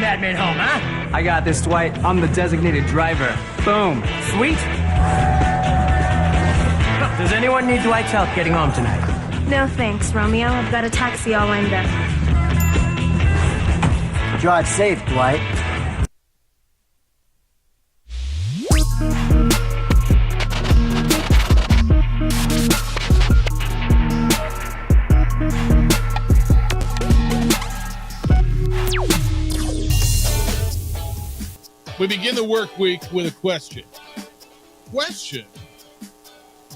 admin home, huh? I got this, Dwight. I'm the designated driver. Boom. Sweet. Does anyone need Dwight's help getting home tonight? No thanks, Romeo. I've got a taxi all lined up. Drive safe, Dwight. We begin the work week with a question. Question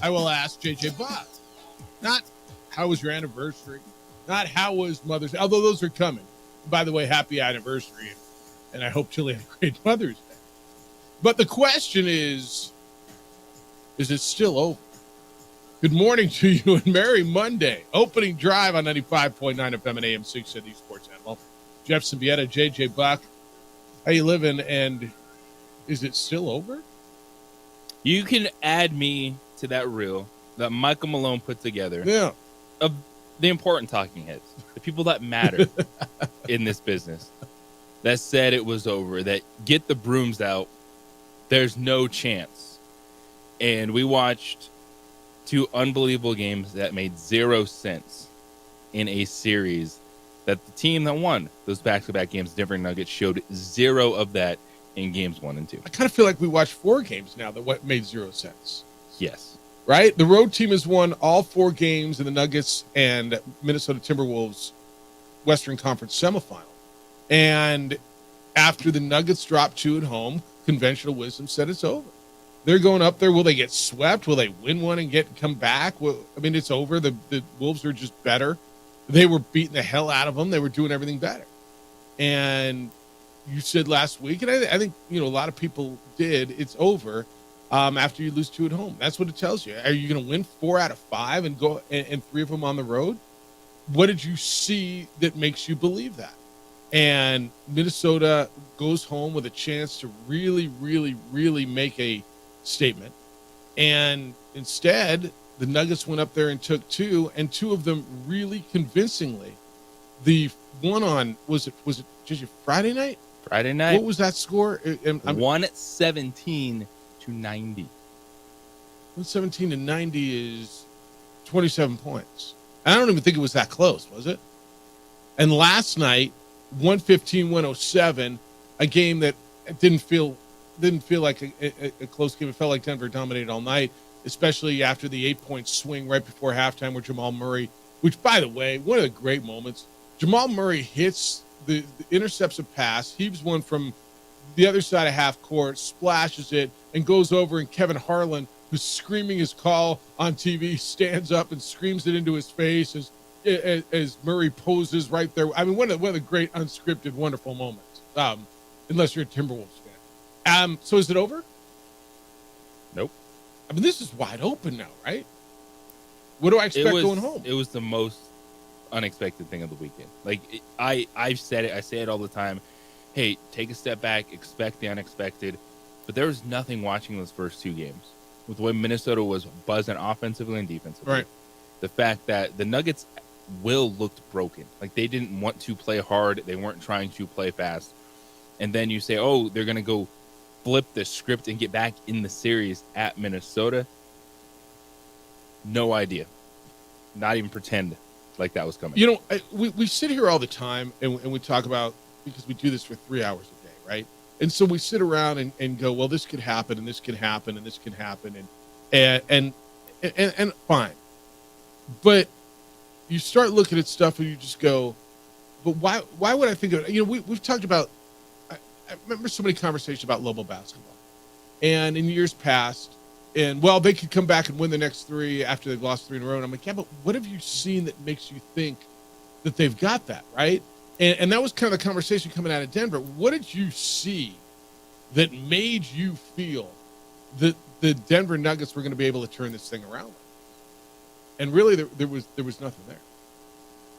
I will ask JJ Buck. Not how was your anniversary? Not how was Mother's Day? Although those are coming. By the way, happy anniversary. And I hope Chile had a great Mother's Day. But the question is it still over? Good morning to you and Merry Monday. Opening drive on 95.9 FM and AM 670 Sports Animal. Jeff Symbieta, JJ Buck. How you living, and is it still over? You can add me to that reel that Michael Malone put together. Yeah. Of the important talking heads, the people that matter in this business, that said it was over, that get the brooms out, there's no chance. And we watched two unbelievable games that made 0 sense in a series that the team that won those back-to-back games, Denver Nuggets, showed 0 of that in games 1 and 2. I kind of feel like we watched 4 games now that made 0 sense. Yes. Right? The road team has won all 4 games in the Nuggets and Minnesota Timberwolves Western Conference semifinal. And after the Nuggets dropped 2 at home, conventional wisdom said it's over. They're going up there. Will they get swept? Will they win one and come back? Well, I mean, it's over. The Wolves are just better. They were beating the hell out of them. They were doing everything better. And you said last week, and I think, a lot of people did, it's over after you lose 2 at home. That's what it tells you. Are you going to win 4 out of 5 and go and 3 of them on the road? What did you see that makes you believe that? And Minnesota goes home with a chance to really, really, really make a statement. And instead, the Nuggets went up there and took 2, and 2 of them really convincingly. The one on, was it just Friday night? Friday night. What was that score? 117 to 90. 117 to 90 is 27 points. I don't even think it was that close, was it? And last night, 115-107, a game that didn't feel like a close game. It felt like Denver dominated all night, especially after the 8-point swing right before halftime where Jamal Murray, which, by the way, one of the great moments, Jamal Murray hits the intercepts a pass, heaves one from the other side of half court, splashes it, and goes over, and Kevin Harlan, who's screaming his call on TV, stands up and screams it into his face as Murray poses right there. I mean, one of the great unscripted, wonderful moments, unless you're a Timberwolves fan. So is it over? Nope. I mean, this is wide open now, right? What do I expect going home? It was the most unexpected thing of the weekend. Like, I've said it. I say it all the time. Hey, take a step back, expect the unexpected. But there was nothing watching those first 2 games with the way Minnesota was buzzing offensively and defensively. Right. The fact that the Nuggets' will looked broken. Like, they didn't want to play hard. They weren't trying to play fast. And then you say, oh, they're going to go flip the script and get back in the series at Minnesota. No idea. Not even pretend like that was coming. We sit here all the time and we talk about, because we do this for 3 hours a day, right? And so we sit around and go, well, this could happen and this could happen and this could happen and fine. But you start looking at stuff and you just go, but why would I think of it? We've talked about, I remember so many conversations about Lobo basketball. And in years past, and, well, they could come back and win the next 3 after they've lost 3 in a row. And I'm like, yeah, but what have you seen that makes you think that they've got that, right? And that was kind of the conversation coming out of Denver. What did you see that made you feel that the Denver Nuggets were going to be able to turn this thing around? And really, there was nothing there.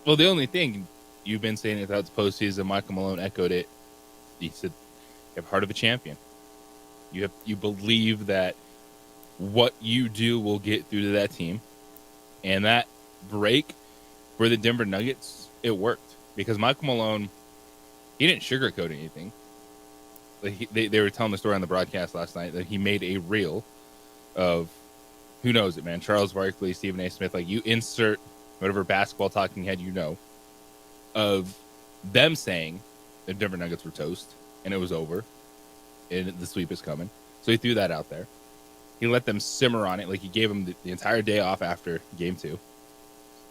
Well, the only thing you've been saying it throughout the postseason, Michael Malone echoed it. He said, "You have heart of a champion. You believe that what you do will get through to that team." And that break for the Denver Nuggets, it worked because Michael Malone he didn't sugarcoat anything. Like they were telling the story on the broadcast last night that he made a reel of, who knows it, man, Charles Barkley, Stephen A. Smith, like you insert whatever basketball talking head you know, of them saying the Denver Nuggets were toast and it was over and the sweep is coming. So he threw that out there. He let them simmer on it. Like he gave them the entire day off after game 2.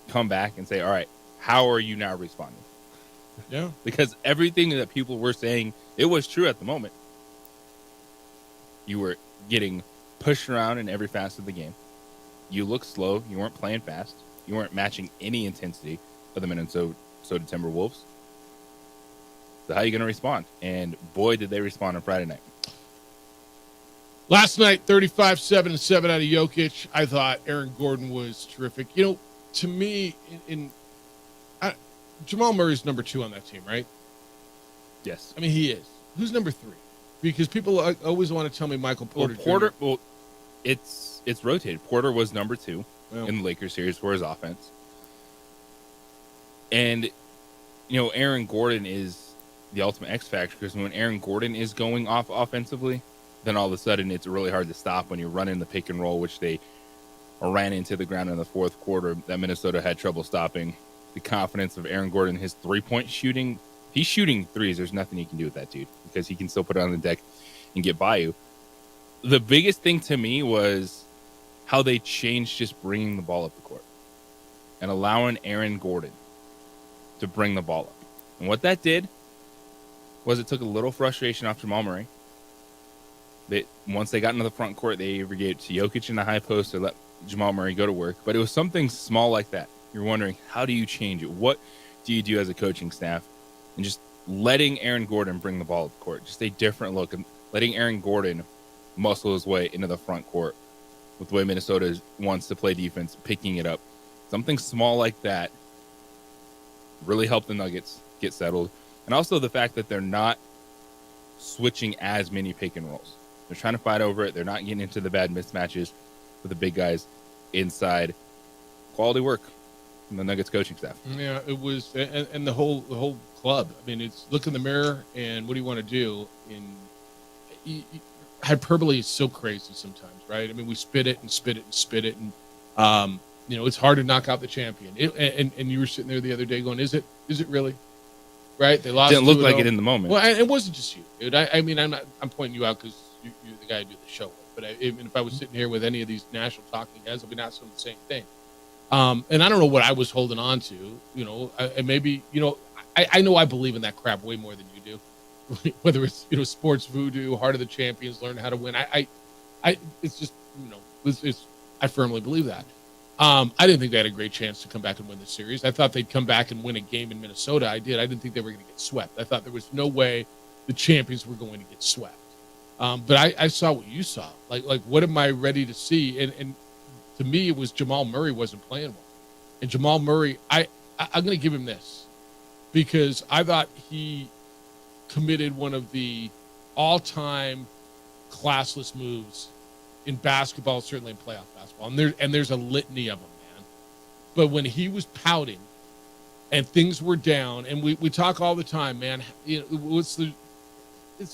Come back and say, all right, how are you now responding? Yeah. Because everything that people were saying, it was true at the moment. You were getting pushed around in every facet of the game. You looked slow. You weren't playing fast. You weren't matching any intensity of the Minnesota Timberwolves. So how are you going to respond? And boy, did they respond on Friday night. Last night, 35, 7, and 7 out of Jokic. I thought Aaron Gordon was terrific. You know, to me, Jamal Murray's number 2 on that team, right? Yes. I mean, he is. Who's number 3? Because people always want to tell me Michael Porter. Well, it's rotated. Porter was number 2 in the Lakers series for his offense. And, you know, Aaron Gordon is the ultimate X factor, because when Aaron Gordon is going off offensively, then all of a sudden it's really hard to stop when you're running the pick and roll, which they ran into the ground in the fourth quarter that Minnesota had trouble stopping. The confidence of Aaron Gordon, his three-point shooting, he's shooting threes. There's nothing you can do with that dude because he can still put it on the deck and get by you. The biggest thing to me was how they changed just bringing the ball up the court and allowing Aaron Gordon to bring the ball up. And what that did was it took a little frustration off Jamal Murray. Once they got into the front court, they either gave it to Jokic in the high post or let Jamal Murray go to work. But it was something small like that. You're wondering, how do you change it? What do you do as a coaching staff? And just letting Aaron Gordon bring the ball up the court. Just a different look. And letting Aaron Gordon muscle his way into the front court with the way Minnesota wants to play defense, picking it up. Something small like that really helped the Nuggets get settled. And also the fact that they're not switching as many pick and rolls. They're trying to fight over it. They're not getting into the bad mismatches with the big guys inside. Quality work from the Nuggets coaching staff. Yeah, it was, and the whole club. I mean, it's look in the mirror and what do you want to do? Hyperbole is so crazy sometimes, right? I mean, we spit it, and you know, it's hard to knock out the champion. And you were sitting there the other day going, "Is it really?" Right? They lost. Didn't look like it in the moment. Well, it wasn't just you, dude. I mean, I'm pointing you out because you're the guy I do the show with. But if I was sitting here with any of these national talking heads, I'd be asking the same thing. And I don't know what I was holding on to. You know, and maybe, you know, I know I believe in that crap way more than you do. Whether it's, you know, sports voodoo, heart of the champions, learn how to win. It's just, you know, I firmly believe that. I didn't think they had a great chance to come back and win the series. I thought they'd come back and win a game in Minnesota. I did. I didn't think they were going to get swept. I thought there was no way the champions were going to get swept. But I saw what you saw. Like what am I ready to see? And to me, it was Jamal Murray wasn't playing well. And Jamal Murray, I'm going to give him this because I thought he committed one of the all-time classless moves in basketball, certainly in playoff basketball. And there's a litany of them, man. But when he was pouting and things were down, and we talk all the time, man, you know, it's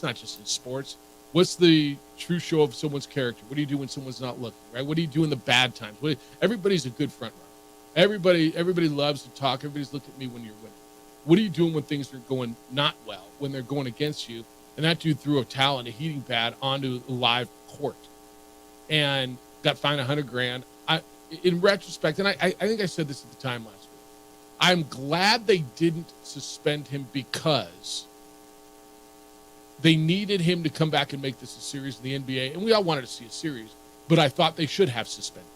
not just in sports. What's the true show of someone's character? What do you do when someone's not looking, right? What do you do in the bad times? Everybody's a good front runner. Everybody loves to talk. Everybody's looking at me when you're winning. What are you doing when things are going not well, when they're going against you? And that dude threw a towel and a heating pad onto a live court and got fined $100,000. In retrospect, and I think I said this at the time last week, I'm glad they didn't suspend him because they needed him to come back and make this a series in the NBA, and we all wanted to see a series, but I thought they should have suspended,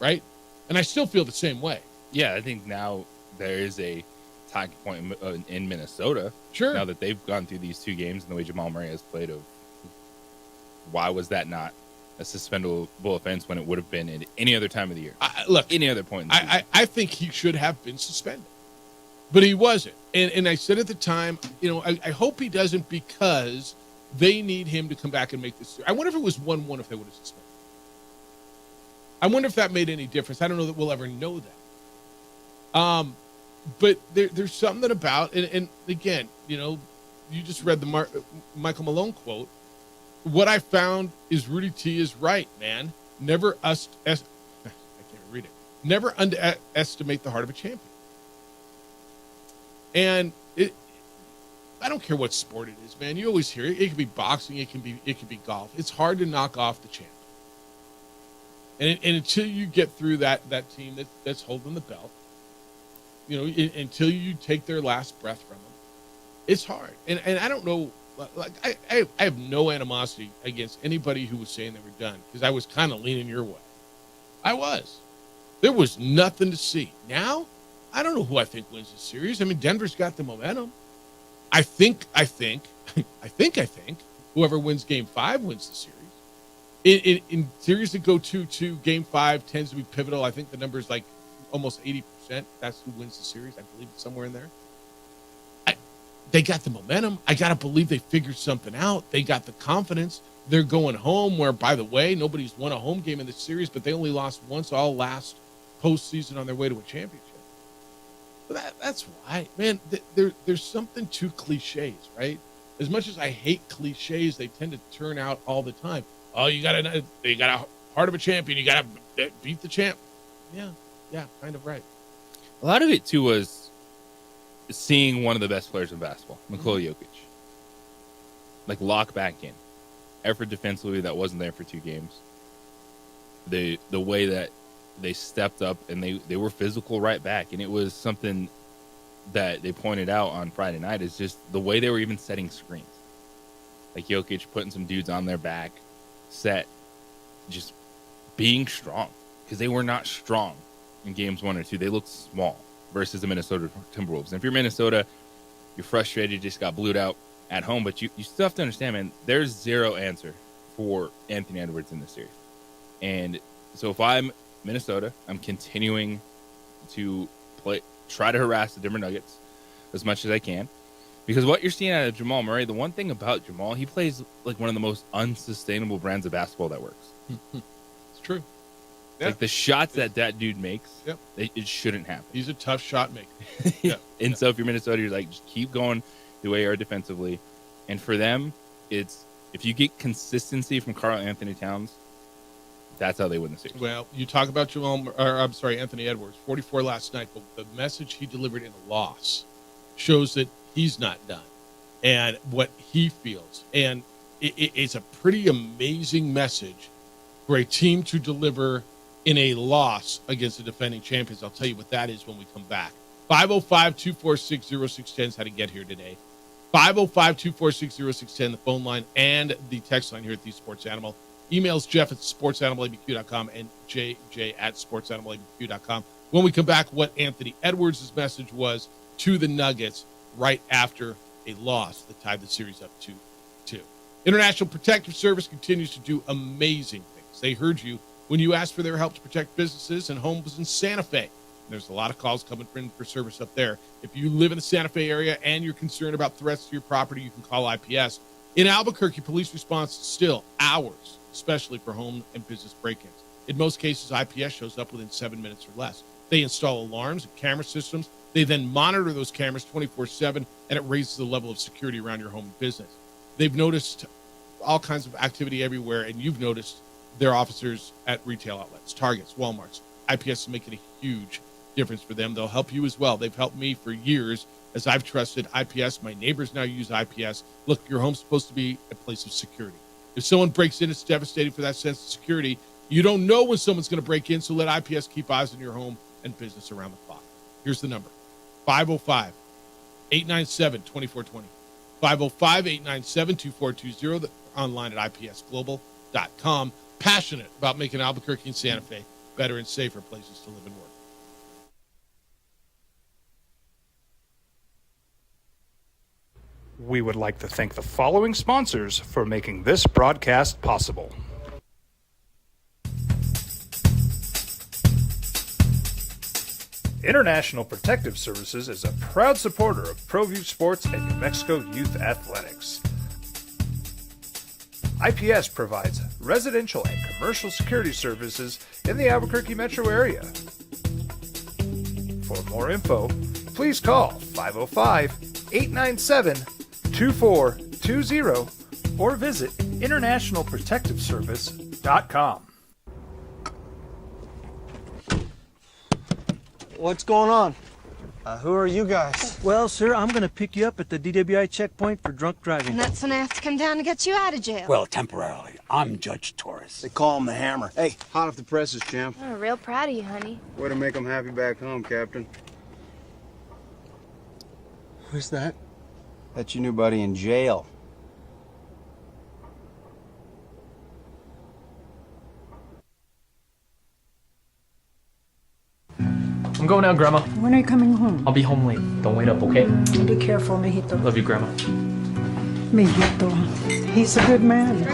right? And I still feel the same way. Yeah, I think now there is a talking point in Minnesota. Sure. Now that they've gone through these 2 games and the way Jamal Murray has played, of why was that not a suspendable offense when it would have been at any other time of the year? Look, any other point in the season. I think he should have been suspended, but he wasn't. And I said at the time, you know, I hope he doesn't because they need him to come back and make this. I wonder if it was 1-1 if they would have suspended. I wonder if that made any difference. I don't know that we'll ever know that. But there's something about, and again, you know, you just read the Michael Malone quote. What I found is Rudy T is right, man. Never I can't read it. Never underestimate the heart of a champion. And I don't care what sport it is, man. You always hear it. It could be boxing. It can be golf. It's hard to knock off the champ. And until you get through that team that's holding the belt, until you take their last breath from them, it's hard. And I don't know, like I have no animosity against anybody who was saying they were done, because I was kind of leaning your way. I was. There was nothing to see. Now, I don't know who I think wins the series. I mean, Denver's got the momentum. I think whoever wins Game 5 wins the series. In series that go 2-2, Game 5 tends to be pivotal. I think the number is like almost 80%. That's who wins the series. I believe it's somewhere in there. They got the momentum. I got to believe they figured something out. They got the confidence. They're going home where, by the way, nobody's won a home game in this series, but they only lost once all last postseason on their way to a championship. But that's why, man, there's something to cliches, right? As much as I hate cliches, they tend to turn out all the time. Oh, you got a heart of a champion. You got to beat the champ. Yeah, kind of right. A lot of it, too, was seeing one of the best players in basketball, Nikola Jokic. Like, lock back in. Effort defensively that wasn't there for 2 games. The way that they stepped up and they were physical right back. And it was something that they pointed out on Friday night is just the way they were even setting screens. Like Jokic putting some dudes on their back, set, just being strong. Because they were not strong in games 1 or 2. They looked small versus the Minnesota Timberwolves. And if you're Minnesota, you're frustrated, you just got blued out at home. But you still have to understand, man, there's zero answer for Anthony Edwards in this series. And so if I'm Minnesota, I'm continuing to try to harass the Denver Nuggets as much as I can. Because what you're seeing out of Jamal Murray, the one thing about Jamal, he plays like one of the most unsustainable brands of basketball that works. It's true. Yeah. Like the shots that dude makes, yep. It shouldn't happen. He's a tough shot maker. Yeah. And so if you're Minnesota, you're like, just keep going the way you are defensively. And for them, it's if you get consistency from Karl Anthony Towns, that's how they win the series. Well, you talk about Anthony Edwards, 44 last night, but the message he delivered in a loss shows that he's not done and what he feels. And it's a pretty amazing message for a team to deliver in a loss against the defending champions. I'll tell you what that is when we come back. 505-246-0610 is how to get here today. 505-246-0610, the phone line and the text line here at the Sports Animal. Emails Jeff at sportsanimалabq.com and JJ at sportsanimалabq.com. When we come back, what Anthony Edwards' message was to the Nuggets right after a loss that tied the series up 2-2. International Protective Service continues to do amazing things. They heard you when you asked for their help to protect businesses and homes in Santa Fe. There's a lot of calls coming in for service up there. If you live in the Santa Fe area and you're concerned about threats to your property, you can call IPS. In Albuquerque, police response is still hours, especially for home and business break-ins. In most cases, IPS shows up within 7 minutes or less. They install alarms and camera systems. They then monitor those cameras 24/7, and it raises the level of security around your home and business. They've noticed all kinds of activity everywhere, and you've noticed their officers at retail outlets, Targets, Walmarts. IPS is making a huge difference for them. They'll help you as well. They've helped me for years as I've trusted IPS. My neighbors now use IPS. Look, your home's supposed to be a place of security. If someone breaks in, it's devastating for that sense of security. You don't know when someone's going to break in, so let IPS keep eyes on your home and business around the clock. Here's the number, 505-897-2420. 505-897-2420. Online at ipsglobal.com. Passionate about making Albuquerque and Santa Fe better and safer places to live and work. We would like to thank the following sponsors for making this broadcast possible. International Protective Services is a proud supporter of ProView Sports and New Mexico Youth Athletics. IPS provides residential and commercial security services in the Albuquerque metro area. For more info, please call 505-897-2420. 2420 or visit internationalprotectiveservice.com. What's going on? Who are you guys? Well, sir, I'm going to pick you up at the DWI checkpoint for drunk driving. And that's when I have to come down to get you out of jail. Well, temporarily. I'm Judge Torres. They call him the Hammer. Hey, hot off the presses, champ. I'm real proud of you, honey. Way to make them happy back home, Captain. Who's that? That's your new buddy in jail. I'm going out, Grandma. When are you coming home? I'll be home late. Don't wait up, okay? Be careful, mijito. Love you, Grandma. Mijito. He's a good man.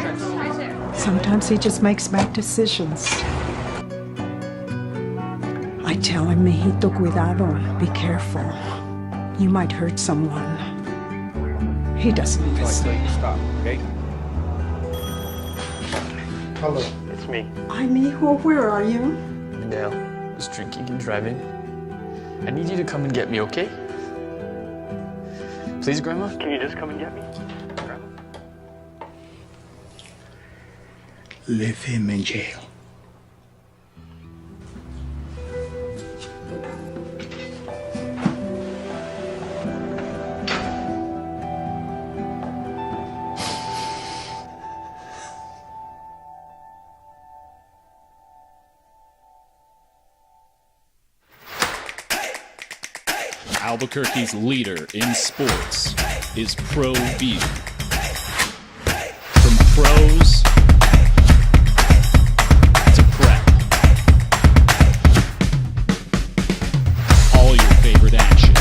Sometimes he just makes bad decisions. I tell him, mijito, cuidado. Be careful. You might hurt someone. He doesn't listen. Stop, okay? Hello. It's me. Hi, mijo. Where are you? Dale is drinking and driving. I need you to come and get me, okay? Please, Grandma? Can you just come and get me? Grandma? Leave him in jail. Albuquerque's leader in sports is Pro View. From pros to prep. All your favorite action.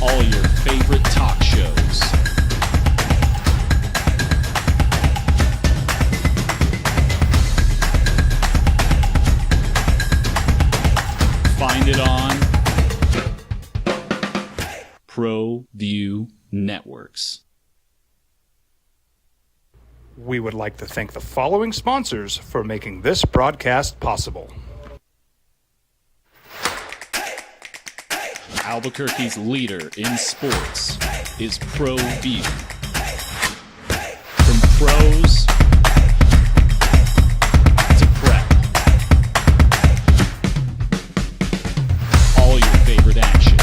All your favorite talk shows. Find it on Pro View Networks. We would like to thank the following sponsors for making this broadcast possible. Albuquerque's leader in sports is Pro View. From pros to prep. All your favorite action.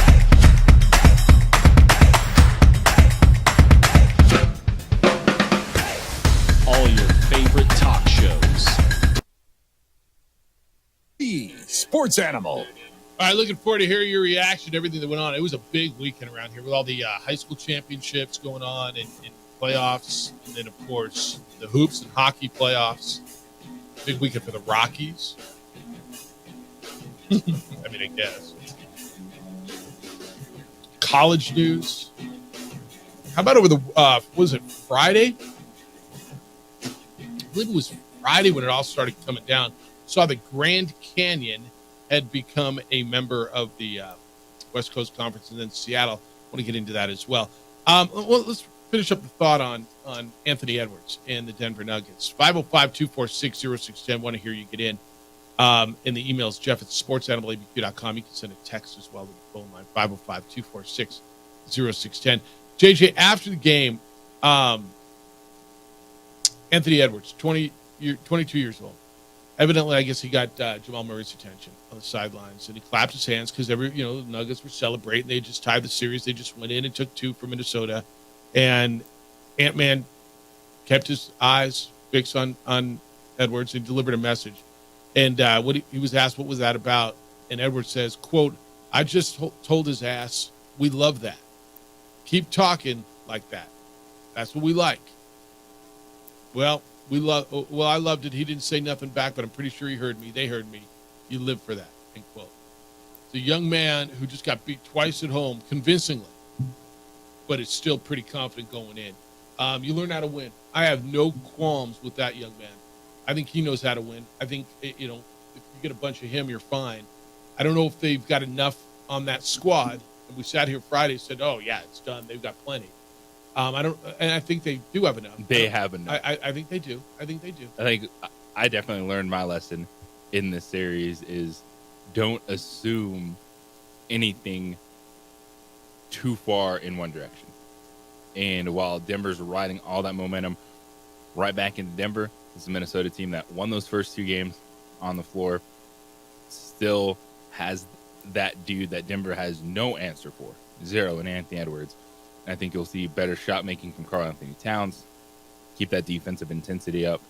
All your favorite talk shows. The Sports Animal. All right, looking forward to hearing your reaction to everything that went on. It was a big weekend around here with all the high school championships going on and playoffs. And then, of course, the hoops and hockey playoffs. Big weekend for the Rockies. I mean, I guess. College news. How about over the, was it Friday? I believe it was Friday when it all started coming down. Saw the Grand Canyon had become a member of the West Coast Conference, and then Seattle. I want to get into that as well. Well, let's finish up the thought on Anthony Edwards and the Denver Nuggets. 505-246-0610. Want to hear you get in. And the email is jeff@sportsanimalabq.com. You can send a text as well to the phone line, 505-246-0610. JJ, after the game, Anthony Edwards, 22 years old. Evidently, I guess he got Jamal Murray's attention on the sidelines, and he clapped his hands because the Nuggets were celebrating. They just tied the series. They just went in and took two from Minnesota, and Ant-Man kept his eyes fixed on Edwards and delivered a message. And he was asked, what was that about? And Edwards says, quote, I just told his ass, we love that. Keep talking like that. That's what we like. Well, I loved it. He didn't say nothing back, but I'm pretty sure he heard me. They heard me. You live for that, end quote. It's a young man who just got beat twice at home, convincingly, but is still pretty confident going in. You learn how to win. I have no qualms with that young man. I think he knows how to win. I think, if you get a bunch of him, you're fine. I don't know if they've got enough on that squad. And we sat here Friday and said, oh, yeah, it's done. They've got plenty. I think they do have enough. They have enough. I think they do. I think I definitely learned my lesson in this series is don't assume anything too far in one direction. And while Denver's riding all that momentum right back into Denver, it's a Minnesota team that won those first 2 games on the floor, still has that dude that Denver has no answer for, 0 in Anthony Edwards. And I think you'll see better shot making from Karl Anthony Towns, keep that defensive intensity up.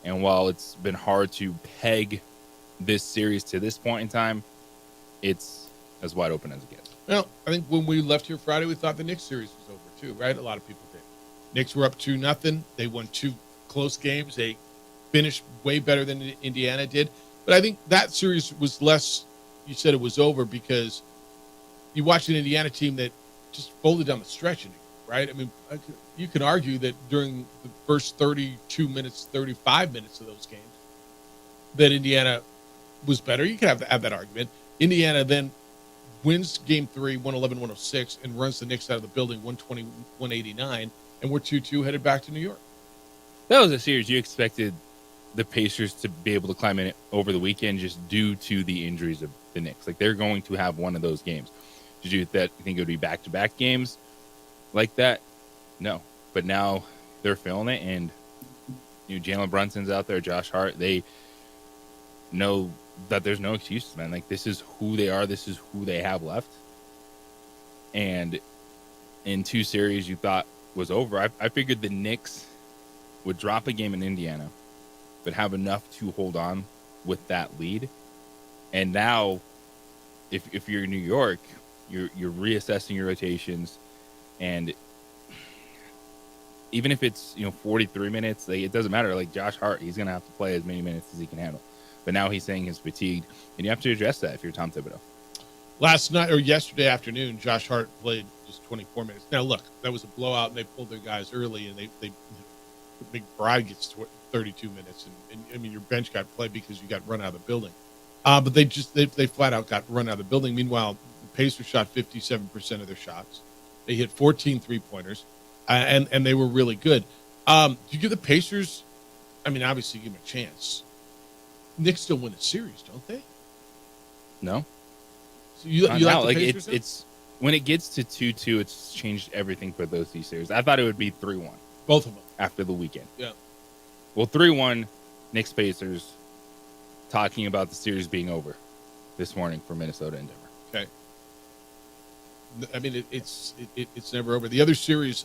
And while it's been hard to peg this series to this point in time, it's as wide open as it gets. Well, I think when we left here Friday, we thought the Knicks series was over too, right? A lot of people did. Knicks were up 2-0. They won 2 close games. They finished way better than Indiana did. But I think that series was less, you said it was over because you watched an Indiana team that just folded down the stretch, right? I mean, you can argue that during the first 32 minutes, 35 minutes of those games, that Indiana was better. You can have that argument. Indiana then wins game 3, 111-106, and runs the Knicks out of the building 120-189, and we're 2-2 headed back to New York. That was a series you expected the Pacers to be able to climb in it over the weekend just due to the injuries of the Knicks. Like, they're going to have one of those games. Did you think it would be back-to-back games like that? No. But now they're feeling it, and Jalen Brunson's out there, Josh Hart. They know that there's no excuses, man. Like, this is who they are. This is who they have left. And in 2 series you thought was over, I figured the Knicks would drop a game in Indiana, but have enough to hold on with that lead. And now, if you're in New York, you're reassessing your rotations, and even if it's 43 minutes, it doesn't matter. Like, Josh Hart, he's gonna have to play as many minutes as he can handle. But now he's saying he's fatigued, and you have to address that if you're Tom Thibodeau. Last night or yesterday afternoon, Josh Hart played just 24 minutes. Now, look, that was a blowout, and they pulled their guys early, and they McBride gets 32 minutes, and I mean, your bench got played because you got run out of the building. But they flat out got run out of the building. Meanwhile, the Pacers shot 57% of their shots. They hit 14 3-pointers, and they were really good. Do you give the Pacers? I mean, obviously, you give them a chance. Knicks still win the series, don't they? No. So you like the like Pacers? it's when it gets to 2-2, it's changed everything for those 2 series. I thought it would be 3-1. Both of them after the weekend. Yeah. Well, 3-1, Knicks Pacers. Talking about the series being over this morning for Minnesota and Denver. Okay. I mean, it's never over. The other series,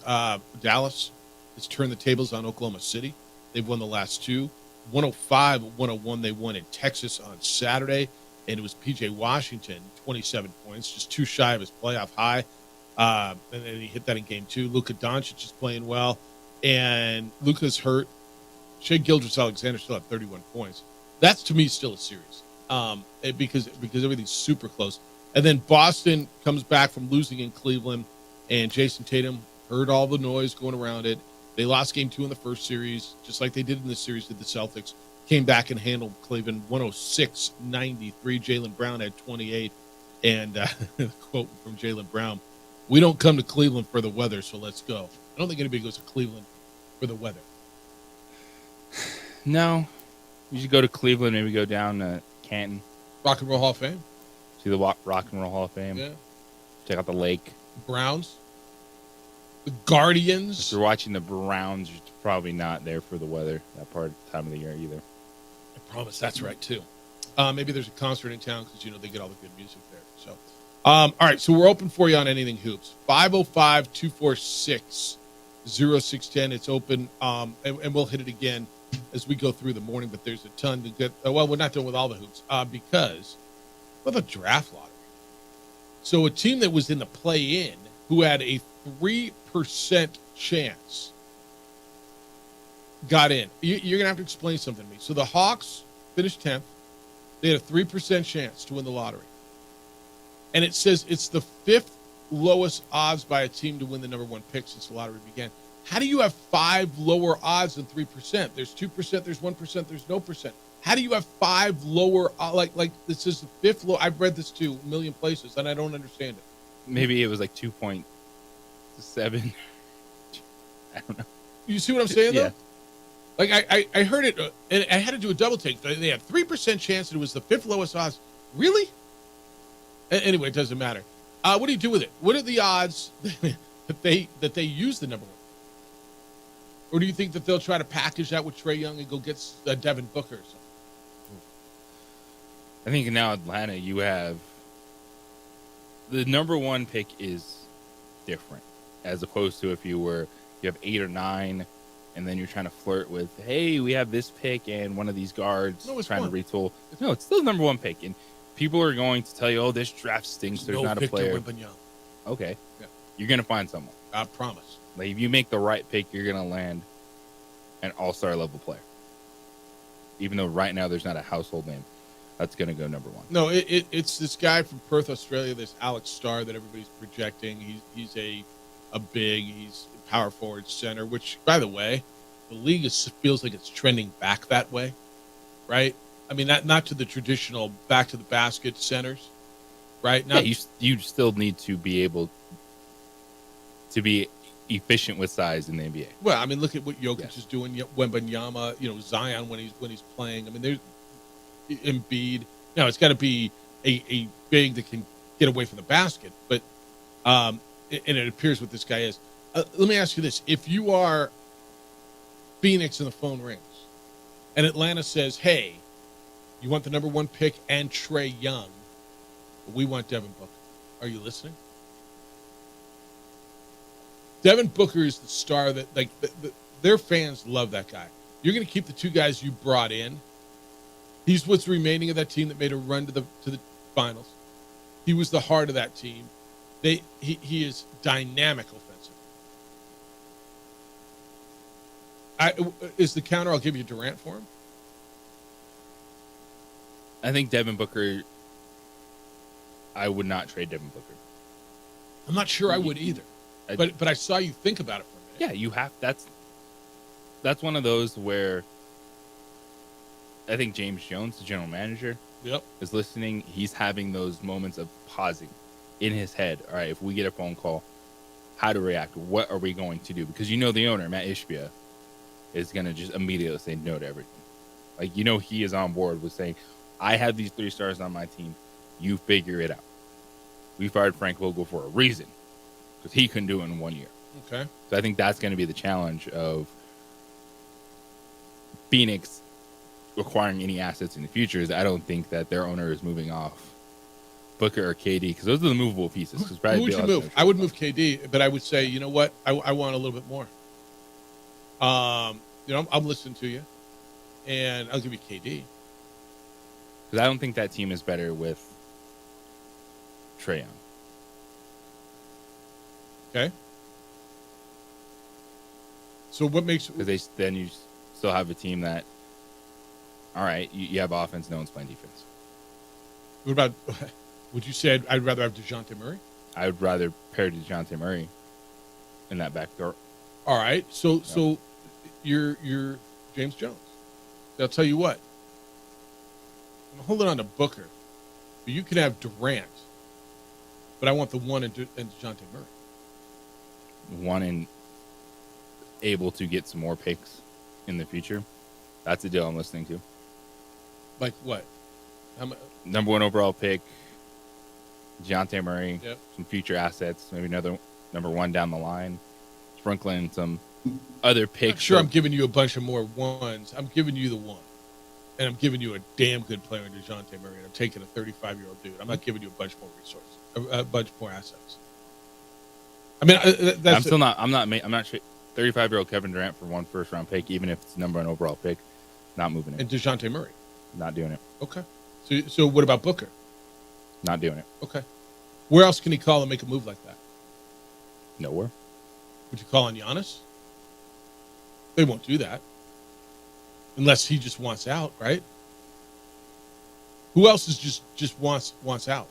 Dallas has turned the tables on Oklahoma City. They've won the last 2. 105-101 they won in Texas on Saturday, and it was P.J. Washington, 27 points, just 2 shy of his playoff high. And then he hit that in game 2. Luka Doncic is playing well, and Luka's hurt. Shai Gilgeous-Alexander still had 31 points. That's, to me, still a series because everything's super close. And then Boston comes back from losing in Cleveland, and Jason Tatum heard all the noise going around it. They lost game 2 in the first series, just like they did in this series to the Celtics. Came back and handled Cleveland 106-93. Jaylen Brown had 28. And the quote from Jaylen Brown, "We don't come to Cleveland for the weather, so let's go." I don't think anybody goes to Cleveland for the weather. No. You should go to Cleveland, maybe go down to Canton. Rock and Roll Hall of Fame. See the Rock and Roll Hall of Fame. Yeah. Check out the lake. Browns. The Guardians. If you're watching the Browns, you're probably not there for the weather that time of the year either. I promise that's right, too. Maybe there's a concert in town because, they get all the good music there. So, all right, so we're open for you on anything hoops. 505-246-0610. It's open, and we'll hit it again as we go through the morning, but there's a ton to get. Well, we're not done with all the hoops because of the draft lottery. So a team that was in the play-in who had a 3% chance got in. You're going to have to explain something to me. So the Hawks finished 10th. They had a 3% chance to win the lottery. And it says it's the 5th lowest odds by a team to win the number 1 pick since the lottery began. How do you have 5 lower odds than 3%? There's 2%, there's 1%, there's no percent. How do you have 5 lower, like this is the 5th low? I've read this too a million places, and I don't understand it. Maybe it was like 2.7. I don't know. You see what I'm saying, Yeah. though? Like, I heard it, and I had to do a double take. They had 3% chance, and it was the 5th lowest odds. Really? Anyway, it doesn't matter. What do you do with it? What are the odds that they use the number one? Or do you think that they'll try to package that with Trae Young and go get Devin Booker or something? I think now Atlanta, you have the number one pick is different as opposed to if you have 8 or 9 and then you're trying to flirt with, hey, we have this pick and one of these guards trying to retool. No, it's still the number one pick. And people are going to tell you, oh, this draft stinks. There's not a player. Okay. Yeah. You're going to find someone. I promise. Like, if you make the right pick, you're going to land an all-star level player. Even though right now there's not a household name that's going to go number one. No, it's this guy from Perth, Australia, this Alex Starr that everybody's projecting. He's a big, he's a power forward center, which, by the way, the league feels like it's trending back that way, right? I mean, not to the traditional back to the basket centers, right? Yeah, you still need to be able to be efficient with size in the NBA. Well, I mean, look at what Jokic is doing. Wembanyama, Zion when he's playing. I mean, there's Embiid. Now it's got to be a big that can get away from the basket, but and it appears what this guy is. Let me ask you this: if you are Phoenix and the phone rings, and Atlanta says, "Hey, you want the number one pick and Trae Young, but we want Devin Booker," are you listening? Devin Booker is the star that their fans love that guy. You're going to keep the two guys you brought in. He's what's remaining of that team that made a run to the finals. He was the heart of that team. He is dynamic offensively. Is the counter I'll give you Durant for him? I think Devin Booker, I would not trade Devin Booker. I'm not sure I would either. But I saw you think about it for a minute. Yeah, you have. That's one of those where I think James Jones, the general manager, is listening. He's having those moments of pausing in his head. All right, if we get a phone call, how to react? What are we going to do? Because the owner, Matt Ishbia, is going to just immediately say no to everything. Like, he is on board with saying, I have these 3 stars on my team. You figure it out. We fired Frank Vogel for a reason. Because he couldn't do it in 1 year. Okay. So I think that's going to be the challenge of Phoenix acquiring any assets in the future. Is I don't think that their owner is moving off Booker or KD because those are the movable pieces. Who would you move? I would move KD, but I would say, you know what? I want a little bit more. I'm listening to you, and I'll give you KD. Because I don't think that team is better with Trae Young. Okay. So what makes... Because then you still have a team that, all right, you have offense, no one's playing defense. What about, would you say I'd rather have DeJounte Murray? I would rather pair DeJounte Murray in that backdoor. All right. So you're James Jones. I'll tell you what. I'm holding on to Booker. But you can have Durant. But I want the one and DeJounte Murray. One and able to get some more picks in the future. That's the deal I'm listening to. Like what? Number 1 overall pick, DeJounte Murray, yep. Some future assets, maybe another number 1 down the line, sprinkling some other picks. I'm giving you a bunch of more ones. I'm giving you the one. And I'm giving you a damn good player in DeJounte Murray. And I'm taking a 35-year-old dude. I'm not giving you a bunch more resources, a bunch more assets. I mean, I'm not 35-year-old Kevin Durant for 1 first-round pick, even if it's the number 1 overall pick. Not moving it. And DeJounte Murray? Not doing it. Okay. So what about Booker? Not doing it. Okay. Where else can he call and make a move like that? Nowhere. Would you call on Giannis? They won't do that. Unless he just wants out, right? Who else is just wants out?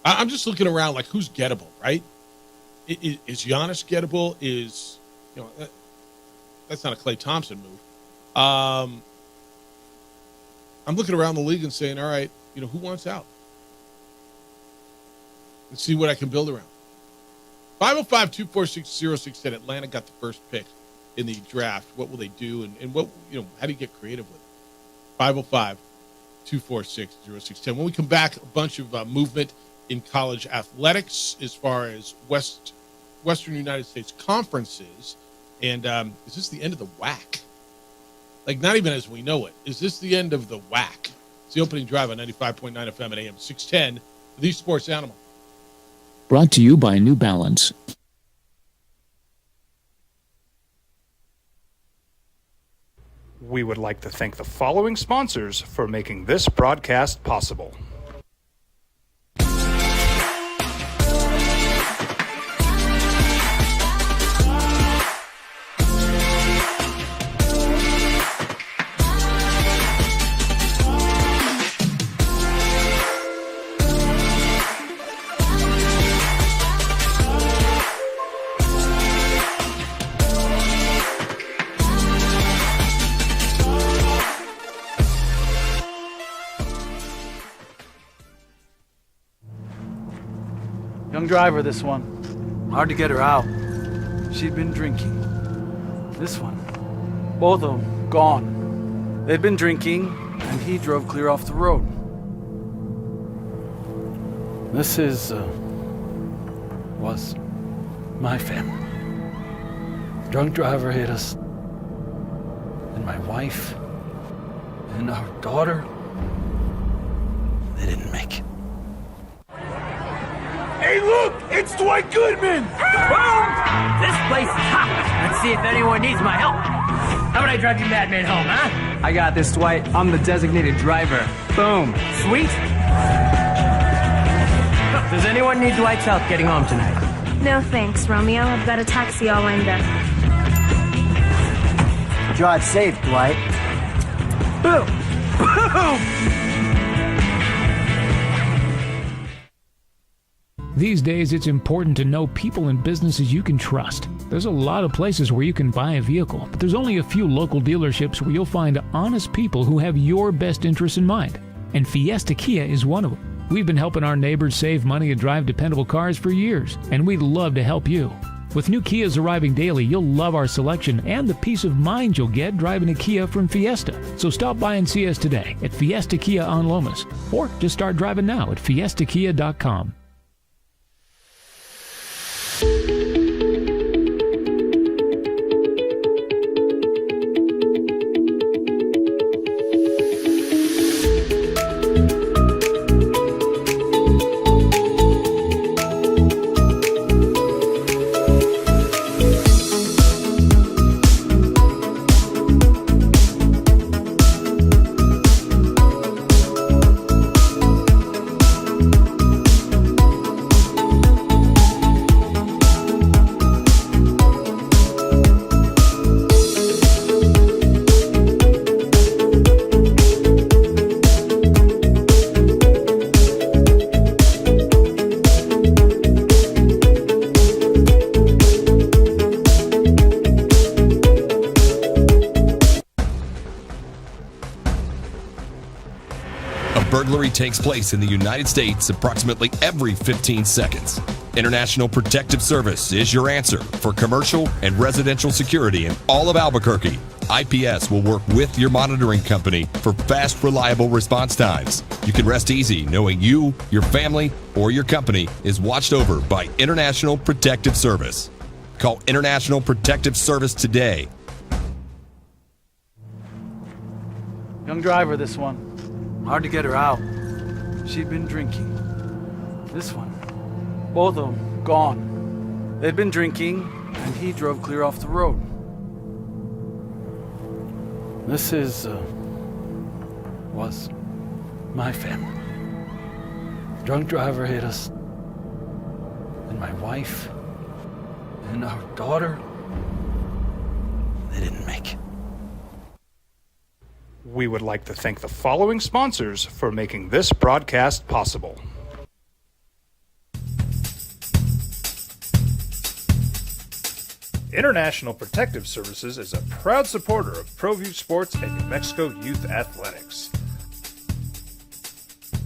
I'm just looking around like who's gettable, right? Is Giannis gettable? That's not a Klay Thompson move. I'm looking around the league and saying, all right, who wants out? Let's see what I can build around. 505-246-0610. Atlanta got the first pick in the draft. What will they do? And what, how do you get creative with it? 246-0610. When we come back, a bunch of movement in college athletics as far as Western United States conferences. And is this the end of the WAC? Like, not even as we know it. Is this the end of the WAC? It's the opening drive on 95.9 FM at AM 610, the Sports Animal. Brought to you by New Balance. We would like to thank the following sponsors for making this broadcast possible. Young driver, this one. Hard to get her out. She'd been drinking. This one. Both of them gone. They'd been drinking, and he drove clear off the road. This was my family. Drunk driver hit us. And my wife and our daughter, they didn't make it. Hey, look! It's Dwight Goodman! Boom! This place is hot. Let's see if anyone needs my help. How about I drive you madman home, huh? I got this, Dwight. I'm the designated driver. Boom. Sweet. Does anyone need Dwight's help getting home tonight? No thanks, Romeo. I've got a taxi all lined up. Drive safe, Dwight. Boom! Boom! These days, it's important to know people and businesses you can trust. There's a lot of places where you can buy a vehicle, but there's only a few local dealerships where you'll find honest people who have your best interests in mind. And Fiesta Kia is one of them. We've been helping our neighbors save money and drive dependable cars for years, and we'd love to help you. With new Kias arriving daily, you'll love our selection and the peace of mind you'll get driving a Kia from Fiesta. So stop by and see us today at Fiesta Kia on Lomas, or just start driving now at fiestakia.com. Burglary takes place in the United States approximately every 15 seconds. International Protective Service is your answer for commercial and residential security in all of Albuquerque. IPS will work with your monitoring company for fast, reliable response times. You can rest easy knowing you, your family, or your company is watched over by International Protective Service. Call International Protective Service today. Young driver, this one. Hard to get her out. She'd been drinking. This one. Both of them gone. They'd been drinking, and he drove clear off the road. This was my family. Drunk driver hit us. And my wife and our daughter, they didn't make it. We would like to thank the following sponsors for making this broadcast possible. International Protective Services is a proud supporter of ProView Sports and New Mexico Youth Athletics.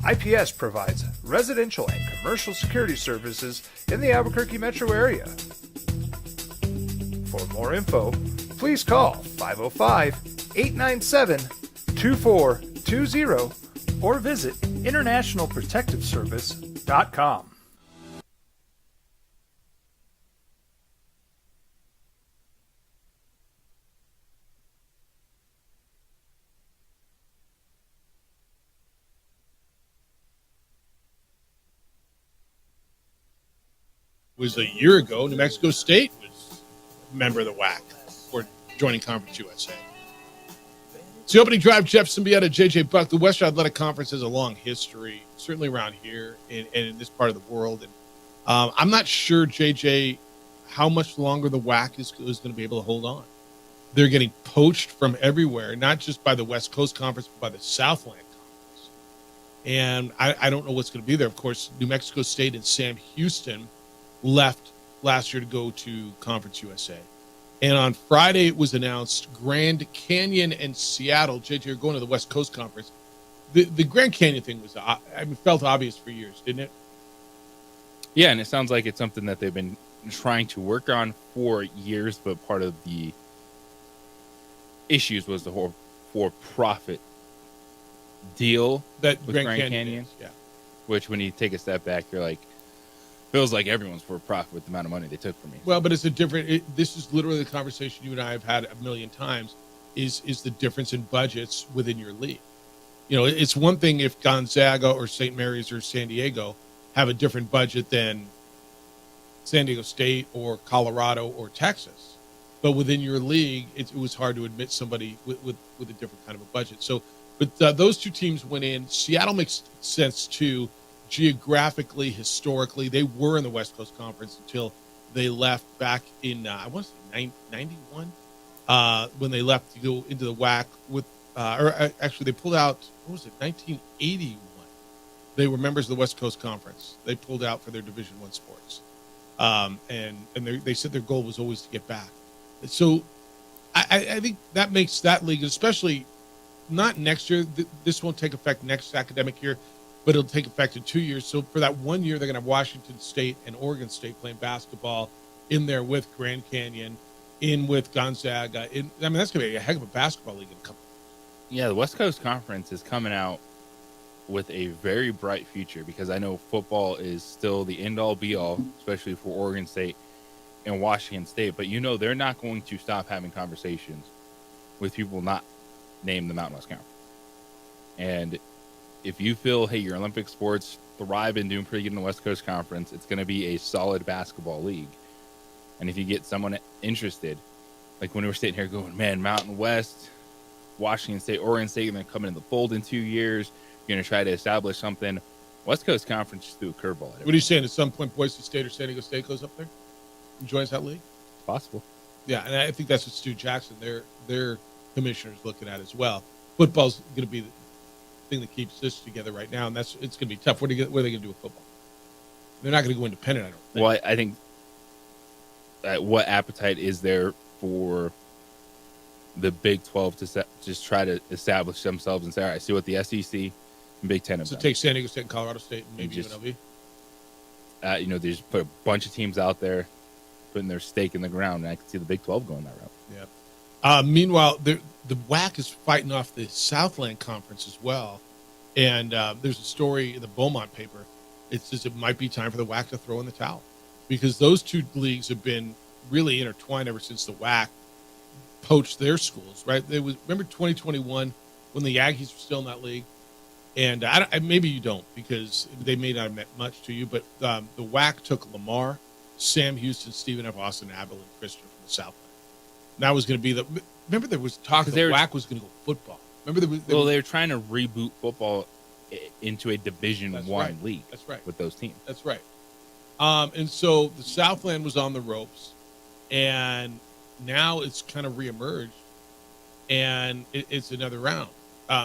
IPS provides residential and commercial security services in the Albuquerque metro area. For more info, please call 505-897-2420 or visit internationalprotectiveservice.com. Was a year ago. New Mexico State was a member of the WAC or joining Conference USA. It's the opening drive. Jeff Symbieta, JJ Buck. The Western Athletic Conference has a long history, certainly around here and in this part of the world. And I'm not sure, JJ, how much longer the WAC is going to be able to hold on. They're getting poached from everywhere, not just by the West Coast Conference, but by the Southland Conference. And I don't know what's going to be there. Of course, New Mexico State and Sam Houston left last year to go to Conference USA. And on Friday, it was announced Grand Canyon and Seattle. JJ, you're going to the West Coast Conference. The Grand Canyon thing was, felt obvious for years, didn't it? Yeah, and it sounds like it's something that they've been trying to work on for years, but part of the issues was the whole for-profit deal that with Grand Canyon. Yeah. Which, when you take a step back, you're like, feels like everyone's for profit with the amount of money they took from me. Well, but it's a different. This is literally the conversation you and I have had a million times. Is the difference in budgets within your league? You know, it's one thing if Gonzaga or St. Mary's or San Diego have a different budget than San Diego State or Colorado or Texas, but within your league, it was hard to admit somebody with a different kind of a budget. So, but those two teams went in. Seattle makes sense too. Geographically, historically, they were in the West Coast Conference until they left back in, I want to say 91, when they left to go into the WAC with, actually they pulled out, what was it, 1981. They were members of the West Coast Conference. They pulled out for their Division I sports. And they said their goal was always to get back. So I think that makes that league, especially not next year, this won't take effect next academic year, but it'll take effect in 2 years. So for that 1 year, they're going to have Washington State and Oregon State playing basketball in there with Grand Canyon, in with Gonzaga. That's going to be a heck of a basketball league in a couple. Yeah, the West Coast Conference is coming out with a very bright future because I know football is still the end-all, be-all, especially for Oregon State and Washington State. But they're not going to stop having conversations with people not named the Mountain West Conference. And if you feel, hey, your Olympic sports thrive and doing pretty good in the West Coast Conference, it's going to be a solid basketball league. And if you get someone interested, like when we were sitting here going, man, Mountain West, Washington State, Oregon State, and they're coming in the fold in 2 years, you're going to try to establish something. West Coast Conference just threw a curveball at it. What are you saying? At some point, Boise State or San Diego State goes up there and joins that league? It's possible. Yeah, and I think that's what Stu Jackson, their commissioner, is looking at as well. Football's going to be the thing that keeps this together right now, and it's going to be tough. What are they going to do with football? They're not going to go independent, I don't think. Well, I think what appetite is there for the Big 12 to just try to establish themselves and say, all right, see what the SEC and Big 10 have done. Take San Diego State and Colorado State and maybe UNLV? They just put a bunch of teams out there putting their stake in the ground, and I can see the Big 12 going that route. Yeah. Meanwhile, the WAC is fighting off the Southland Conference as well. And there's a story in the Beaumont paper. It says it might be time for the WAC to throw in the towel because those two leagues have been really intertwined ever since the WAC poached their schools, right? Remember 2021 when the Aggies were still in that league? And maybe you don't because they may not have meant much to you, but the WAC took Lamar, Sam Houston, Stephen F. Austin, Abilene Christian from the Southland. And that was going to be remember there was talk that the WAC was going to go football. Remember they were trying to reboot football into a Division I league. That's right. With those teams. That's right. And so the Southland was on the ropes, and now it's kind of reemerged, and it's another round.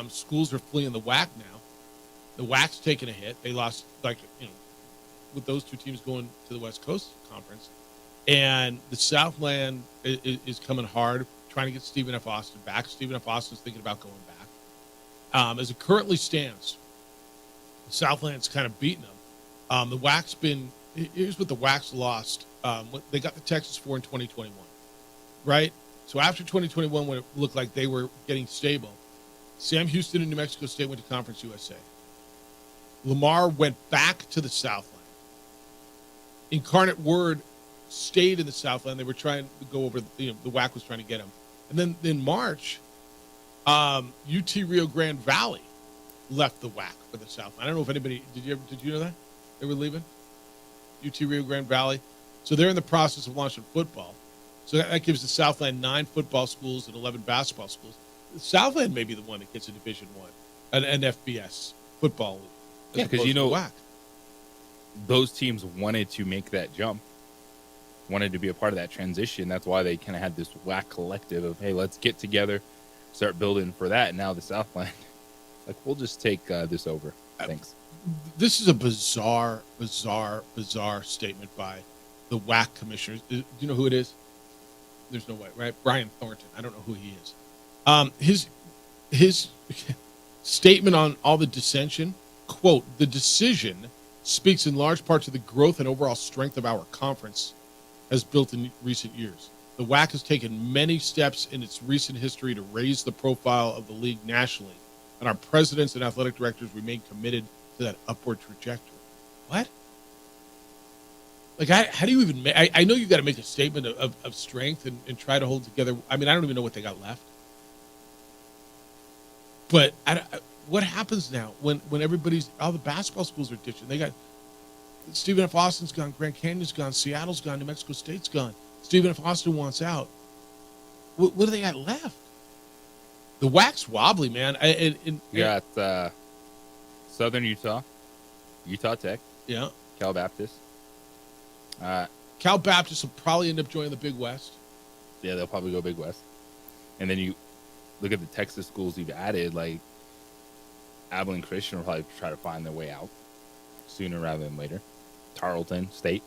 Schools are fleeing the WAC now. The WAC's taking a hit. They lost, with those two teams going to the West Coast Conference, and the Southland is coming hard, trying to get Stephen F. Austin back. Stephen F. Austin's thinking about going back. As it currently stands, the Southland's kind of beating them. The WAC's here's what the WAC's lost. They got the Texas 4 in 2021, right? So after 2021, when it looked like they were getting stable, Sam Houston and New Mexico State went to Conference USA. Lamar went back to the Southland. Incarnate Word stayed in the Southland. They were trying to go over, the WAC was trying to get him. And then in March, UT Rio Grande Valley left the WAC for the Southland. I don't know if anybody, did you know that? They were leaving? UT Rio Grande Valley. So they're in the process of launching football. So that gives the Southland 9 football schools and 11 basketball schools. The Southland may be the one that gets a Division I, an FBS football league. Yeah, because WAC. Those teams wanted to make that jump, wanted to be a part of that transition. That's why they kind of had this WAC collective of, hey, let's get together, start building for that. And now the Southland, like, we'll just take this over. Thanks. This is a bizarre statement by the WAC commissioners. Do you know who it is? There's no way, right? Brian Thornton. I don't know who he is. His statement on all the dissension, quote, "The decision speaks in large part to the growth and overall strength of our conference has built in recent years. The WAC has taken many steps in its recent history to raise the profile of the league nationally, and our presidents and athletic directors remain committed to that upward trajectory." What? Like, how do you even make, I know you got to make a statement of strength and try to hold together. I mean, I don't even know what they got left. But what happens now when all the basketball schools are ditching? They got Stephen F. Austin's gone, Grand Canyon's gone, Seattle's gone, New Mexico State's gone. Stephen F. Austin wants out. What do they got left? The WAC's wobbly, man. You got Southern Utah, Utah Tech, yeah, Cal Baptist. Cal Baptist will probably end up joining the Big West. Yeah, they'll probably go Big West. And then you look at the Texas schools you've added, like Abilene Christian will probably try to find their way out sooner rather than later. Tarleton State.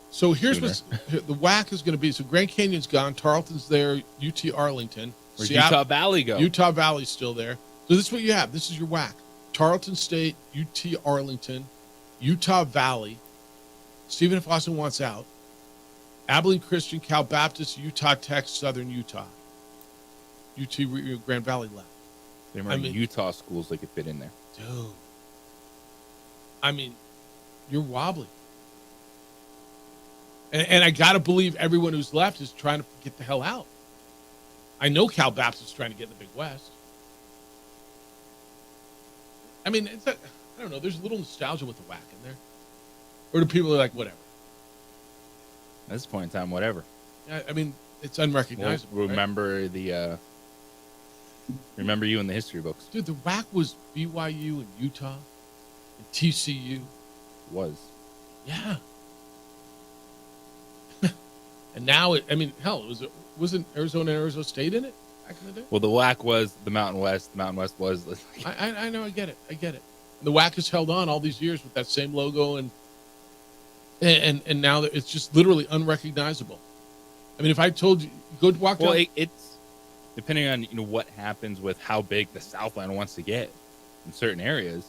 So here's what the WAC is going to be. So Grand Canyon's gone. Tarleton's there. UT Arlington. Where's Utah Valley go? Utah Valley's still there. So this is what you have. This is your WAC. Tarleton State, UT Arlington, Utah Valley. Stephen F. Austin wants out. Abilene Christian, Cal Baptist, Utah Tech, Southern Utah. UT Rio Grande Valley left. There are Utah schools that could fit in there. Dude. I mean, you're wobbly. And I got to believe everyone who's left is trying to get the hell out. I know Cal Baptist is trying to get in the Big West. I mean, I don't know. There's a little nostalgia with the WAC in there. Or do people are like, whatever? At this point in time, whatever. I mean, it's unrecognizable. We'll remember remember you in the history books. Dude, the WAC was BYU and Utah and TCU. Was. Yeah. And now, wasn't Arizona and Arizona State in it back in the day? Well, the WAC was the Mountain West. The Mountain West was. I know, I get it. The WAC has held on all these years with that same logo, and now it's just literally unrecognizable. I mean, if I told you, go walk down. Well, it's depending on what happens with how big the Southland wants to get in certain areas.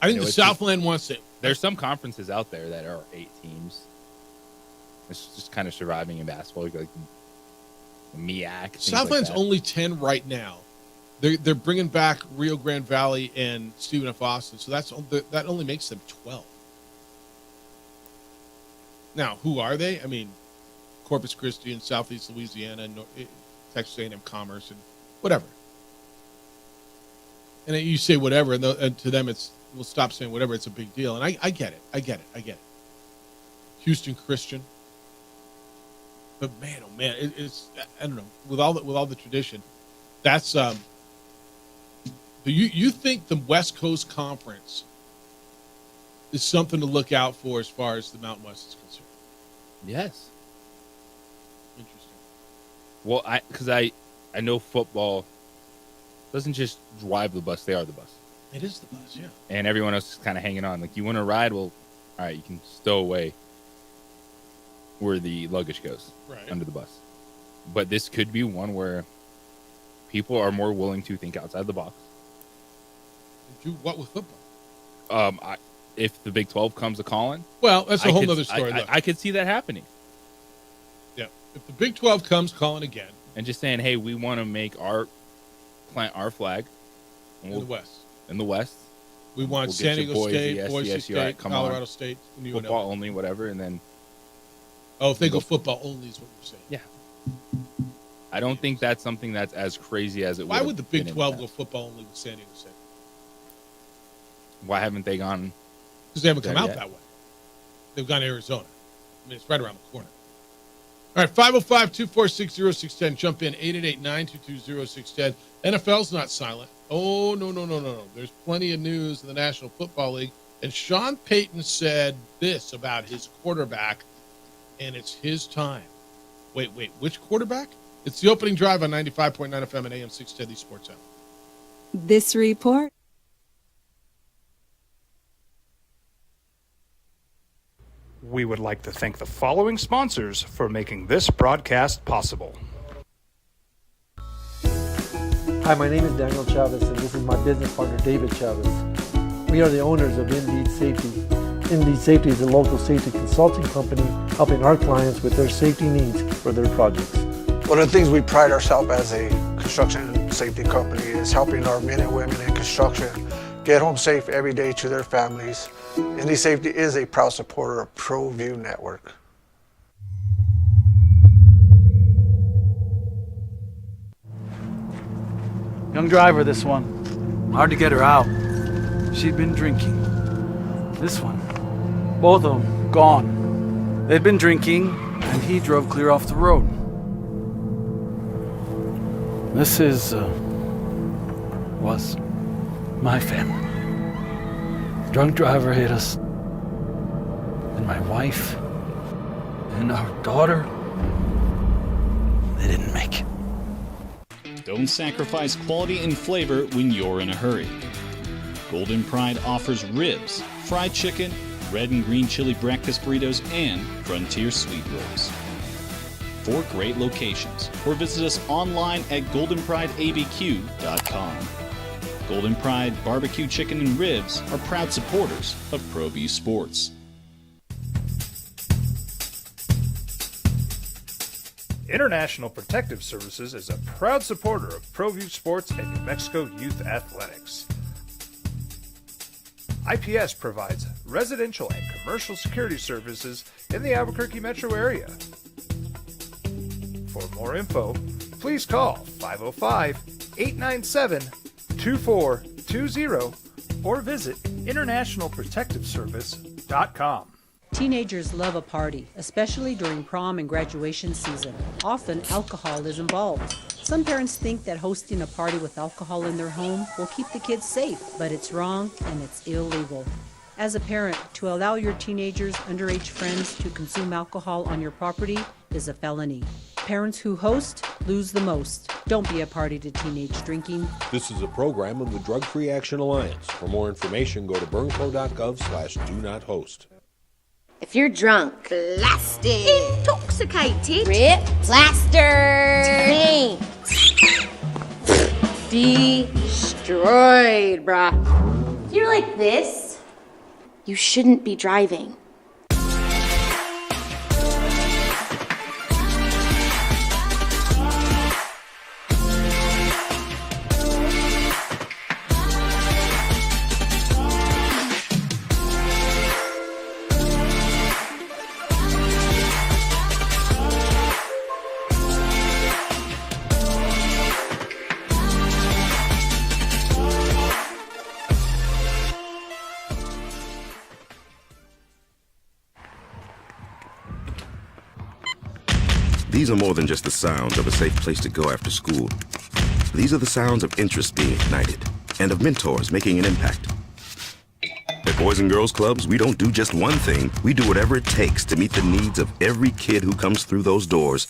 I think the Southland wants it. There's some conferences out there that are 8 teams. It's just kind of surviving in basketball, like the MEAC. Southland's like only 10 right now. They're bringing back Rio Grande Valley and Stephen F. Austin, so that only makes them 12. Now, who are they? I mean, Corpus Christi and Southeast Louisiana, Texas A&M Commerce, and whatever. And you say whatever, and to them we'll stop saying whatever. It's a big deal, and I get it. Houston Christian. But man, oh man, it's I don't know, with all the tradition, that's you think the West Coast Conference is something to look out for as far as the Mountain West is concerned? Yes. Interesting. Well, I know football doesn't just drive the bus; they are the bus. It is the bus, yeah. And everyone else is kind of hanging on. Like, you want to ride? Well, all right, you can stow away where the luggage goes, right, under the bus. But this could be one where people are more willing to think outside the box. Do what with football? If the Big 12 comes a calling, well, that's a whole other story. I could see that happening. Yeah, if the Big 12 comes calling again, and just saying, hey, we want to make our plant our flag in the West. In the West. We want We'll San get Diego your State, Boise, Boise SDSU, all right, State, come Colorado on. State, and Football only, whatever, and then. Oh, if they go football only is what you're saying. Yeah. I don't think that's something that's as crazy as it. Why would the Big been in 12 the go past. football only with San Diego State? Why haven't they gone? Because they haven't come there out yet? that way. They've gone to Arizona. I mean, it's right around the corner. All right, 505-246-0610. Jump in, 888-922-0610. NFL's not silent. Oh, no. There's plenty of news in the National Football League. And Sean Payton said this about his quarterback, and it's his time. Wait, which quarterback? It's the opening drive on 95.9 FM and AM 610, the Sports Hour. This report. We would like to thank the following sponsors for making this broadcast possible. Hi, my name is Daniel Chavez, and this is my business partner, David Chavez. We are the owners of Indeed Safety. Indeed Safety is a local safety consulting company helping our clients with their safety needs for their projects. One of the things we pride ourselves as a construction safety company is helping our men and women in construction get home safe every day to their families. Indeed Safety is a proud supporter of ProView Network. Young driver, this one. Hard to get her out. She'd been drinking. This one. Both of them gone. They'd been drinking, and he drove clear off the road. This was my family. Drunk driver hit us. And my wife and our daughter, they didn't make it. Don't sacrifice quality and flavor when you're in a hurry. Golden Pride offers ribs, fried chicken, red and green chili breakfast burritos, and frontier sweet rolls. 4 great locations, or visit us online at goldenprideabq.com. Golden Pride Barbecue Chicken and Ribs are proud supporters of ProView Sports. International Protective Services is a proud supporter of ProView Sports and New Mexico Youth Athletics. IPS provides residential and commercial security services in the Albuquerque metro area. For more info, please call 505-897-2420 or visit internationalprotectiveservice.com. Teenagers love a party, especially during prom and graduation season. Often, alcohol is involved. Some parents think that hosting a party with alcohol in their home will keep the kids safe, but it's wrong and it's illegal. As a parent, to allow your teenagers' underage friends to consume alcohol on your property is a felony. Parents who host lose the most. Don't be a party to teenage drinking. This is a program of the Drug Free Action Alliance. For more information, go to burnco.gov/do-not-host. If you're drunk, blasted, intoxicated, rip, plastered, destroyed, bruh. If you're like this, you shouldn't be driving. These are more than just the sounds of a safe place to go after school. These are the sounds of interest being ignited and of mentors making an impact. At Boys and Girls Clubs, we don't do just one thing. We do whatever it takes to meet the needs of every kid who comes through those doors.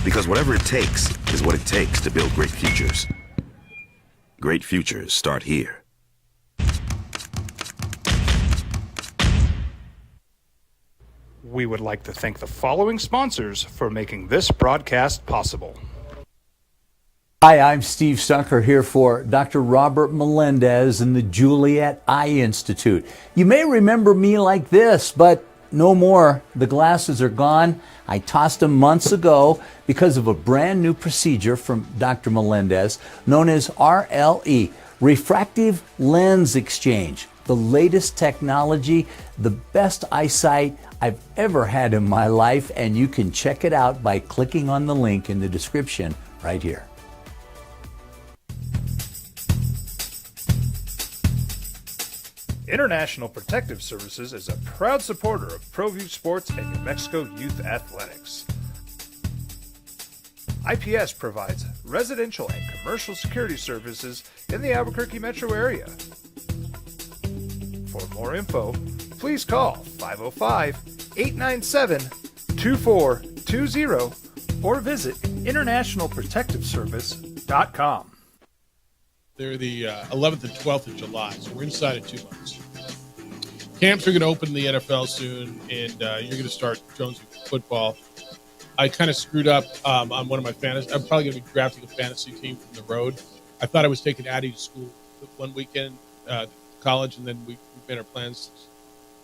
Because whatever it takes is what it takes to build great futures. Great futures start here. We would like to thank the following sponsors for making this broadcast possible. Hi, I'm Steve Stucker here for Dr. Robert Melendez and the Juliet Eye Institute. You may remember me like this, but no more. The glasses are gone. I tossed them months ago because of a brand new procedure from Dr. Melendez known as RLE, Refractive Lens Exchange. The latest technology, the best eyesight I've ever had in my life, and you can check it out by clicking on the link in the description right here. International Protective Services is a proud supporter of ProView Sports and New Mexico Youth Athletics. IPS provides residential and commercial security services in the Albuquerque metro area. For more info, please call 505-897-2420 or visit internationalprotectiveservice.com. They're the 11th and 12th of July, so we're inside of 2 months. Camps are going to open in the NFL soon, and you're going to start Jonesville football. I kind of screwed up on one of my fantasy. I'm probably going to be drafting a fantasy team from the road. I thought I was taking Addie to school one weekend, college, and then we made our plans.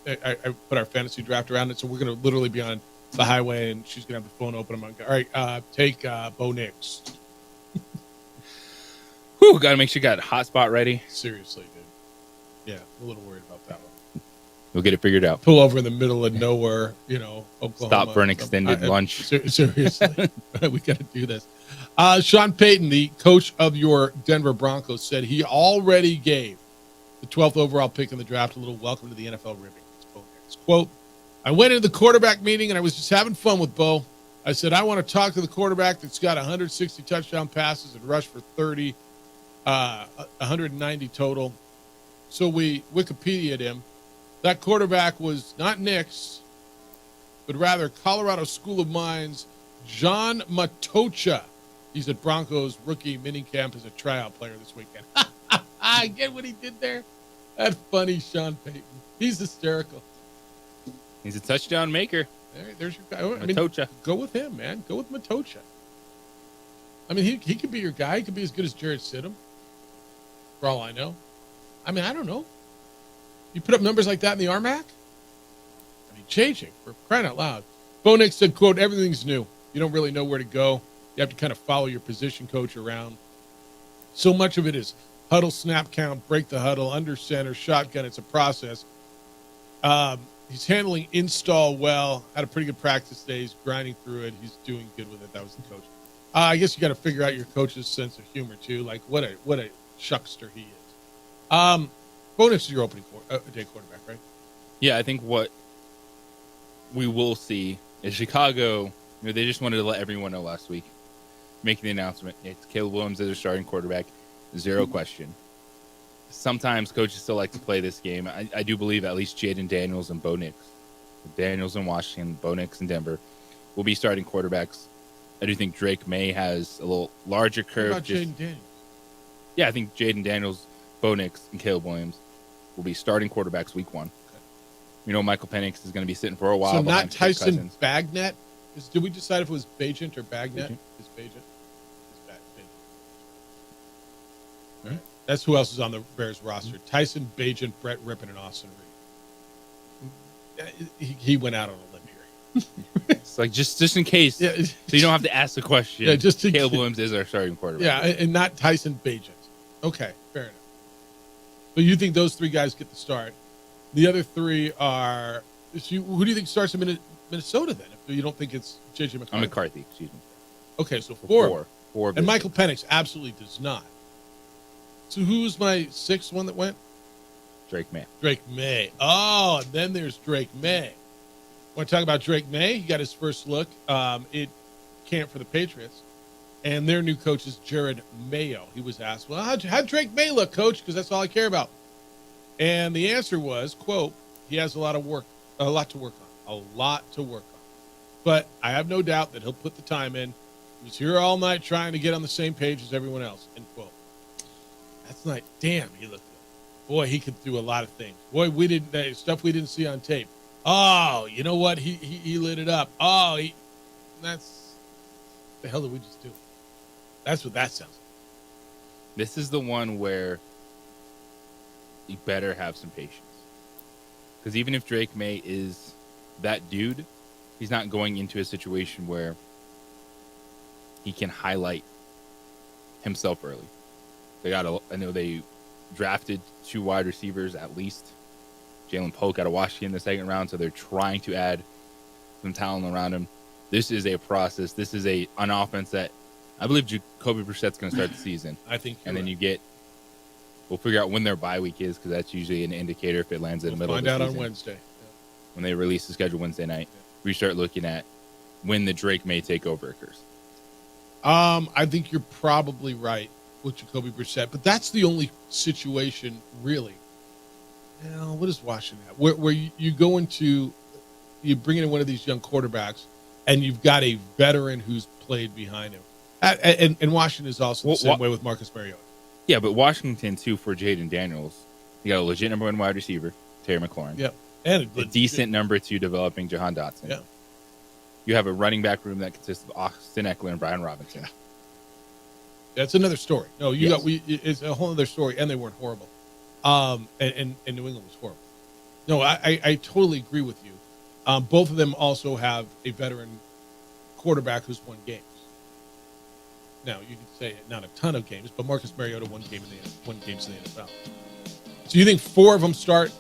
I put our fantasy draft around it, so we're going to literally be on the highway, and she's going to have the phone open. I'm like, all right, take Bo Nix. Whew, got to make sure you got a hotspot ready. Seriously, dude. Yeah, I'm a little worried about that one. We'll get it figured out. Pull over in the middle of nowhere, Oklahoma. Stop for an extended lunch. Seriously, we got to do this. Sean Payton, the coach of your Denver Broncos, said he already gave the 12th overall pick in the draft a little welcome to the NFL ribbing. Quote, I went into the quarterback meeting and I was just having fun with Bo. I said, I want to talk to the quarterback that's got 160 touchdown passes and rushed for 30, 190 total. So we Wikipedia'd him. That quarterback was not Nix, but rather Colorado School of Mines, John Matocha. He's at Broncos rookie minicamp as a tryout player this weekend. I get what he did there. That's funny, Sean Payton. He's hysterical. He's a touchdown maker. There's your guy. Matocha. Go with him, man. Go with Matocha. I mean, he could be your guy. He could be as good as Jared Stidham, for all I know. I mean, I don't know. You put up numbers like that in the RMAC? I mean, changing for crying out loud. Bo Nix said, quote, everything's new. You don't really know where to go. You have to kind of follow your position coach around. So much of it is huddle, snap count, break the huddle, under center, shotgun. It's a process. He's handling install well. Had a pretty good practice day. He's grinding through it. He's doing good with it. That was the coach. I guess you got to figure out your coach's sense of humor too. Like what a shuckster he is. Bo Nix is your opening day quarterback, right? Yeah, I think what we will see is Chicago. They just wanted to let everyone know last week, making the announcement. It's Caleb Williams as their starting quarterback, zero question. Sometimes coaches still like to play this game. I do believe at least Jaden Daniels and Bo Nix, Daniels in Washington, Bo Nix in Denver, will be starting quarterbacks. I do think Drake May has a little larger curve. What about Jaden Daniels? Yeah, I think Jaden Daniels, Bo Nix, and Caleb Williams will be starting quarterbacks week one. Okay. Michael Penix is going to be sitting for a while. So not Tyson Bagnet? Did we decide if it was Bagent or Bagnet? It's Bagent. All right. That's who else is on the Bears roster. Tyson Bagent, Brett Rippon, and Austin Reed. He went out on a limb here. It's like just in case, so you don't have to ask the question. Yeah, just Caleb Williams is our starting quarterback. Yeah, and not Tyson Bagent. Okay, fair enough. So you think those three guys get the start? The other three are who do you think starts in Minnesota then? If you don't think it's J.J. McCarthy. McCarthy, excuse me. Okay, so four. And Michael Penix absolutely does not. So who's my sixth one that went? Drake May. Drake May. Oh, and then there's Drake May. Want to talk about Drake May? He got his first look at camp for the Patriots. And their new coach is Jared Mayo. He was asked, well, how'd Drake May look, coach? Because that's all I care about. And the answer was, quote, he has a lot to work on. But I have no doubt that he'll put the time in. He was here all night trying to get on the same page as everyone else, end quote. That's not, damn, he looked good. Boy, he could do a lot of things. Boy, stuff we didn't see on tape. Oh, you know what? He lit it up. Oh, that's, the hell did we just do? That's what that sounds like. This is the one where you better have some patience. Because even if Drake May is that dude, he's not going into a situation where he can highlight himself early. I know they drafted 2 wide receivers at least. Jalen Polk out of Washington in the second round, so they're trying to add some talent around him. This is a process. This is an offense that I believe Jacoby Brissett's going to start the season. I think and then you get, we'll figure out when their bye week is, because that's usually an indicator if it lands in the middle of the season. Find out on Wednesday. Yeah. When they release the schedule Wednesday night, we start looking at when the Drake May takeover occurs. I think you're probably right with Jacoby Brissett, but that's the only situation really. What is Washington at? Where you go into, you bring in one of these young quarterbacks, and you've got a veteran who's played behind him. And Washington is also the same way with Marcus Mariota. Yeah, but Washington, too, for Jaden Daniels, you got a legit number 1 wide receiver, Terry McLaurin. Yep. And a decent number 2 developing Jahan Dotson. Yeah. You have a running back room that consists of Austin Eckler and Brian Robinson. That's another story. No, it's a whole other story, and they weren't horrible. And New England was horrible. No, I totally agree with you. Both of them also have a veteran quarterback who's won games. Now, you could say not a ton of games, but Marcus Mariota won games in the NFL. So you think 4 of them start,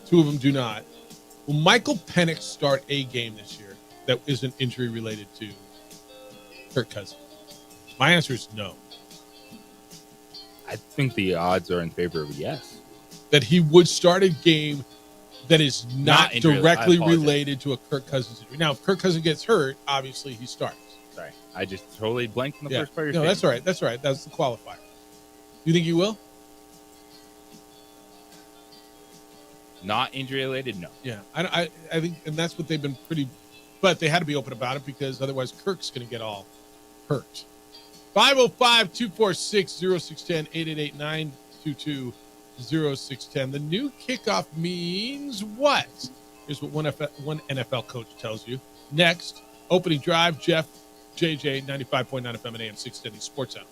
2 of them do not. Will Michael Penix start a game this year that isn't injury related to Kirk Cousins? My answer is no. I think the odds are in favor of yes. That he would start a game that is not directly related to a Kirk Cousins injury. Now, if Kirk Cousins gets hurt, obviously he starts. Sorry, I just totally blanked on the first part of your No, that's all right. That's all right. That's the qualifier. You think he will? Not injury related, no. Yeah, I think, and that's what they've been pretty, but they had to be open about it because otherwise Kirk's going to get all hurt. 505-246-0610, 888-922-0610. The new kickoff means what? Here's what one NFL coach tells you. Next, opening drive, Jeff, JJ, 95.9 FM and AM 610 Sports Hour.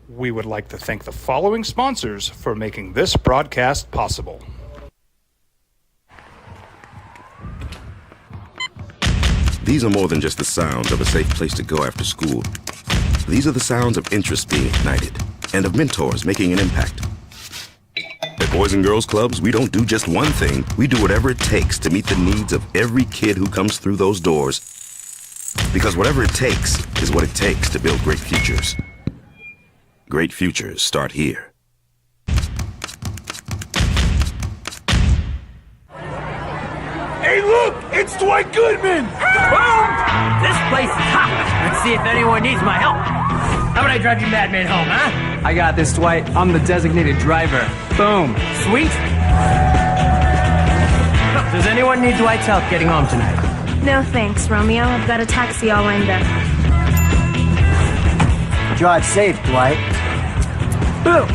We would like to thank the following sponsors for making this broadcast possible. These are more than just the sounds of a safe place to go after school. These are the sounds of interest being ignited and of mentors making an impact. At Boys and Girls Clubs, we don't do just one thing. We do whatever it takes to meet the needs of every kid who comes through those doors. Because whatever it takes is what it takes to build great futures. Great futures start here. Hey, look! It's Dwight Goodman! Boom! This place is hot. Let's see if anyone needs my help. How about I drive you madman home, huh? I got this, Dwight. I'm the designated driver. Boom. Sweet. Does anyone need Dwight's help getting home tonight? No thanks, Romeo. I've got a taxi all lined up. Drive safe, Dwight. Boom!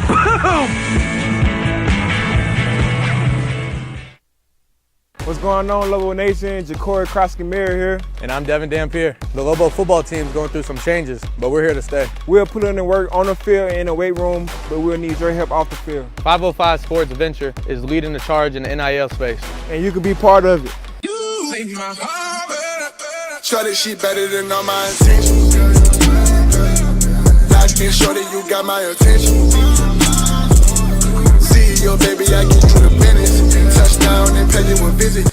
Boom! What's going on, Lobo Nation? Ja'Cory Krosky-Miller here. And I'm Devin Dampier. The Lobo football team's going through some changes, but we're here to stay. We'll put in the work on the field and in the weight room, but we'll need your help off the field. 505 Sports Venture is leading the charge in the NIL space. And you can be part of it. You make my heart better. Try this shit better than all my intentions. Light skin shorty, you got my attention. CEO, baby, I get you the business. Touchdown and pay you a visit.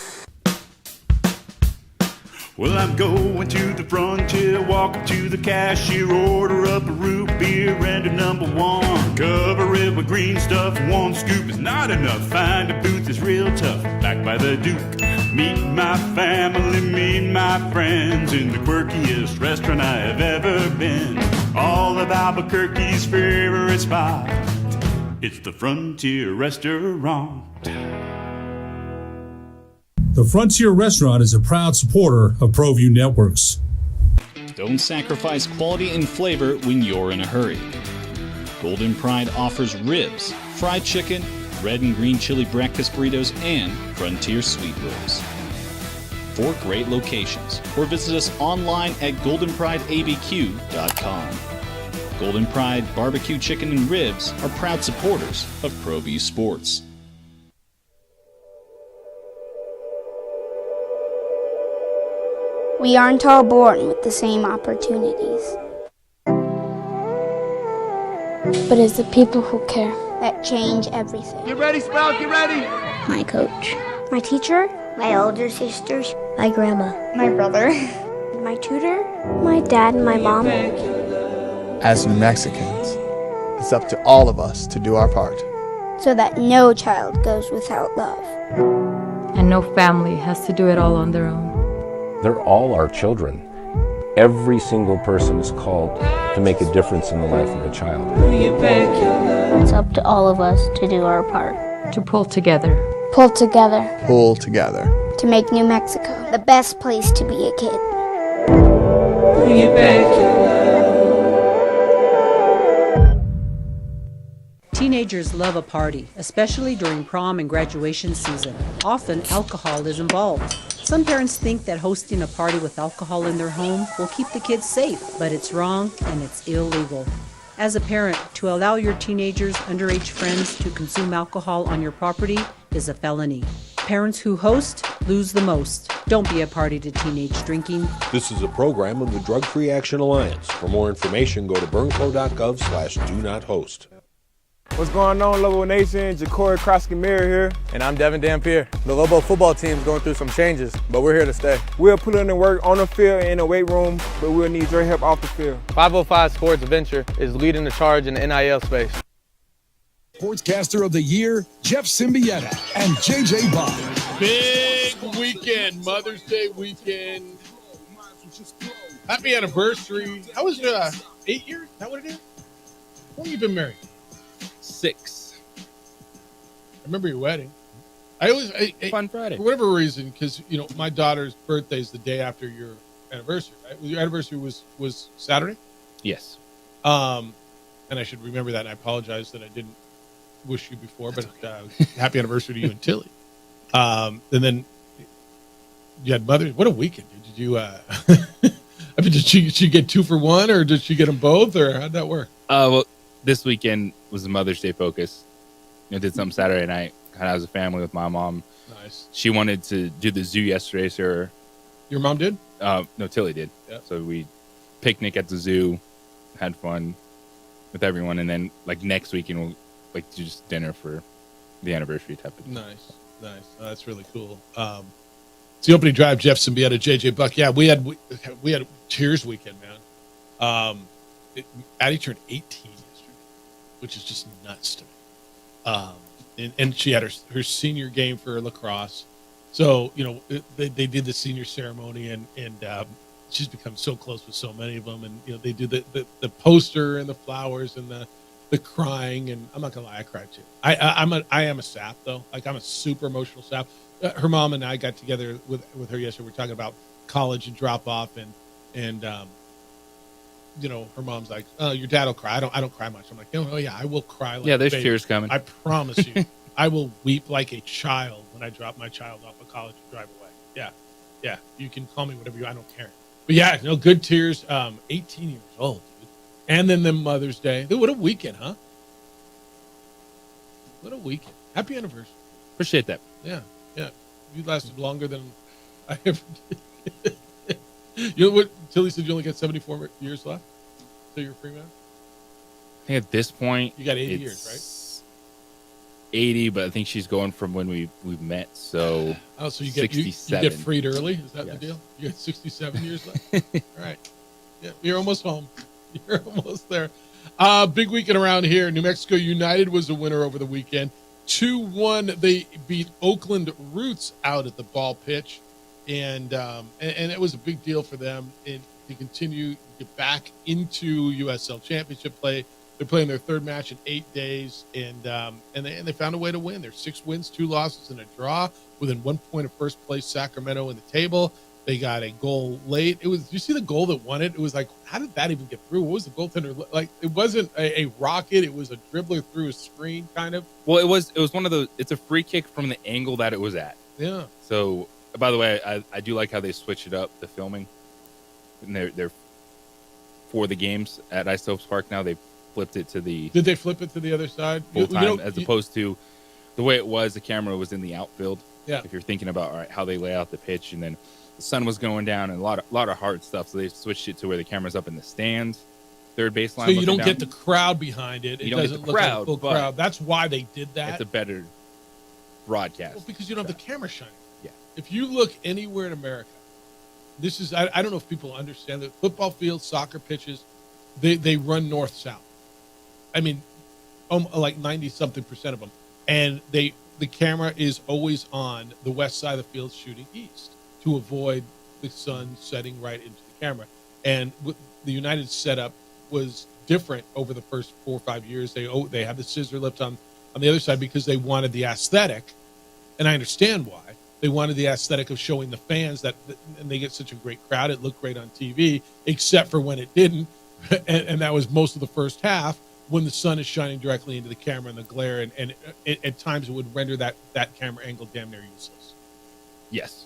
Well, I'm going to the frontier, walk up to the cashier, order up a root beer and a number 1. Cover it with green stuff, 1 scoop is not enough. Find a booth is real tough, backed by the Duke. Meet my family, meet my friends in the quirkiest restaurant I have ever been. All of Albuquerque's favorite spot, it's the Frontier Restaurant. The Frontier Restaurant is a proud supporter of ProView Networks. Don't sacrifice quality and flavor when you're in a hurry. Golden Pride offers ribs, fried chicken, red and green chili breakfast burritos, and Frontier sweet rolls. 4 great locations, or visit us online at goldenprideabq.com. Golden Pride Barbecue Chicken and Ribs are proud supporters of ProView Sports. We aren't all born with the same opportunities. But it's the people who care that change everything. Get ready, Sprout, get ready! My coach, my teacher, my older sisters, my grandma, my brother, my tutor, my dad, and my mom. As New Mexicans, it's up to all of us to do our part. So that no child goes without love. And no family has to do it all on their own. They're all our children. Every single person is called to make a difference in the life of a child. It's up to all of us to do our part. To pull together. Pull together. Pull together. To make New Mexico the best place to be a kid. Teenagers love a party, especially during prom and graduation season. Often, alcohol is involved. Some parents think that hosting a party with alcohol in their home will keep the kids safe, but it's wrong and it's illegal. As a parent, to allow your teenagers' underage friends to consume alcohol on your property is a felony. Parents who host lose the most. Don't be a party to teenage drinking. This is a program of the Drug Free Action Alliance. For more information, go to burnco.gov/do-not-host. What's going on, Lobo Nation? Ja'Cory Krosky-Meyer here. And I'm Devin Dampier. The Lobo football team's going through some changes, but we're here to stay. We'll put in the work on the field and in the weight room, but we'll need your help off the field. 505 Sports Venture is leading the charge in the NIL space. Sportscaster of the Year, Jeff Symbieta and JJ Bond. Big weekend, Mother's Day weekend. Happy anniversary. How was it? 8 years? Is that what it is? How long have you been married? 6. I remember your wedding. I always Fun Friday. For whatever reason, because my daughter's birthday is the day after your anniversary, right? Your anniversary was Saturday? Yes. And I should remember that. And I apologize that I didn't wish you before, but happy anniversary to you and Tilly. And then you had Mother's. What a weekend! Did you? I mean, did she get 2 for 1, or did she get them both, or how'd that work? Well, this weekend was a Mother's Day focus. Did something Saturday night, kind of as a family with my mom. Nice. She wanted to do the zoo yesterday, so your mom did? No, Tilly did. Yep. So we picnic at the zoo, had fun with everyone, and then next weekend we'll do just dinner for the anniversary type of thing. Nice. Oh, that's really cool. It's the opening drive. Jeff Symbieta, JJ Buck. Yeah, we had Cheers weekend, man. Addie turned 18 yesterday, which is just nuts to me. And she had her senior game for lacrosse. So, they did the senior ceremony, and she's become so close with so many of them. And, they do the poster and the flowers and the crying. And I'm not going to lie, I cried too. I am a sap, though. I'm a super emotional sap. Her mom and I got together with her yesterday. We were talking about college and drop off, and her mom's like, "Oh, your dad will cry. I don't cry much." I'm like, "Oh yeah, I will cry." Like there's a baby. tears coming. I promise you, I will weep like a child when I drop my child off at college and drive away. Yeah. You can call me whatever I don't care. But yeah, good tears. 18 years old, dude. And then Mother's Day. Dude, what a weekend, huh? What a weekend. Happy anniversary. Appreciate that. Yeah. You lasted longer than I ever did. You know what? Tilly said you only got 74 years left, so you're a free man. I think at this point you got 80 years, right? 80, but I think she's going from when we met. So so you get 67. You get freed early. Is that Yes. the deal? You got 67 years left. All right. Yeah, you're almost home. You're almost there. Big weekend around here. New Mexico United was a winner over the weekend. 2-1. They beat Oakland Roots out at the ball pitch. And it was a big deal for them to continue to get back into USL Championship play. They're playing their third match in 8 days, and they found a way to win. There's 6 wins, 2 losses, and a draw, within 1 point of first place Sacramento in the table. They got a goal late. Did you see the goal that won it? It was like, how did that even get through? What was the goaltender like? It wasn't a rocket. It was a dribbler through a screen, kind of. Well, it was one of those. It's a free kick from the angle that it was at. Yeah. So, by the way, I do like how they switched it up, the filming. And they're for the games at Isotopes Park now. They flipped it to the Did they flip it to the other side? full time as opposed to the way it was. The camera was in the outfield. Yeah. If you're thinking about all right how they lay out the pitch, and then the sun was going down and a lot of hard stuff, so they switched it to where the camera's up in the stands, third baseline. So you don't down. get the crowd behind it. You It don't get doesn't the look like a crowd, full but crowd. That's why they did that. It's a better broadcast. Well, because you don't have the camera shining. Yeah. If you look anywhere in America, this is I don't know if people understand that football fields, soccer pitches, they run north-south. I mean, like 90-something% of them. And the camera is always on the west side of the field shooting east to avoid the sun setting right into the camera. And the United setup was different over the first 4 or 5 years. They had the scissor lift on the other side because they wanted the aesthetic, and I understand why. They wanted the aesthetic of showing the fans that and they get such a great crowd. It looked great on TV, except for when it didn't, and that was most of the first half when the sun is shining directly into the camera and the glare, and at times it would render that camera angle damn near useless. Yes.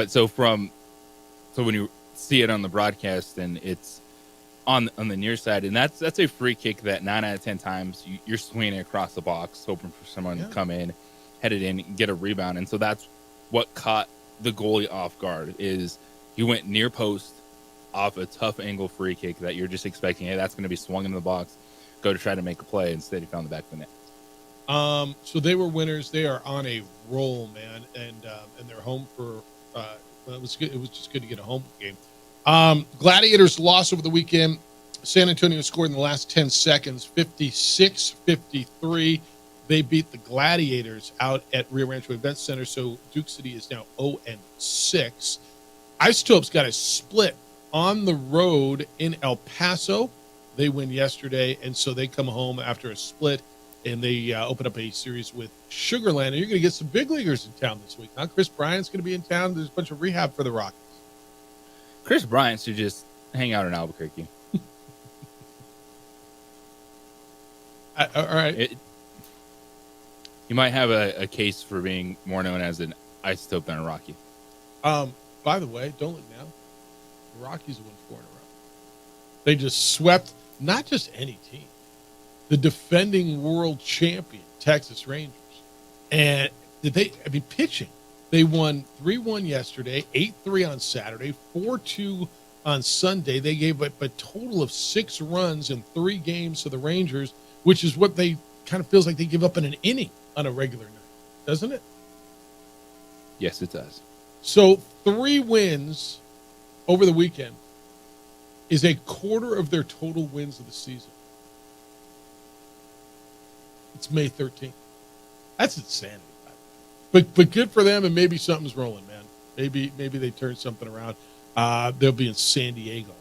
So when you see it on the broadcast and it's on the near side, and that's a free kick that 9 out of 10 times you're swinging it across the box, hoping for someone to come in, head it in, get a rebound. And so that's what caught the goalie off guard is he went near post off a tough angle free kick that you're just expecting, hey, that's going to be swung into the box, go to try to make a play. Instead, he found the back of the net. So they were winners. They are on a roll, man, and they're home for. It was good. It was just good to get a home game. Gladiators lost over the weekend. San Antonio scored in the last 10 seconds, 56-53. They beat the Gladiators out at Rio Rancho Event Center, so Duke City is now 0-6. Isotopes got a split on the road in El Paso. They win yesterday, and so they come home after a split, and they open up a series with Sugar Land. And you're going to get some big leaguers in town this week. Huh? Chris Bryant's going to be in town. There's a bunch of rehab for the Rockies. Chris Bryant should just hang out in Albuquerque. All right. You might have a case for being more known as an isotope than a Rocky. By the way, don't look now. The Rockies won 4 in a row. They just swept not just any team, the defending world champion Texas Rangers. And pitching. They won 3-1 yesterday, 8-3 on Saturday, 4-2 on Sunday. They gave up a total of 6 runs in 3 games to the Rangers, which is what they kind of feels like they give up in an inning on a regular night, doesn't it? Yes, it does. So 3 wins over the weekend is a quarter of their total wins of the season. It's May 13th. That's insanity. But good for them, and maybe something's rolling, man. Maybe they turn something around. They'll be in San Diego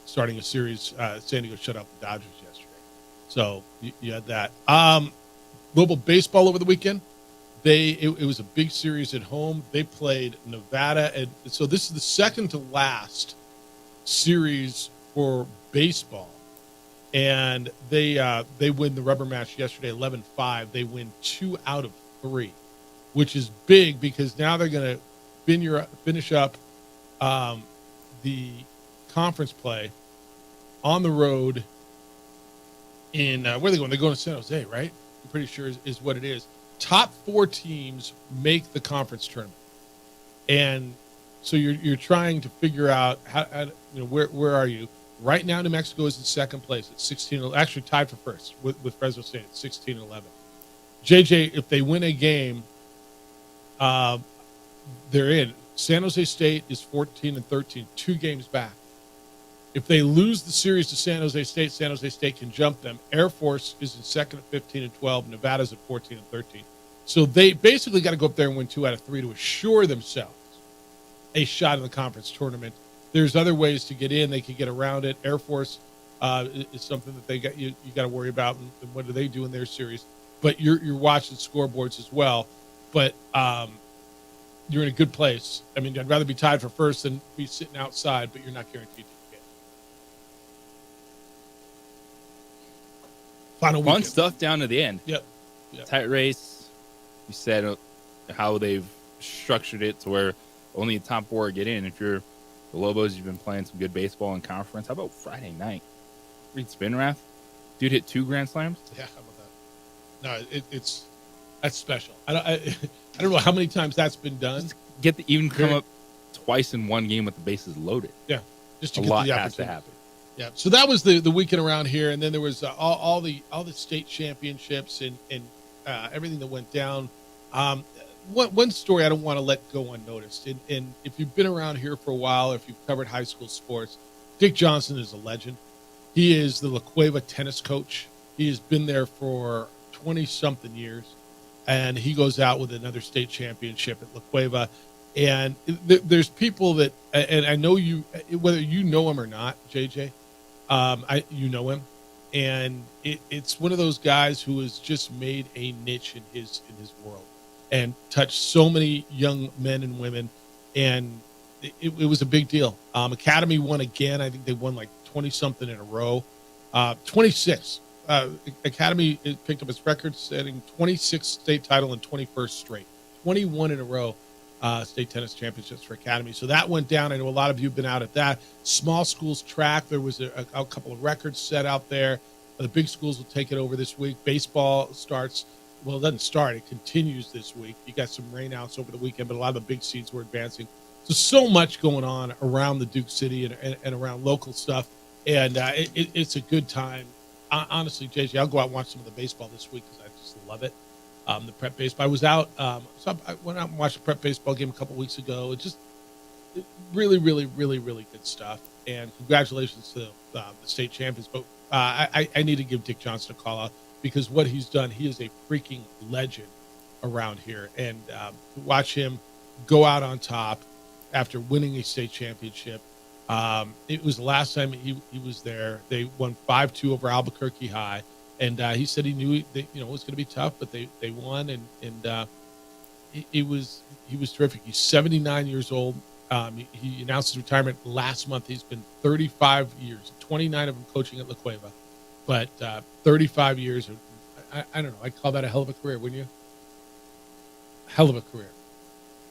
starting a series. San Diego shut out the Dodgers yesterday. So you had that. Global baseball over the weekend. It was a big series at home. They played Nevada, and so this is the second to last series for baseball. And they win the rubber match yesterday, 11-5. They win 2 out of 3, which is big because now they're going to finish up the conference play on the road in where are they going? They're going to San Jose, right? I'm pretty sure is what it is. Top 4 teams make the conference tournament, and so you're trying to figure out how where are you right now? New Mexico is in second place at 16, actually tied for first with Fresno State at 16-11. JJ, if they win a game, they're in. San Jose State is 14-13, 2 games back. If they lose the series to San Jose State can jump them. Air Force is in second at 15-12. Nevada's at 14-13. So they basically got to go up there and win 2 out of 3 to assure themselves a shot in the conference tournament. There's other ways to get in. They can get around it. Air Force is something that you got to worry about. And what do they do in their series? But you're watching scoreboards as well. But you're in a good place. I mean, I'd rather be tied for first than be sitting outside, but you're not guaranteed to. Fun weekend. Stuff down to the end. Yep. Tight race. You said how they've structured it to where only the top 4 get in. If you're The Lobos, you've been playing some good baseball in conference. How about Friday night? Reed Spinrath, dude hit 2 grand slams. Yeah, how about that? No, that's special. I don't know how many times that's been done. Just even come up twice in one game with the bases loaded. Yeah, just to a get lot the has to opportunity. happen. Yeah, so that was the weekend around here, and then there was all the state championships and everything that went down. One story I don't want to let go unnoticed, and if you've been around here for a while, or if you've covered high school sports, Dick Johnson is a legend. He is the La Cueva tennis coach. He has been there for 20-something years, and he goes out with another state championship at La Cueva. And there's people that, and I know you, whether you know him or not, JJ, you know him, and it's one of those guys who has just made a niche in his world and touched so many young men and women, and it was a big deal. Academy won again. I think they won like 20-something in a row. 26. Academy picked up its record-setting 26th state title and 21st straight. 21 in a row. State tennis championships for Academy. So that went down. I know a lot of you have been out at that. Small schools track. There was a couple of records set out there. The big schools will take it over this week. Baseball starts. Well, it doesn't start. It continues this week. You got some rainouts over the weekend, but a lot of the big seeds were advancing. So much going on around the Duke City and around local stuff. And it's a good time. Honestly, JJ, I'll go out and watch some of the baseball this week because I just love it. The prep baseball. I was out. So I went out and watched a prep baseball game a couple weeks ago. It just really, really, really, really good stuff. And congratulations to the state champions. But I need to give Dick Johnson a call out because what he's done, he is a freaking legend around here. And to watch him go out on top after winning a state championship. It was the last time he was there. They won 5-2 over Albuquerque High. And he said he knew it was going to be tough, but they won, and he was terrific. He's 79 years old. He announced his retirement last month. He's been 35 years, 29 of them coaching at La Cueva, but 35 years. I don't know. I'd call that a hell of a career, wouldn't you? Hell of a career.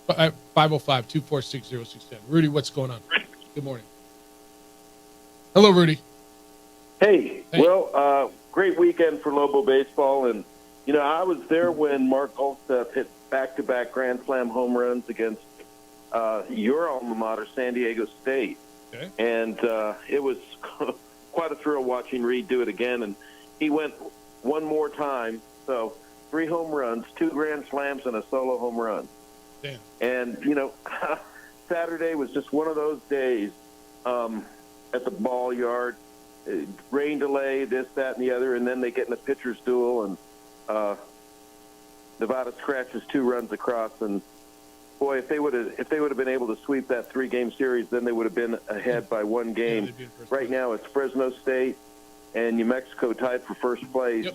505-246-0610. Rudy, what's going on? Good morning. Hello, Rudy. Hey. Well, great weekend for Lobo baseball, and I was there when Mark Goldstedt hit back-to-back Grand Slam home runs against your alma mater, San Diego State, and it was quite a thrill watching Reed do it again. And he went one more time, so 3 home runs, 2 Grand Slams, and a solo home run. Damn. And Saturday was just one of those days at the ball yard. Rain delay, this, that, and the other, and then they get in a pitcher's duel, and Nevada scratches 2 runs across. And boy, if they would have been able to sweep that 3-game series, then they would have been ahead by 1 game. Right now, it's Fresno State and New Mexico tied for first place,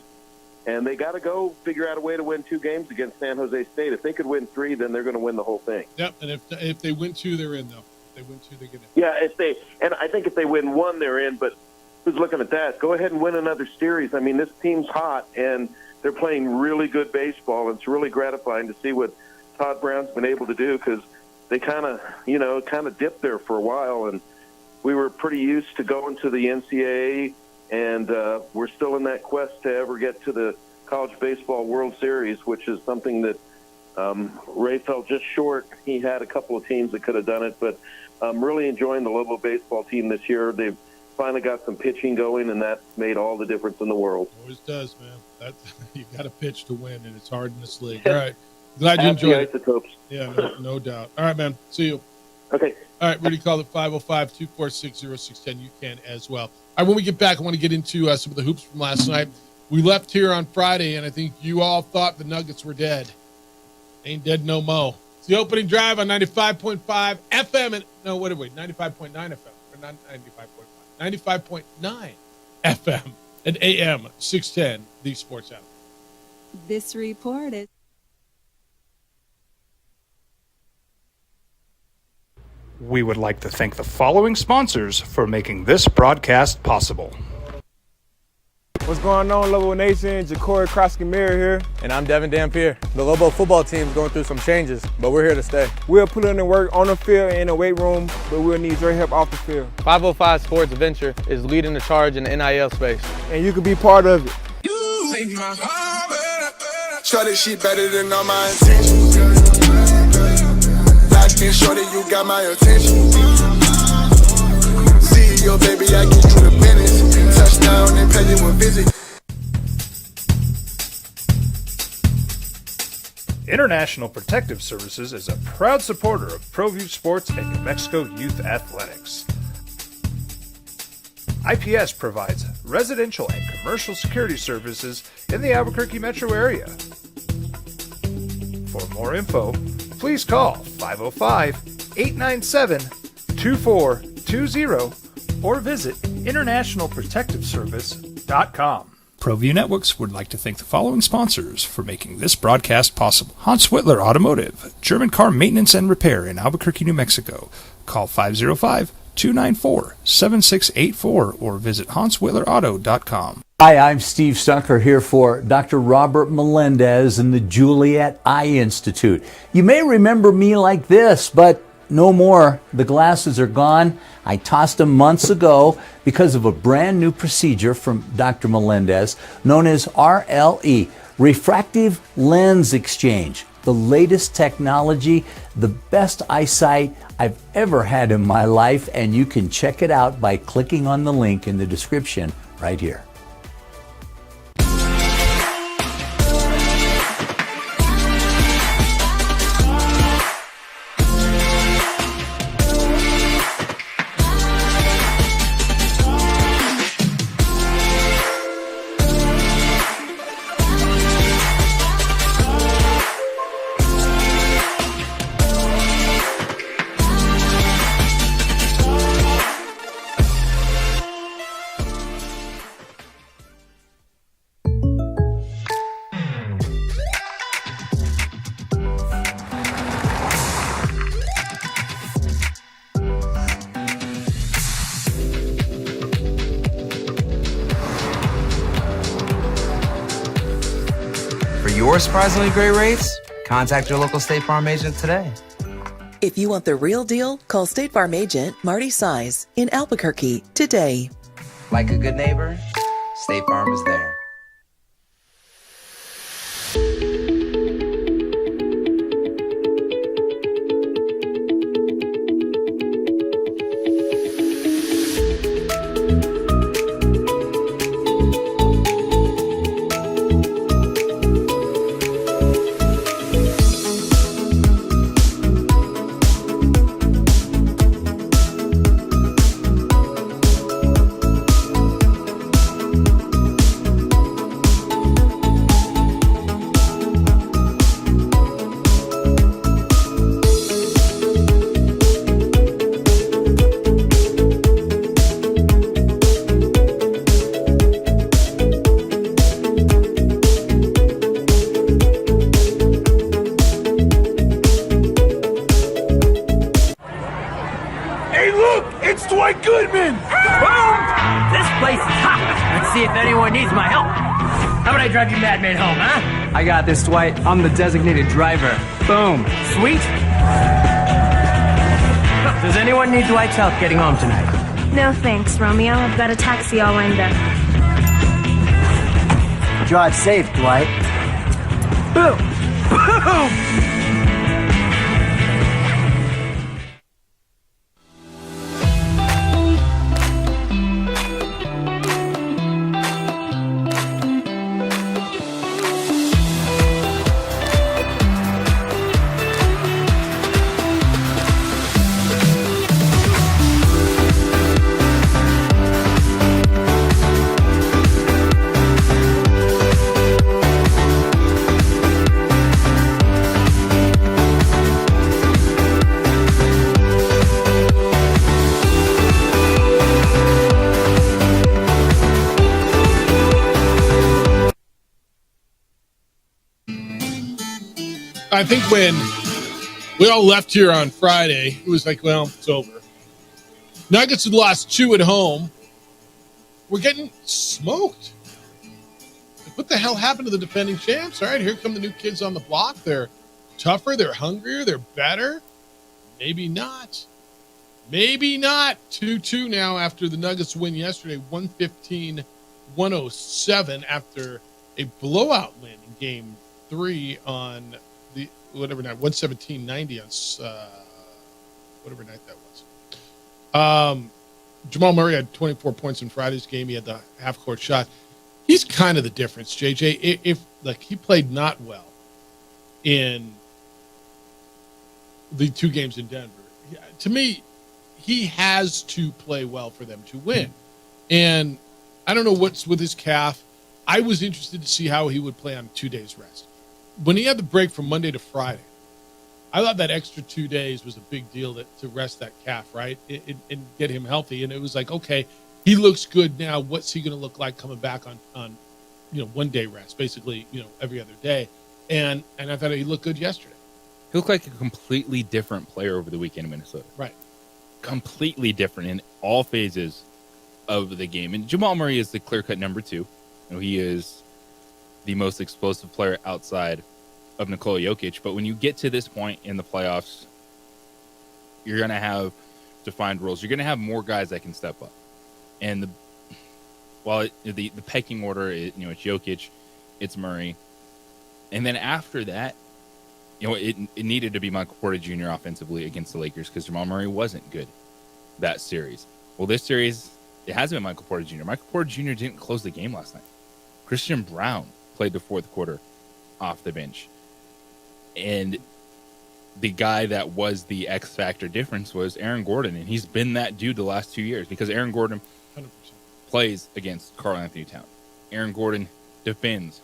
and they got to go figure out a way to win 2 games against San Jose State. If they could win 3, then they're going to win the whole thing. Yep, and if they win 2, they're in though. If they win 2, they get in. Yeah, and I think if they win 1, they're in, but. Who's looking at that? Go ahead and win another series. I mean, this team's hot, and they're playing really good baseball. It's really gratifying to see what Todd Brown's been able to do because they kind of dipped there for a while, and we were pretty used to going to the NCAA, and we're still in that quest to ever get to the College Baseball World Series, which is something that Ray fell just short. He had a couple of teams that could have done it, but I'm really enjoying the Lobo baseball team this year. They've finally got some pitching going, and that's made all the difference in the world. Always does, man. You got to pitch to win, and it's hard in this league. All right. Glad you enjoyed it. Isotopes. Yeah, no doubt. All right, man. See you. Okay. All right, Rudy, call it 505-246-0610. You can as well. All right, when we get back, I want to get into some of the hoops from last night. We left here on Friday, and I think you all thought the Nuggets were dead. Ain't dead no mo. It's the opening drive on 95.5 FM. And no, what are we? 95.9 FM. Or not 95.5. 95.9 FM and AM 610, the Sports App. This report is. We would like to thank the following sponsors for making this broadcast possible. What's going on, Lobo Nation? Ja'Cory Krosky-Miller here. And I'm Devin Dampier. The Lobo football team's going through some changes, but we're here to stay. We'll put in the work on the field and in the weight room, but we'll need your help off the field. 505 Sports Venture is leading the charge in the NIL space. And you can be part of it. Shorty, she better than all my intentions. Locked in, shorty, you got my attention. CEO, baby, I get you the business. Touchdown and pay you a visit. International Protective Services is a proud supporter of ProView Sports and New Mexico Youth Athletics. IPS provides residential and commercial security services in the Albuquerque metro area. For more info, please call 505-897-2420 or visit internationalprotectiveservice.com. ProView Networks would like to thank the following sponsors for making this broadcast possible. Hans Whitler Automotive, German car maintenance and repair in Albuquerque, New Mexico. Call 505-294-7684 or visit hanswhitlerauto.com. Hi, I'm Steve Stucker here for Dr. Robert Melendez and the Juliet Eye Institute. You may remember me like this, but no more. The glasses are gone. I tossed them months ago because of a brand new procedure from Dr. Melendez known as RLE, Refractive Lens Exchange. The latest technology, the best eyesight I've ever had in my life, and you can check it out by clicking on the link in the description right here. For your surprisingly great rates, contact your local State Farm agent today. If you want the real deal, call State Farm agent Marty Size in Albuquerque today. Like a good neighbor, State Farm is there. Dwight Goodman! Boom! This place is hot. Let's see if anyone needs my help. How about I drive you madman home, huh? I got this, Dwight. I'm the designated driver. Boom. Sweet. Does anyone need Dwight's help getting home tonight? No thanks, Romeo. I've got a taxi all lined up. Drive safe, Dwight. Boom! Boom! I think when we all left here on Friday, it was like, well, it's over. Nuggets had lost 2 at home. We're getting smoked. what the hell happened to the defending champs? All right, here come the new kids on the block. They're tougher, they're hungrier, they're better. Maybe not. Maybe not. 2-2 now after the Nuggets win yesterday, 115-107 after a blowout win in game 3 on the whatever night, 117-90 on whatever night that was. Jamal Murray had 24 points in Friday's game. He had the half-court shot. He's kind of the difference, JJ. If like he played not well in the 2 games in Denver, to me, he has to play well for them to win. And I don't know what's with his calf. I was interested to see how he would play on 2 days rest. When he had the break from Monday to Friday, I thought that extra 2 days was a big deal to rest that calf, right? And get him healthy. And it was like, okay, he looks good now. What's he going to look like coming back on 1 day rest, basically, every other day. And I thought he looked good yesterday. He looked like a completely different player over the weekend in Minnesota. Right. Completely different in all phases of the game. And Jamal Murray is the clear-cut number 2. He is the most explosive player outside of Nikola Jokic. But when you get to this point in the playoffs, you're going to have defined roles. You're going to have more guys that can step up. And the pecking order is, it's Jokic, it's Murray. And then after that, it needed to be Michael Porter Jr. offensively against the Lakers because Jamal Murray wasn't good that series. Well, this series, it hasn't been Michael Porter Jr. Michael Porter Jr. didn't close the game last night. Christian Brown played the fourth quarter off the bench. And the guy that was the X factor difference was Aaron Gordon. And he's been that dude the last 2 years because Aaron Gordon 100%. plays against Karl Anthony Towns. Aaron Gordon defends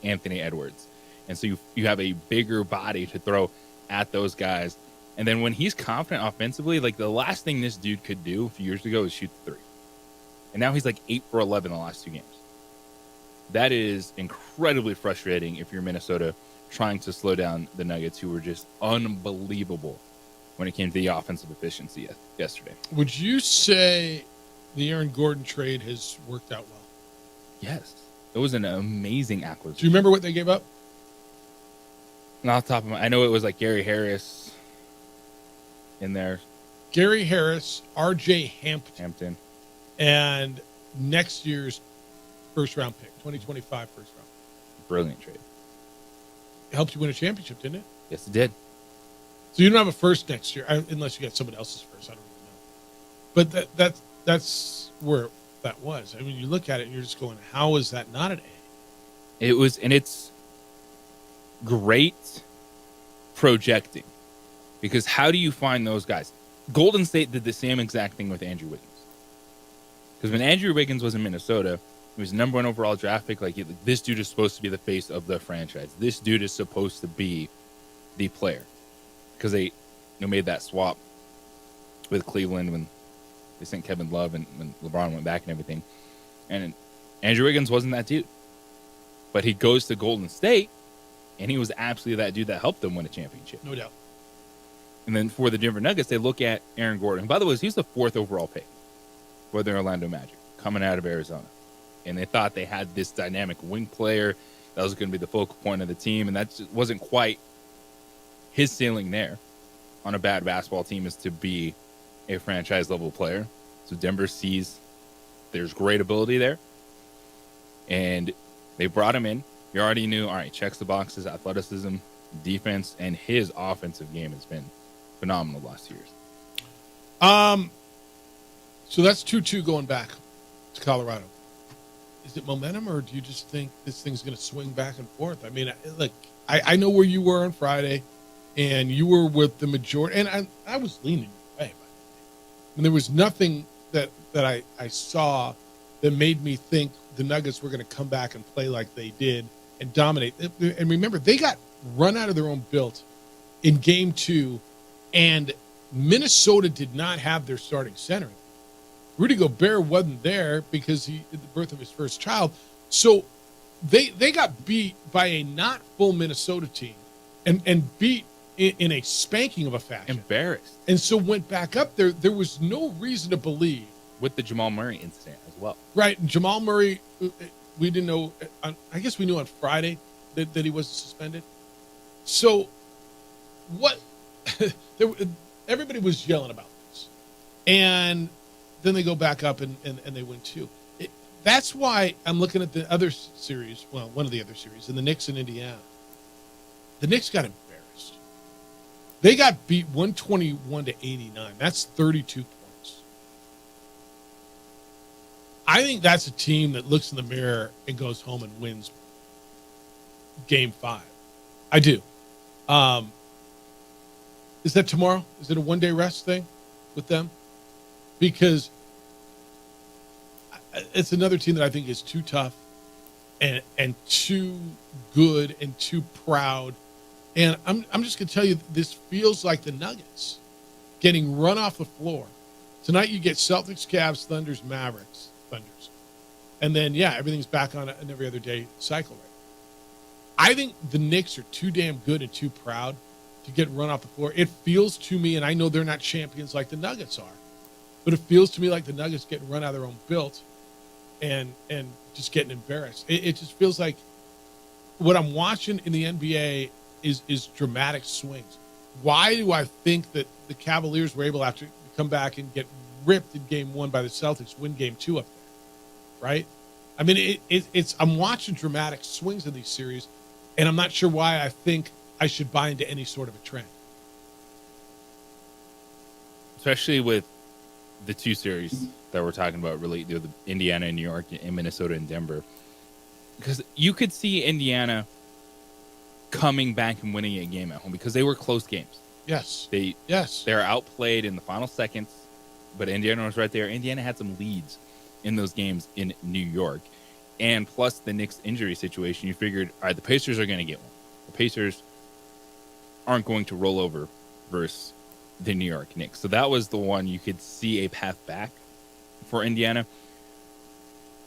Anthony Edwards. And so you have a bigger body to throw at those guys. And then when he's confident offensively, like the last thing this dude could do a few years ago is shoot the 3. And now he's like 8 for 11 the last 2 games. That is incredibly frustrating if you're Minnesota trying to slow down the Nuggets, who were just unbelievable when it came to the offensive efficiency yesterday. Would you say the Aaron Gordon trade has worked out well? Yes. It was an amazing acquisition. Do you remember what they gave up? Not off the top of I know it was like Gary Harris in there. Gary Harris, R.J. Hampton. And next year's first-round pick, 2025 first round. Brilliant trade. It helped you win a championship, didn't it? Yes, it did. So you don't have a first next year, unless you got someone else's first. I don't even know. But that's where that was. I mean, you look at it and you're just going, how is that not an A? It was, and it's great projecting, because how do you find those guys? Golden State did the same exact thing with Andrew Wiggins. Because when Andrew Wiggins was in Minnesota, he was number 1 overall draft pick. Like, this dude is supposed to be the face of the franchise. This dude is supposed to be the player. Because they made that swap with Cleveland when they sent Kevin Love and when LeBron went back and everything. And Andrew Wiggins wasn't that dude. But he goes to Golden State, and he was absolutely that dude that helped them win a championship. No doubt. And then for the Denver Nuggets, they look at Aaron Gordon. By the way, he's the 4th overall pick for the Orlando Magic, coming out of Arizona. And they thought they had this dynamic wing player that was going to be the focal point of the team, and that just wasn't quite his ceiling there on a bad basketball team, is to be a franchise-level player. So Denver sees there's great ability there, and they brought him in. You already knew, all right, checks the boxes, athleticism, defense, and his offensive game has been phenomenal the last 2 years. So that's 2-2 going back to Colorado. Is it momentum, or do you just think this thing's going to swing back and forth? I mean, I know where you were on Friday, and you were with the majority, and I was leaning your way. And there was nothing that I saw that made me think the Nuggets were going to come back and play like they did and dominate. And remember, they got run out of their own built in game 2, and Minnesota did not have their starting center. Rudy Gobert wasn't there because the birth of his first child. So they got beat by a not full Minnesota team and beat in a spanking of a fashion. Embarrassed. And so went back up there. There was no reason to believe. With the Jamal Murray incident as well. Right. And Jamal Murray We didn't know. I guess we knew on Friday that he wasn't suspended. So what? Everybody was yelling about this, and then they go back up and they win 2. That's why I'm looking at the other series. Well, one of the other series, in the Knicks in Indiana. The Knicks got embarrassed. They got beat 121-89. That's 32 points. I think that's a team that looks in the mirror and goes home and wins Game 5. I do. Is that tomorrow? Is it a one-day rest thing with them? Because it's another team that I think is too tough and too good and too proud. And I'm just going to tell you, this feels like the Nuggets getting run off the floor. Tonight you get Celtics, Cavs, Thunders, Mavericks, Thunders. And then, everything's back on an every other day cycle right. I think the Knicks are too damn good and too proud to get run off the floor. It feels to me, and I know they're not champions like the Nuggets are, but it feels to me like the Nuggets getting run out of their own built and just getting embarrassed. It just feels like what I'm watching in the NBA is dramatic swings. Why do I think that the Cavaliers were able to come back and get ripped in Game 1 by the Celtics, win Game 2 up there, right? I mean, it's I'm watching dramatic swings in these series, and I'm not sure why I think I should buy into any sort of a trend. Especially with the 2 series that we're talking about, really, the Indiana and New York and Minnesota and Denver. Because you could see Indiana coming back and winning a game at home because they were close games. Yes. They're outplayed in the final seconds, but Indiana was right there. Indiana had some leads in those games in New York. And plus the Knicks injury situation, you figured, all right, the Pacers are going to get one. The Pacers aren't going to roll over versus the New York Knicks. So that was the one you could see a path back for Indiana.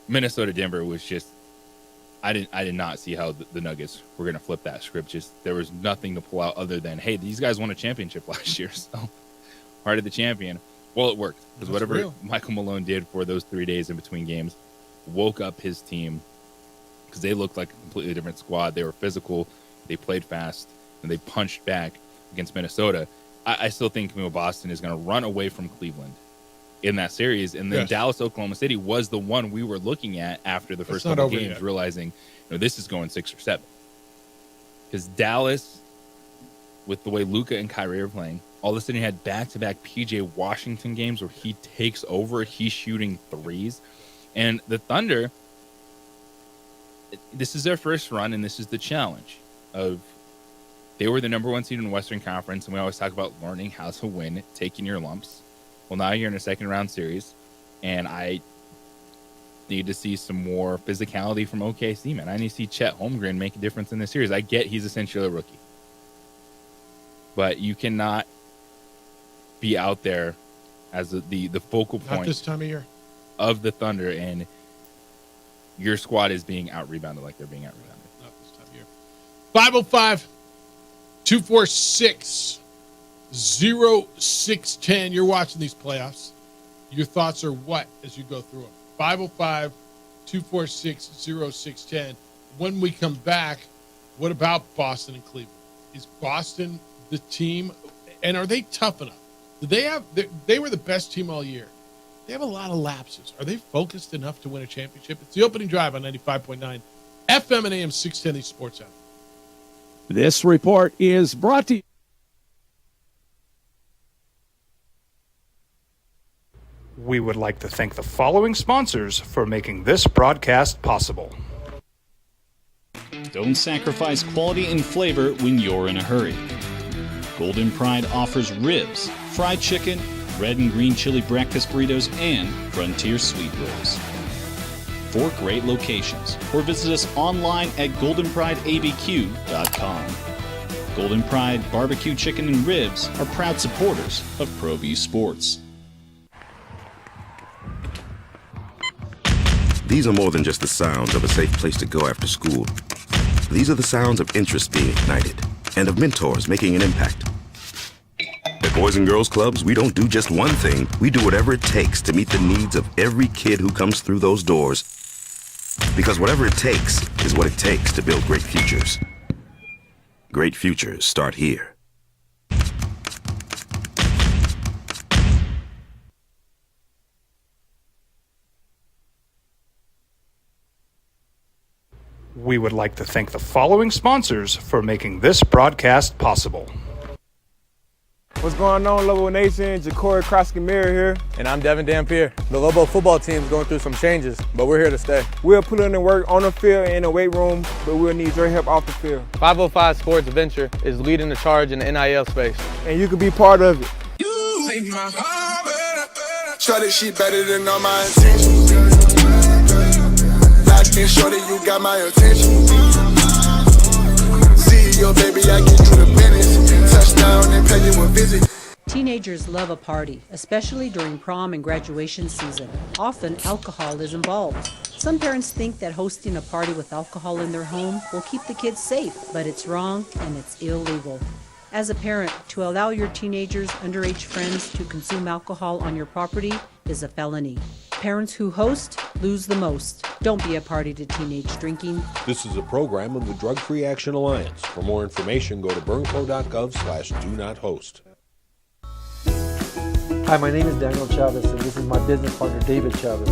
Minnesota, Denver was just, I did not see how the Nuggets were going to flip that script. Just there was nothing to pull out other than, hey, these guys won a championship last year, so heart of the champion. Well, it worked because whatever real. Michael Malone did for those 3 days in between games woke up his team because they looked like a completely different squad. They were physical, they played fast, and they punched back against Minnesota. I still think Boston is going to run away from Cleveland in that series. And then Dallas, Oklahoma City was the one we were looking at after the first couple games, realizing, this is going 6 or 7. Because Dallas, with the way Luka and Kyrie are playing, all of a sudden you had back-to-back PJ Washington games where he takes over, he's shooting threes. And the Thunder, this is their first run, and this is the challenge of they were the number 1 seed in the Western Conference, and we always talk about learning how to win, taking your lumps. Well, now you're in a second-round series, and I need to see some more physicality from OKC, man. I need to see Chet Holmgren make a difference in this series. I get he's essentially a rookie. But you cannot be out there as the focal point. Not this time of year. Of the Thunder, and your squad is being out-rebounded like they're being out-rebounded. Not this time of year. 505-246-0610. You're watching these playoffs. Your thoughts are what as you go through them? 505-246-0610. When we come back, what about Boston and Cleveland? Is Boston the team, and are they tough enough? They were the best team all year. They have a lot of lapses. Are they focused enough to win a championship? It's the opening drive on 95.9 FM and AM 610 Sports App. This report is brought to you. We would like to thank the following sponsors for making this broadcast possible. Don't sacrifice quality and flavor when you're in a hurry. Golden Pride offers ribs, fried chicken, red and green chili breakfast burritos, and Frontier sweet rolls. 4 great locations, or visit us online at goldenprideabq.com. Golden Pride Barbecue Chicken and Ribs are proud supporters of ProView Sports. These are more than just the sounds of a safe place to go after school. These are the sounds of interest being ignited and of mentors making an impact. At Boys and Girls Clubs, we don't do just one thing. We do whatever it takes to meet the needs of every kid who comes through those doors. Because whatever it takes is what it takes to build great futures. Great futures start here. We would like to thank the following sponsors for making this broadcast possible. What's going on, Lobo Nation? Ja'Cory Krosky-Miller here. And I'm Devin Dampier. The Lobo football team's going through some changes, but we're here to stay. We'll put in the work on the field and in the weight room, but we'll need your help off the field. 505 Sports Venture is leading the charge in the NIL space. And you can be part of it. Shorty, she better than all my intentions. Locked in, shorty, you got my attention. See your baby, I get you the business. Touchdown and pay you a visit. Teenagers love a party, especially during prom and graduation season. Often, alcohol is involved. Some parents think that hosting a party with alcohol in their home will keep the kids safe, but it's wrong and it's illegal. As a parent, to allow your teenagers' underage friends to consume alcohol on your property is a felony. Parents who host lose the most. Don't be a party to teenage drinking. This is a program of the Drug Free Action Alliance. For more information, go to burnco.gov/do-not-host. Hi, my name is Daniel Chavez, and this is my business partner, David Chavez.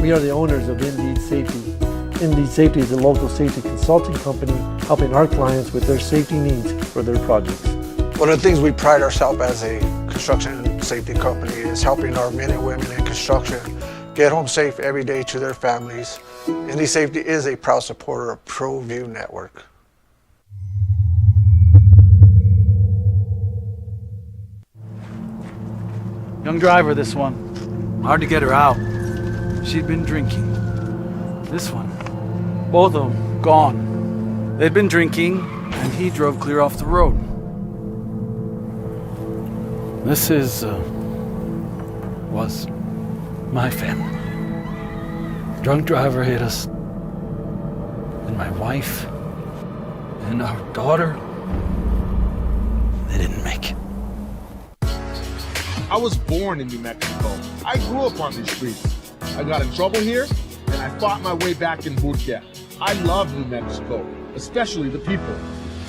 We are the owners of Indeed Safety. Indeed Safety is a local safety consulting company helping our clients with their safety needs for their projects. One of the things we pride ourselves as a construction safety company is helping our men and women in construction get home safe every day to their families. Indeed Safety is a proud supporter of ProView Network. Young driver, this one. Hard to get her out. She'd been drinking. This one. Both of them gone. They'd been drinking, and he drove clear off the road. This was my family. Drunk driver hit us. And my wife and our daughter, they didn't make it. I was born in New Mexico. I grew up on these streets. I got in trouble here, and I fought my way back in Murcia. I love New Mexico, especially the people.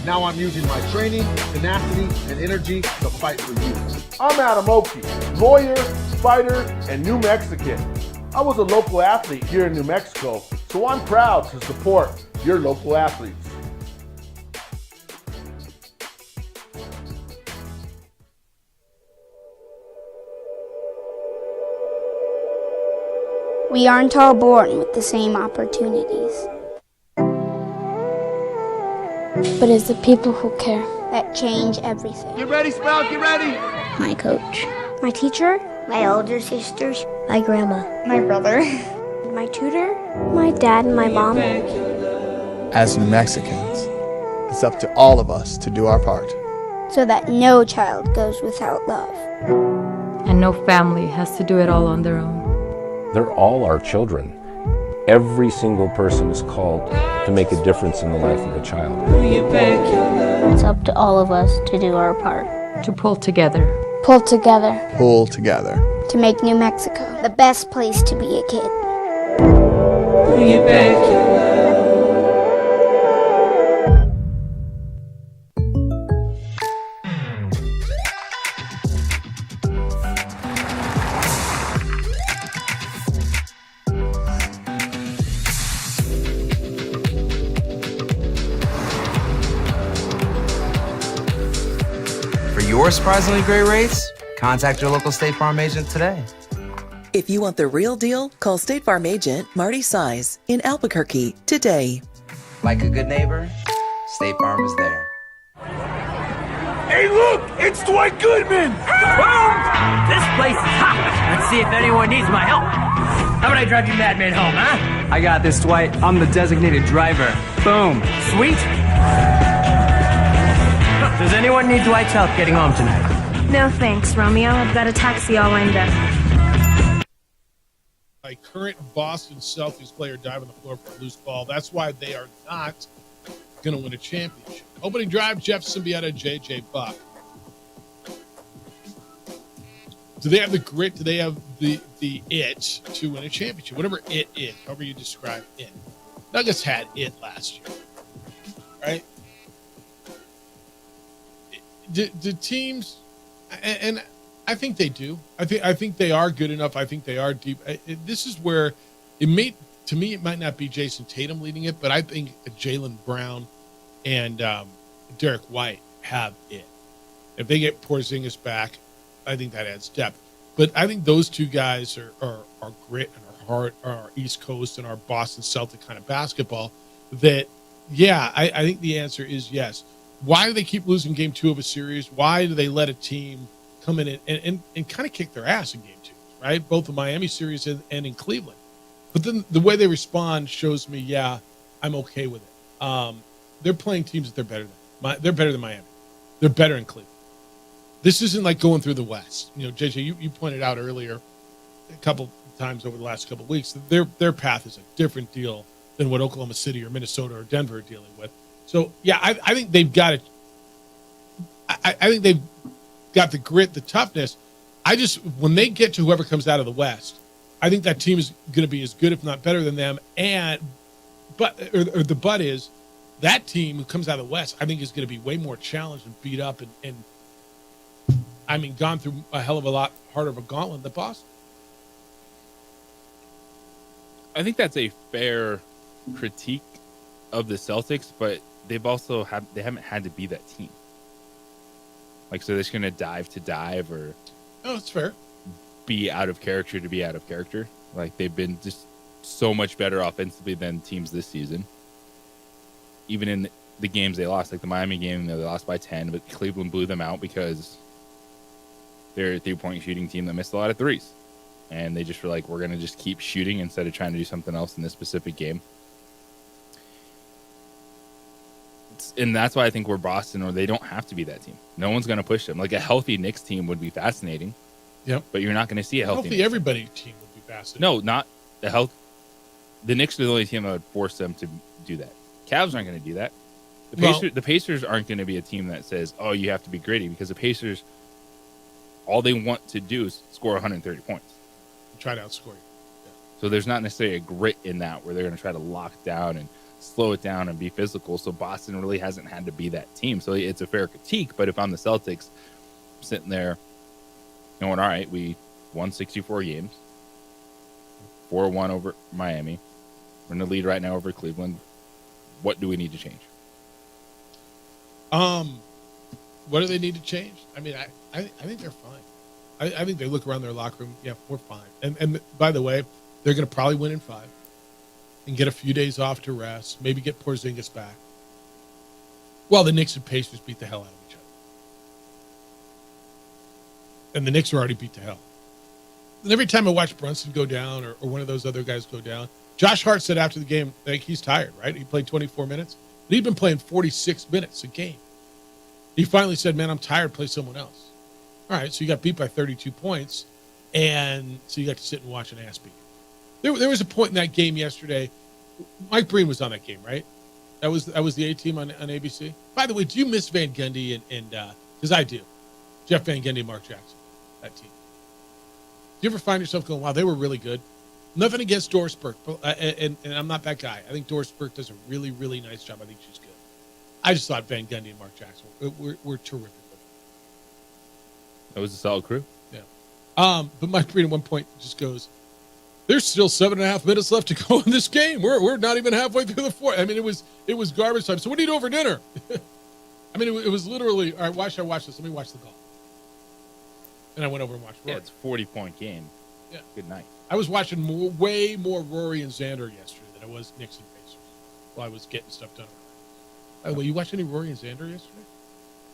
Now I'm using my training, tenacity, and energy to fight for you. I'm Adam Oki, lawyer, fighter, and New Mexican. I was a local athlete here in New Mexico, so I'm proud to support your local athletes. We aren't all born with the same opportunities. But it's the people who care that change everything. Get ready, Sprout, get ready! My coach, my teacher, my older sisters, my grandma, my brother, my tutor, my dad, and my mom. As New Mexicans, it's up to all of us to do our part. So that no child goes without love. And no family has to do it all on their own. They're all our children. Every single person is called to make a difference in the life of a child. It's up to all of us to do our part. To pull together. Pull together. Pull together. To make New Mexico the best place to be a kid. For your surprisingly great rates, contact your local State Farm agent today. If you want the real deal, call State Farm agent Marty Size in Albuquerque today. Like a good neighbor, State Farm is there. Hey, look! It's Dwight Goodman! Boom! This place is hot. Let's see if anyone needs my help. How about I drive you madman home, huh? I got this, Dwight. I'm the designated driver. Boom. Sweet. Does anyone need Dwight's help getting home tonight? No thanks, Romeo. I've got a taxi all lined up. A current Boston Celtics player dive on the floor for a loose ball. That's why they are not going to win a championship. Opening drive, Jeff Symbieta, J.J. Buck. Do they have the grit? Do they have the itch to win a championship? Whatever it is, however you describe it. Nuggets had it last year, right? Do teams, and I think they do. I think they are good enough. I think they are deep. This is where it might not be Jason Tatum leading it, but I think Jaylen Brown and Derek White have it. If they get Porzingis back, I think that adds depth. But I think those two guys are grit and are hard, are our East Coast and our Boston Celtic kind of basketball. That, yeah, I think the answer is yes. Why do they keep losing game 2 of a series? Why do they let a team come in and kind of kick their ass in game 2, right? Both the Miami series and in Cleveland. But then the way they respond shows me, yeah, I'm okay with it. They're playing teams that they're better than. They're better than Miami. They're better in Cleveland. This isn't like going through the West. You know, JJ, you pointed out earlier a couple times over the last couple of weeks that their path is a different deal than what Oklahoma City or Minnesota or Denver are dealing with. So, yeah, I think they've got it. I think they've got the grit, the toughness. When they get to whoever comes out of the West, I think that team is going to be as good, if not better than them. But is that team who comes out of the West, I think is going to be way more challenged and beat up and I mean, gone through a hell of a lot harder of a gauntlet than Boston. I think that's a fair critique of the Celtics, but they haven't had to be that team. Like, so they're just going to dive or that's fair. Be out of character to be out of character. Like, they've been just so much better offensively than teams this season. Even in the games they lost, like the Miami game, they lost by 10, but Cleveland blew them out because they're a 3-point shooting team that missed a lot of threes. And they just were like, we're going to just keep shooting instead of trying to do something else in this specific game. And that's why I think we're Boston, or they don't have to be that team. No one's going to push them. Like, a healthy Knicks team would be fascinating. Yep. But you're not going to see a healthy everybody team would be fascinating. No, not the health. The Knicks are the only team that would force them to do that. Cavs aren't going to do that. The Pacers aren't going to be a team that says, oh, you have to be gritty, because the Pacers, all they want to do is score 130 points. Try to outscore you. Yeah. So there's not necessarily a grit in that where they're going to try to lock down and slow it down and be physical. So Boston really hasn't had to be that team. So it's a fair critique. But if I'm the Celtics, I'm sitting there going, all right, we won 64 games, 4-1 over Miami. We're in the lead right now over Cleveland. What do we need to change? What do they need to change? I mean, I think they're fine. I think they look around their locker room. Yeah, we're fine. And by the way, they're going to probably win in 5 and get a few days off to rest. Maybe get Porzingis back. Well, the Knicks and Pacers beat the hell out of each other, and the Knicks are already beat to hell. And every time I watch Brunson go down or one of those other guys go down, Josh Hart said after the game, like, he's tired, right? He played 24 minutes. But he'd been playing 46 minutes a game. He finally said, man, I'm tired, play someone else. All right, so you got beat by 32 points, and so you got to sit and watch an ass beat. There was a point in that game yesterday. Mike Breen was on that game, right? That was the A-team on ABC. By the way, do you miss Van Gundy and because I do. Jeff Van Gundy and Mark Jackson, that team. Do you ever find yourself going, wow, they were really good? Nothing against Doris Burke, and I'm not that guy. I think Doris Burke does a really, really nice job. I think she's good. I just thought Van Gundy and Mark Jackson were terrific. That was a solid crew. Yeah. But Mike Breen at one point just goes, there's still 7.5 minutes left to go in this game. We're not even halfway through the fourth. I mean, it was garbage time. So what do you do for dinner? I mean, it was literally, all right, why should I watch this? Let me watch the golf. And I went over and watched Rory. Yeah, it's a 40-point game. Yeah. Good night. I was watching way more Rory and Xander yesterday than I was Knicks and Pacers while I was getting stuff done. By the way, you watched any Rory and Xander yesterday?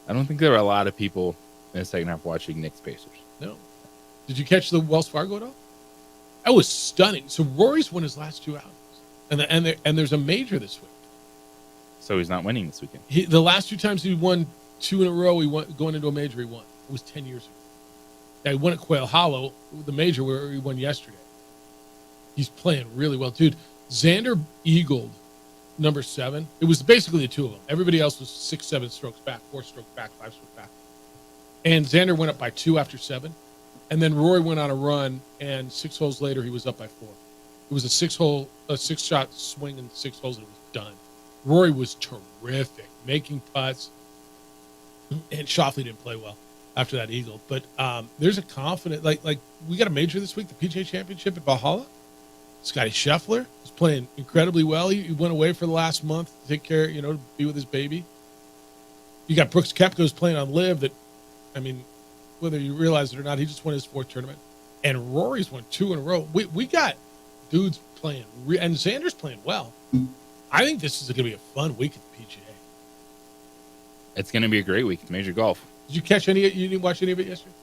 I don't think there were a lot of people in the second half watching Knicks Pacers. No. Did you catch the Wells Fargo at all? That was stunning. So Rory's won his last 2 outings, and there's a major this week. So he's not winning this weekend. The last 2 times he won 2 in a row, he won going into a major. He won. It was 10 years ago. Now, he won at Quail Hollow, the major where he won yesterday. He's playing really well, dude. Xander eagled number 7. It was basically the 2 of them. Everybody else was 6, 7 strokes back, 4 strokes back, 5 strokes back. And Xander went up by 2 after 7. And then Rory went on a run, and 6 holes later, he was up by 4. It was a 6-shot swing in 6 holes, and it was done. Rory was terrific, making putts, and Schauffele didn't play well after that eagle. But there's a confident, like we got a major this week, the PGA Championship at Valhalla. Scotty Scheffler was playing incredibly well. He went away for the last month to take care, to be with his baby. You got Brooks Koepka's playing on LIV that, whether you realize it or not, he just won his 4th tournament. And Rory's won 2 in a row. We got dudes playing, and Xander's playing well. I think this is going to be a fun week at the PGA. It's going to be a great week at Major Golf. Did you catch any? You didn't watch any of it yesterday?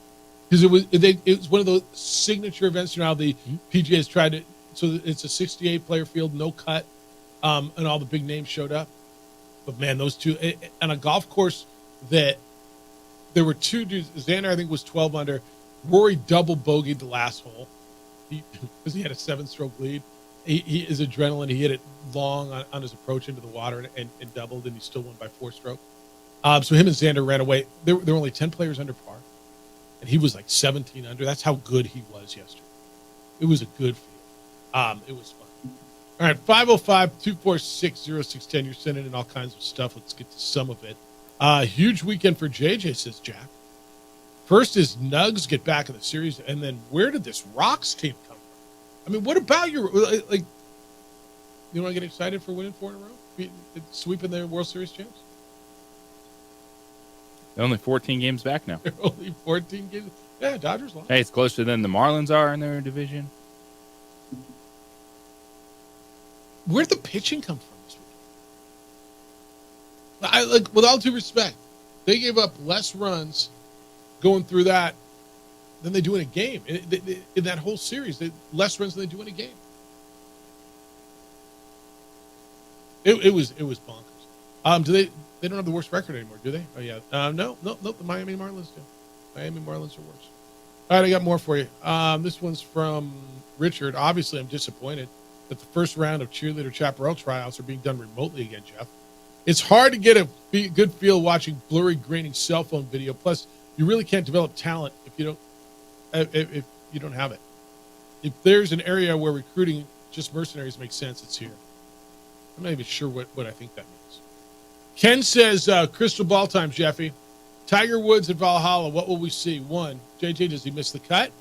Because it was one of those signature events. How the PGA has tried to. So it's a 68 player field, no cut, and all the big names showed up. But man, those two on a golf course that there were 2 dudes. Xander, I think, was 12 under. Rory double bogeyed the last hole because he had a 7-stroke lead. He is adrenaline. He hit it long on his approach into the water and doubled, and he still won by 4-stroke. So him and Xander ran away. There were only 10 players under par, and he was like 17 under. That's how good he was yesterday. It was a good field. It was fun. All right, 505-246-0610. You're sending in all kinds of stuff. Let's get to some of it. Huge weekend for JJ, says Jack. First is Nugs get back in the series, and then where did this Rocks team come from? What about your, you want to get excited for winning 4 in a row? Sweeping the World Series champs? They're only 14 games back now. They're only 14 games? Yeah, Dodgers lost. Hey, it's closer than the Marlins are in their division. Where'd the pitching come from this week? With all due respect, they gave up less runs going through that than they do in a game. In that whole series, less runs than they do in a game. It was bonkers. They don't have the worst record anymore, do they? Oh yeah. No. The Miami Marlins do. Miami Marlins are worse. All right, I got more for you. This one's from Richard. Obviously, I'm disappointed that the first round of cheerleader chaparral tryouts are being done remotely again, Jeff. It's hard to get a good feel watching blurry, graining cell phone video. Plus, you really can't develop talent if you don't have it. If there's an area where recruiting just mercenaries makes sense, it's here. I'm not even sure what I think that means. Ken says, crystal ball time, Jeffy. Tiger Woods at Valhalla, what will we see? 1, JJ, does he miss the cut?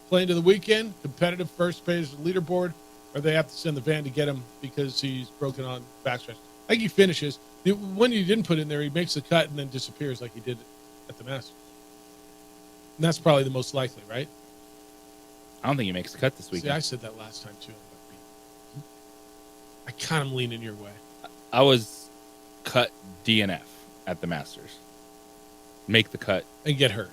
Playing to the weekend, competitive first page of the leaderboard, or they have to send the van to get him because he's broken on backstretch. I think he finishes. The one you didn't put in there, he makes the cut and then disappears like he did at the Masters. And that's probably the most likely, right? I don't think he makes the cut this weekend. See, I said that last time, too. I kind of lean in your way. I was cut DNF at the Masters. Make the cut. And get hurt.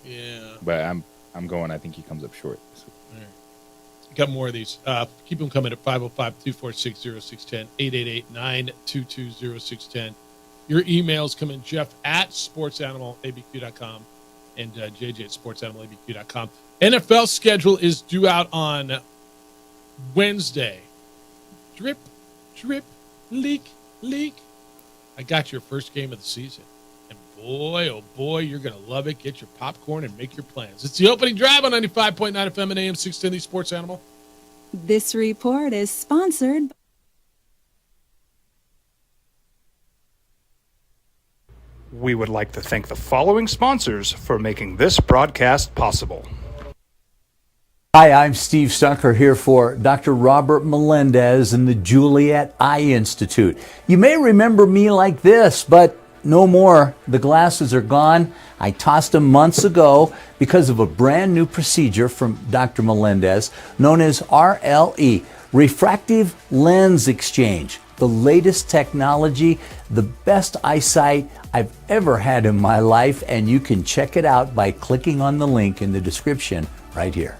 Yeah. But I'm going, I think he comes up short this week. All right. Got more of these. Keep them coming at 505-246-0610, 888-922-0610. Your emails come in, Jeff at sportsanimалabq.com and JJ at sportsanimалabq.com. NFL schedule is due out on Wednesday. Drip, drip, leak, leak. I got your first game of the season. And boy, oh boy, you're going to love it. Get your popcorn and make your plans. It's the opening drive on 95.9 FM and AM 610, the Sports Animal. This report is sponsored. We would like to thank the following sponsors for making this broadcast possible. Hi, I'm Steve Stucker here for Dr. Robert Melendez and the Juliet Eye Institute. You may remember me like this, but no more. The glasses are gone. I tossed them months ago because of a brand new procedure from Dr. Melendez known as RLE, Refractive Lens Exchange. The latest technology, the best eyesight I've ever had in my life, and you can check it out by clicking on the link in the description right here.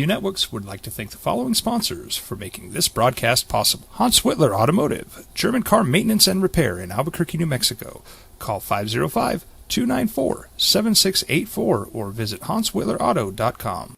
ProView Networks would like to thank the following sponsors for making this broadcast possible. Hans Whitler Automotive, German car maintenance and repair in Albuquerque, New Mexico. Call 505-294-7684 or visit hanswhitlerauto.com.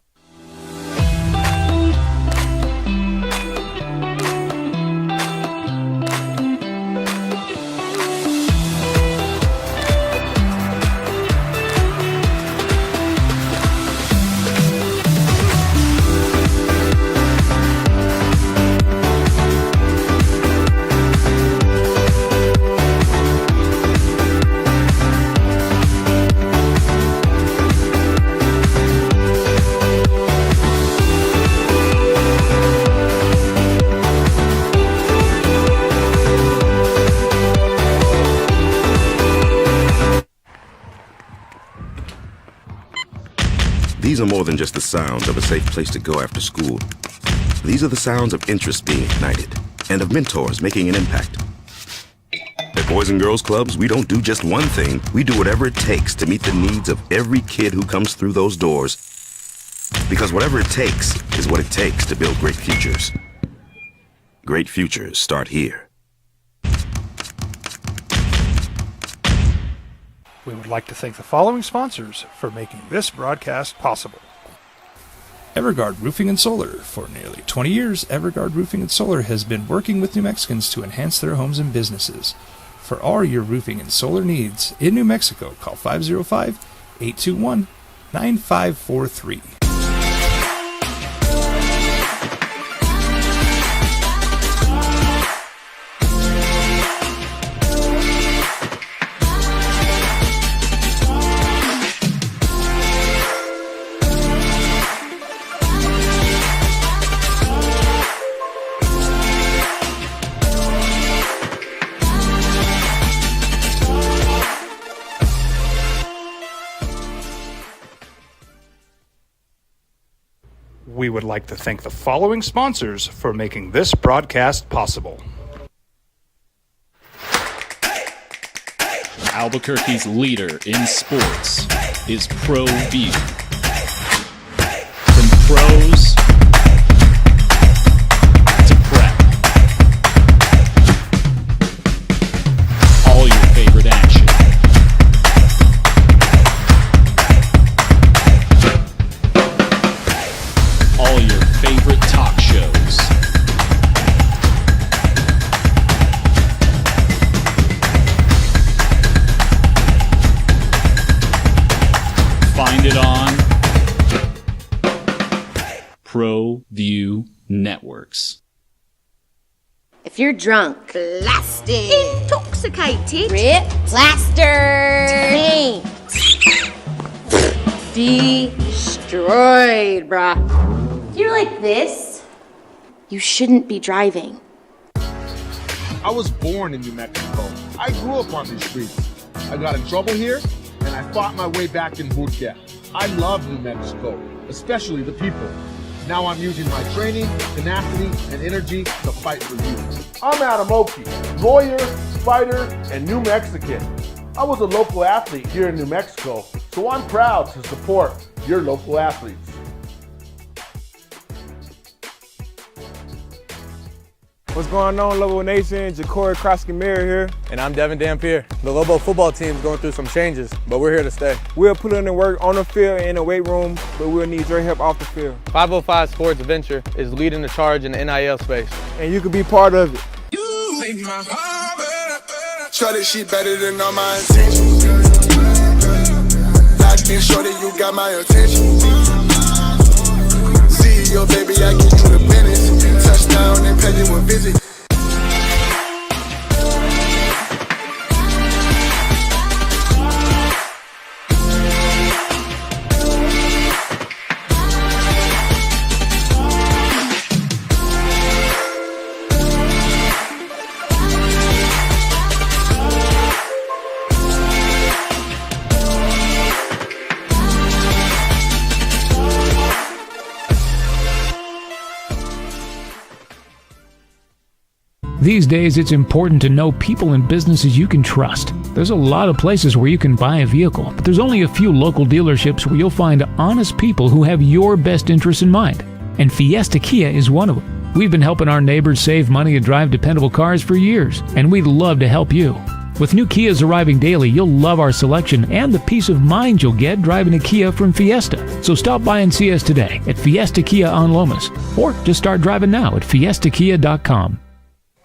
These are more than just the sounds of a safe place to go after school. These are the sounds of interest being ignited and of mentors making an impact. At Boys and Girls Clubs, we don't do just one thing. We do whatever it takes to meet the needs of every kid who comes through those doors. Because whatever it takes is what it takes to build great futures. Great futures start here. We would like to thank the following sponsors for making this broadcast possible. Evergard Roofing and Solar. For nearly 20 years, Evergard Roofing and Solar has been working with New Mexicans to enhance their homes and businesses. For all your roofing and solar needs in New Mexico, call 505-821-9543. We would like to thank the following sponsors for making this broadcast possible. Albuquerque's leader in sports is ProView. From pros to prep, all your favorite action. All your favorite talk shows. Find it on ProView Networks. If you're drunk, blasted, intoxicated, rip, plastered, taint, destroyed, bruh. If you're like this, you shouldn't be driving. I was born in New Mexico. I grew up on these streets. I got in trouble here, and I fought my way back in boot camp. I love New Mexico, especially the people. Now I'm using my training, tenacity, and energy to fight for you. I'm Adam Oki, lawyer, fighter, and New Mexican. I was a local athlete here in New Mexico, so I'm proud to support your local athletes. What's going on, Lobo Nation? Ja'Cory Krosky-Miller here. And I'm Devin Dampier. The Lobo football team is going through some changes, but we're here to stay. We'll put in the work on the field and in the weight room, but we'll need your help off the field. 505 Sports Venture is leading the charge in the NIL space. And you can be part of it. You make my heart better. Shorty, she better than all my intentions. Locked in, shorty, you got my attention. See your baby, I get you the business. Touchdown and pay you a visit. These days, it's important to know people and businesses you can trust. There's a lot of places where you can buy a vehicle, but there's only a few local dealerships where you'll find honest people who have your best interests in mind. and Fiesta Kia is one of them. We've been helping our neighbors save money and drive dependable cars for years, and we'd love to help you. With new Kias arriving daily, you'll love our selection and the peace of mind you'll get driving a Kia from Fiesta. So stop by and see us today at Fiesta Kia on Lomas, or just start driving now at fiestakia.com.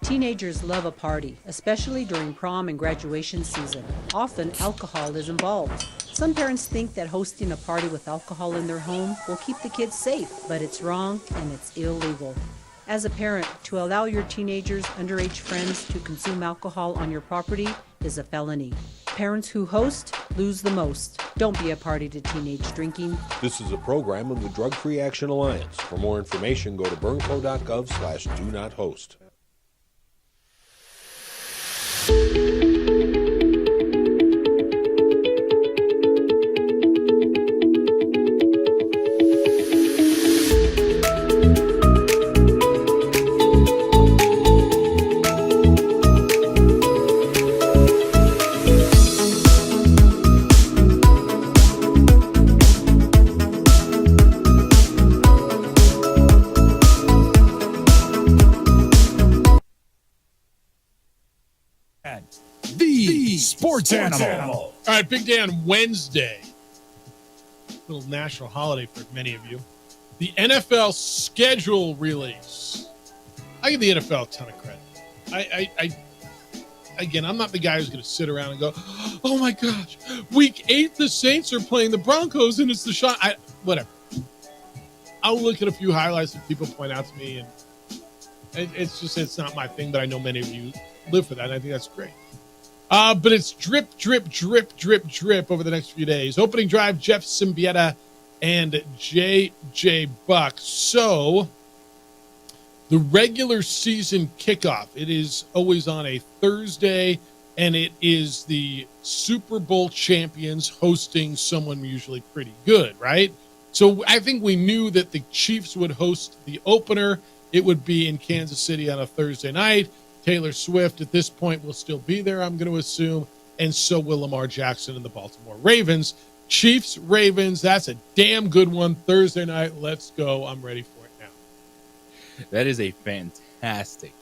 Teenagers love a party, especially during prom and graduation season. Often, alcohol is involved. Some parents think that hosting a party with alcohol in their home will keep the kids safe, but it's wrong and it's illegal. As a parent, to allow your teenagers' underage friends to consume alcohol on your property is a felony. Parents who host lose the most. Don't be a party to teenage drinking. This is a program of the Drug Free Action Alliance. For more information, go to burnco.gov/do-not-host. The Sports Animal. All right, Big Day on Wednesday. Little national holiday for many of you. The NFL schedule release. I give the NFL a ton of credit. Again, I'm not the guy who's going to sit around and go, oh my gosh, week 8, the Saints are playing the Broncos and it's the shot. Whatever. I'll look at a few highlights that people point out to me, and it's not my thing, but I know many of you live for that, and I think that's great. But it's drip, drip, drip, drip, drip over the next few days. Opening drive, Jeff Symbieta and J.J. Buck. So, the regular season kickoff, it is always on a Thursday, and it is the Super Bowl champions hosting someone usually pretty good, right? So, I think we knew that the Chiefs would host the opener. It would be in Kansas City on a Thursday night. Taylor Swift at this point will still be there, I'm going to assume, and so will Lamar Jackson and the Baltimore Ravens. Chiefs, Ravens, that's a damn good one. Thursday night, let's go. I'm ready for it now. That is a fantastic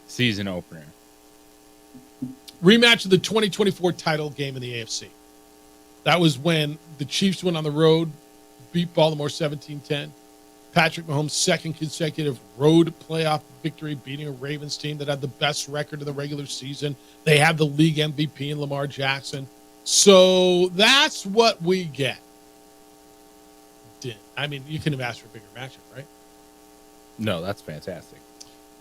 season opener. Rematch of the 2024 title game in the AFC. That was when the Chiefs went on the road, beat Baltimore 17-10. Patrick Mahomes' second consecutive road playoff victory, beating a Ravens team that had the best record of the regular season. They have the league MVP in Lamar Jackson. So that's what we get. I mean, you couldn't have asked for a bigger matchup, right? No, that's fantastic.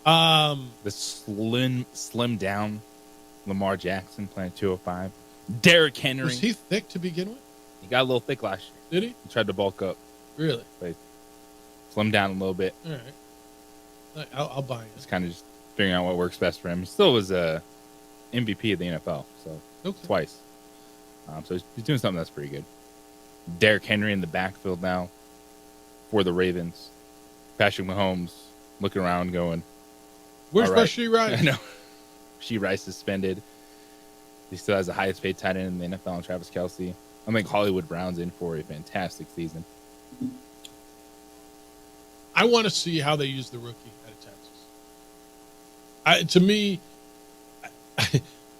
The slim down Lamar Jackson playing 205. Derrick Henry. Was he thick to begin with? He got a little thick last year. Did he? He tried to bulk up. Really? But slim down a little bit. All right. I'll buy it. Just kind of just figuring out what works best for him. He still was a MVP of the NFL, so twice. So he's doing something that's pretty good. Derrick Henry in the backfield now for the Ravens. Patrick Mahomes looking around going, where's right. Rashee Rice? I know. Rashee Rice suspended. He still has the highest paid tight end in the NFL, Travis Kelce. I think Hollywood Brown's in for a fantastic season. I want to see how they use the rookie out of Texas. To me,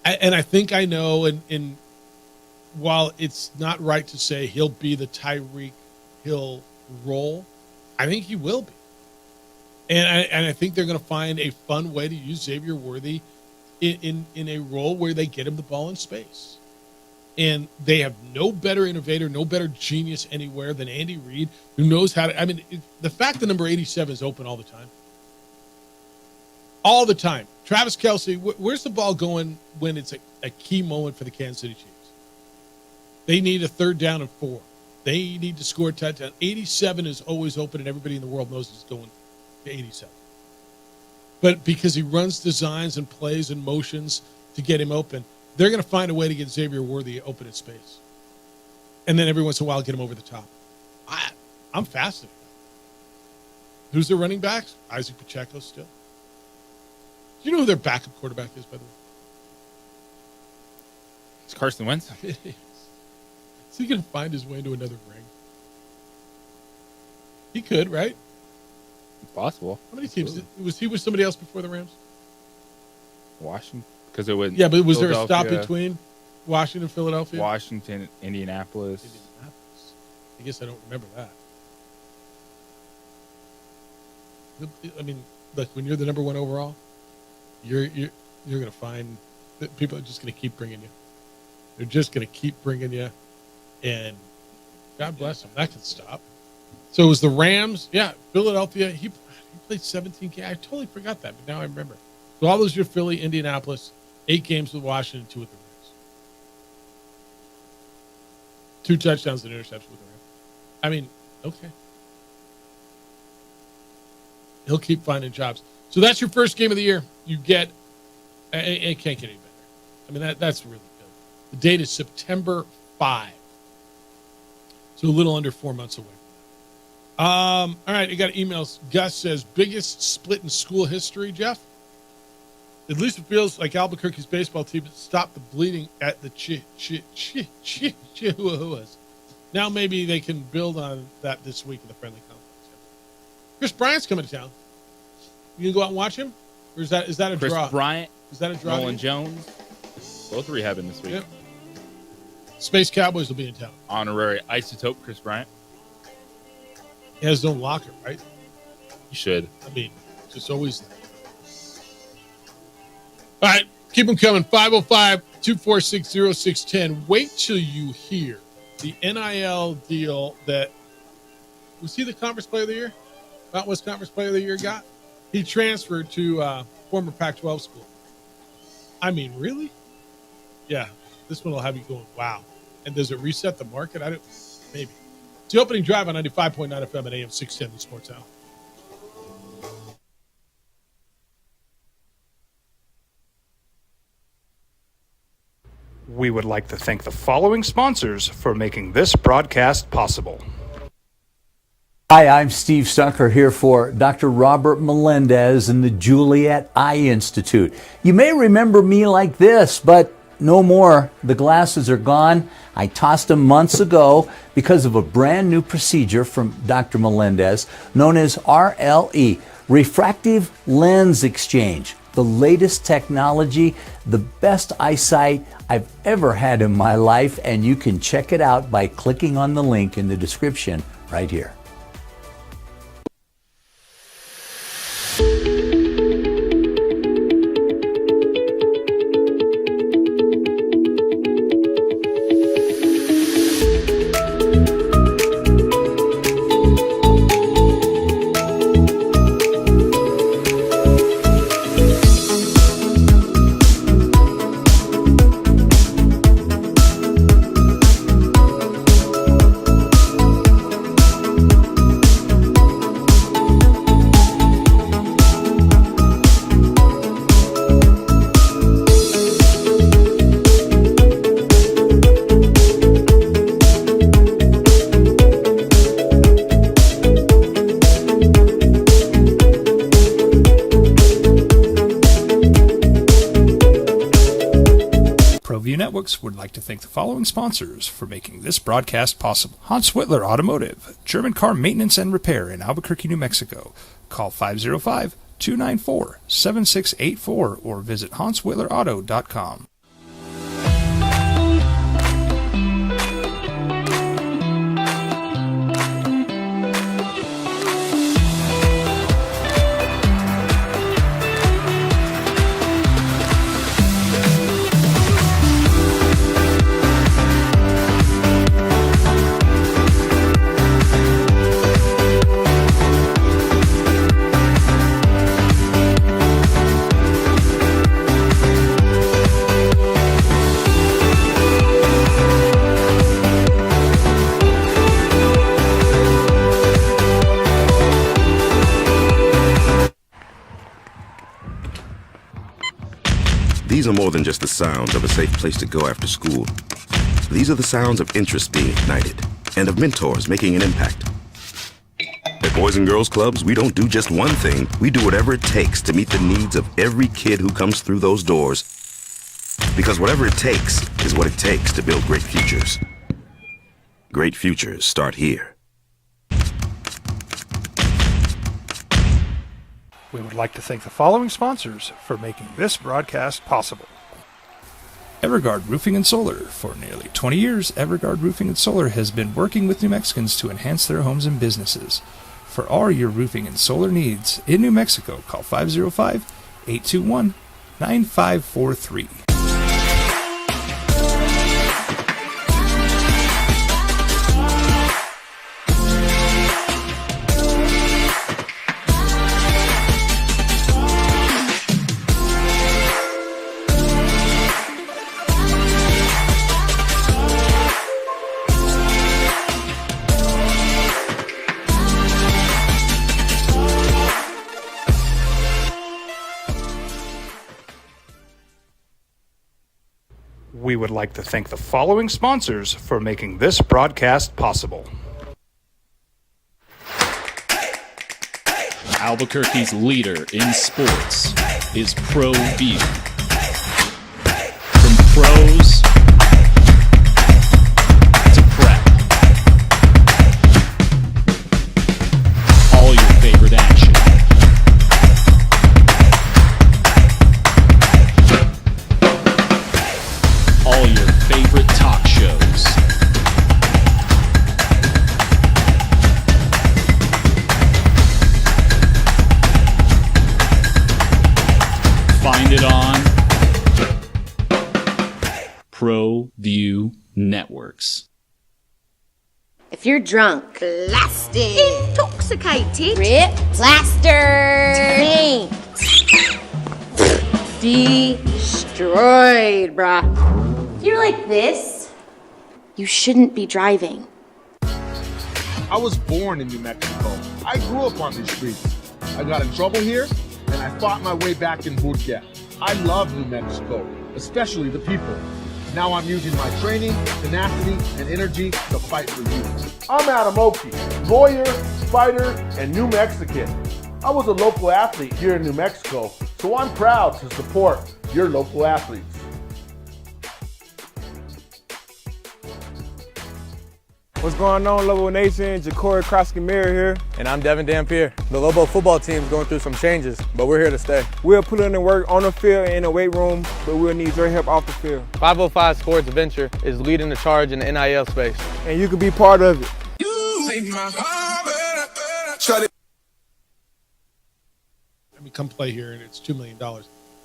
and I think I know, and while it's not right to say he'll be the Tyreek Hill role, I think he will be. And I think they're going to find a fun way to use Xavier Worthy in a role where they get him the ball in space. And they have no better innovator, no better genius anywhere than Andy Reid, who knows how to. I mean, the fact that number 87 is open all the time. All the time. Travis Kelce, where's the ball going when it's a key moment for the Kansas City Chiefs? They need a 3rd down and 4. They need to score a touchdown. 87 is always open, and everybody in the world knows he's going to 87. But because he runs designs and plays and motions to get him open, they're going to find a way to get Xavier Worthy open in space. And then every once in a while, get him over the top. I'm fascinated. Who's their running backs? Isaac Pacheco still. Do you know who their backup quarterback is, by the way? It's Carson Wentz. Is he going to find his way into another ring? He could, right? Possible. How many teams? Was he with somebody else before the Rams? Washington, because it went. Yeah, but was there a stop between Washington, Philadelphia? Washington, Indianapolis. I guess I don't remember that. I mean, look, when you're the number one overall, you're going to find that people are just going to keep bringing you. They're just going to keep bringing you, and God bless them. That can stop. So it was the Rams. Yeah, Philadelphia. He played 17 games. I totally forgot that, but now I remember. So all those are Philly, Indianapolis, 8 games with Washington, 2 with the Rams. 2 touchdowns and interceptions with the Rams. I mean, okay. He'll keep finding jobs. So that's your first game of the year. You get, it can't get any better. I mean, that's really good. The date is September 5. So a little under 4 months away. All right, I got emails. Gus says, biggest split in school history, Jeff? At least it feels like Albuquerque's baseball team stopped the bleeding at the Chihuahuas. Now maybe they can build on that this week in the friendly complex. Chris Bryant's coming to town. You gonna go out and watch him, or is that a Chris draw? Bryant, is that a draw? Nolan Jones, both rehabbing this week. Yep. Space Cowboys will be in town. Honorary isotope Chris Bryant. He has his own locker, right? You should. I mean, just always there. All right, keep them coming. 505-246-0610. Wait till you hear the NIL deal that was he the Conference Player of the Year? Mountain West Conference Player of the Year got? He transferred to former Pac-12 school. I mean, really? Yeah, this one will have you going, wow. And does it reset the market? I don't. Maybe. It's the opening drive on 95.9 FM at AM 610 Sports Hour. We would like to thank the following sponsors for making this broadcast possible. Hi, I'm Steve Stucker here for Dr. Robert Melendez and the Juliet Eye Institute. You may remember me like this, but no more. The glasses are gone. I tossed them months ago because of a brand new procedure from Dr. Melendez known as RLE, Refractive Lens Exchange. The latest technology, the best eyesight I've ever had in my life, and you can check it out by clicking on the link in the description right here. Would like to thank the following sponsors for making this broadcast possible. Hans Whitler Automotive, German car maintenance and repair in Albuquerque, New Mexico. Call 505-294-7684 or visit HansWhitlerAuto.com. These are more than just the sounds of a safe place to go after school. These are the sounds of interest being ignited and of mentors making an impact. At Boys and Girls Clubs, we don't do just one thing. We do whatever it takes to meet the needs of every kid who comes through those doors. Because whatever it takes is what it takes to build great futures. Great futures start here. We would like to thank the following sponsors for making this broadcast possible. Everguard Roofing and Solar. For nearly 20 years, Everguard Roofing and Solar has been working with New Mexicans to enhance their homes and businesses. For all your roofing and solar needs in New Mexico, call 505-821-9543. We would like to thank the following sponsors for making this broadcast possible. Albuquerque's leader in sports is Pro View. From pros to prep, all your favorite action. All your favorite talk shows. Find it on Pro View Networks. If you're drunk, blasted, intoxicated, ripped, plastered, destroyed, bruh. If you're like this, you shouldn't be driving. I was born in New Mexico. I grew up on these streets. I got in trouble here, and I fought my way back in Burquia. I love New Mexico, especially the people. Now I'm using my training, tenacity, and energy to fight for you. I'm Adam Oki, lawyer, fighter, and New Mexican. I was a local athlete here in New Mexico, so I'm proud to support your local athletes. What's going on, Lobo Nation? Ja'Cory Krosky-Miller here. And I'm Devin Dampier. The Lobo football team is going through some changes, but we're here to stay. We'll put in the work on the field and in the weight room, but we'll need your help off the field. 505 Sports Venture is leading the charge in the NIL space. And you can be part of it. Let me come play here, and it's $2 million.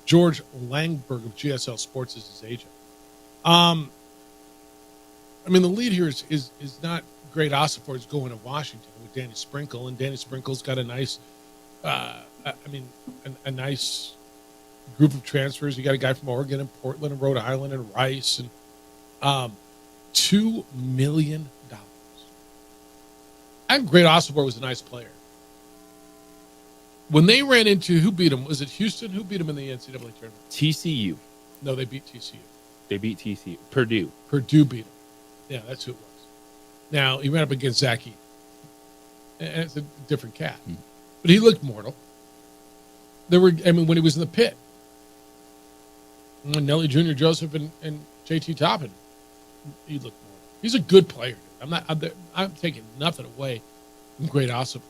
George Langberg of GSL Sports is his agent. I mean, the lead here is not great. Osipor is going to Washington with Danny Sprinkle, and Danny Sprinkle's got a nice, a nice group of transfers. You got a guy from Oregon and Portland and Rhode Island and Rice, and $2 million. I think Great Osipor was a nice player. When they ran into, who beat them? Was it Houston? Who beat them in the NCAA tournament? TCU. No, they beat TCU. They beat TCU. Purdue. Purdue beat them. Yeah, that's who it was. Now, he ran up against Zach Eaton. And it's a different cat. But he looked mortal. When he was in the pit. When Nelly Jr., Joseph, and JT Toppin, he looked mortal. He's a good player. I'm taking nothing away from Great Osipor.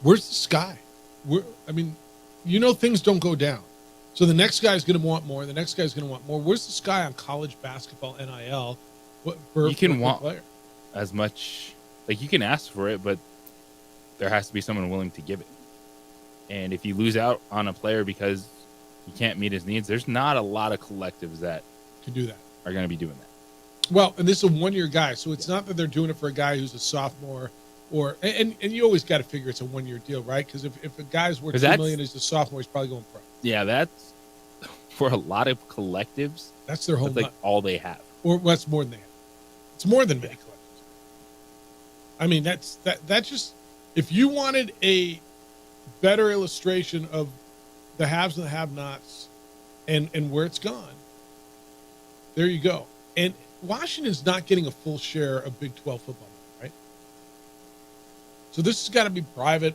Where's the sky? Things don't go down. So the next guy's going to want more. The next guy's going to want more. Where's the sky on college basketball, NIL? You can want as much. Like, you can ask for it, but there has to be someone willing to give it. And if you lose out on a player because you can't meet his needs, there's not a lot of collectives that can do that. Are going to be doing that. Well, and this is a one-year guy, so it's not that they're doing it for a guy who's a sophomore. And you always got to figure it's a one-year deal, right? Because if a guy's worth $2 million as a sophomore, he's probably going pro. Yeah, that's for a lot of collectives. That's their whole like all they have. Or that's more than they have. It's more than many collectives. I mean, that's just, if you wanted a better illustration of the haves and the have-nots and where it's gone, there you go. And Washington's not getting a full share of Big 12 football money, right? So this has got to be private.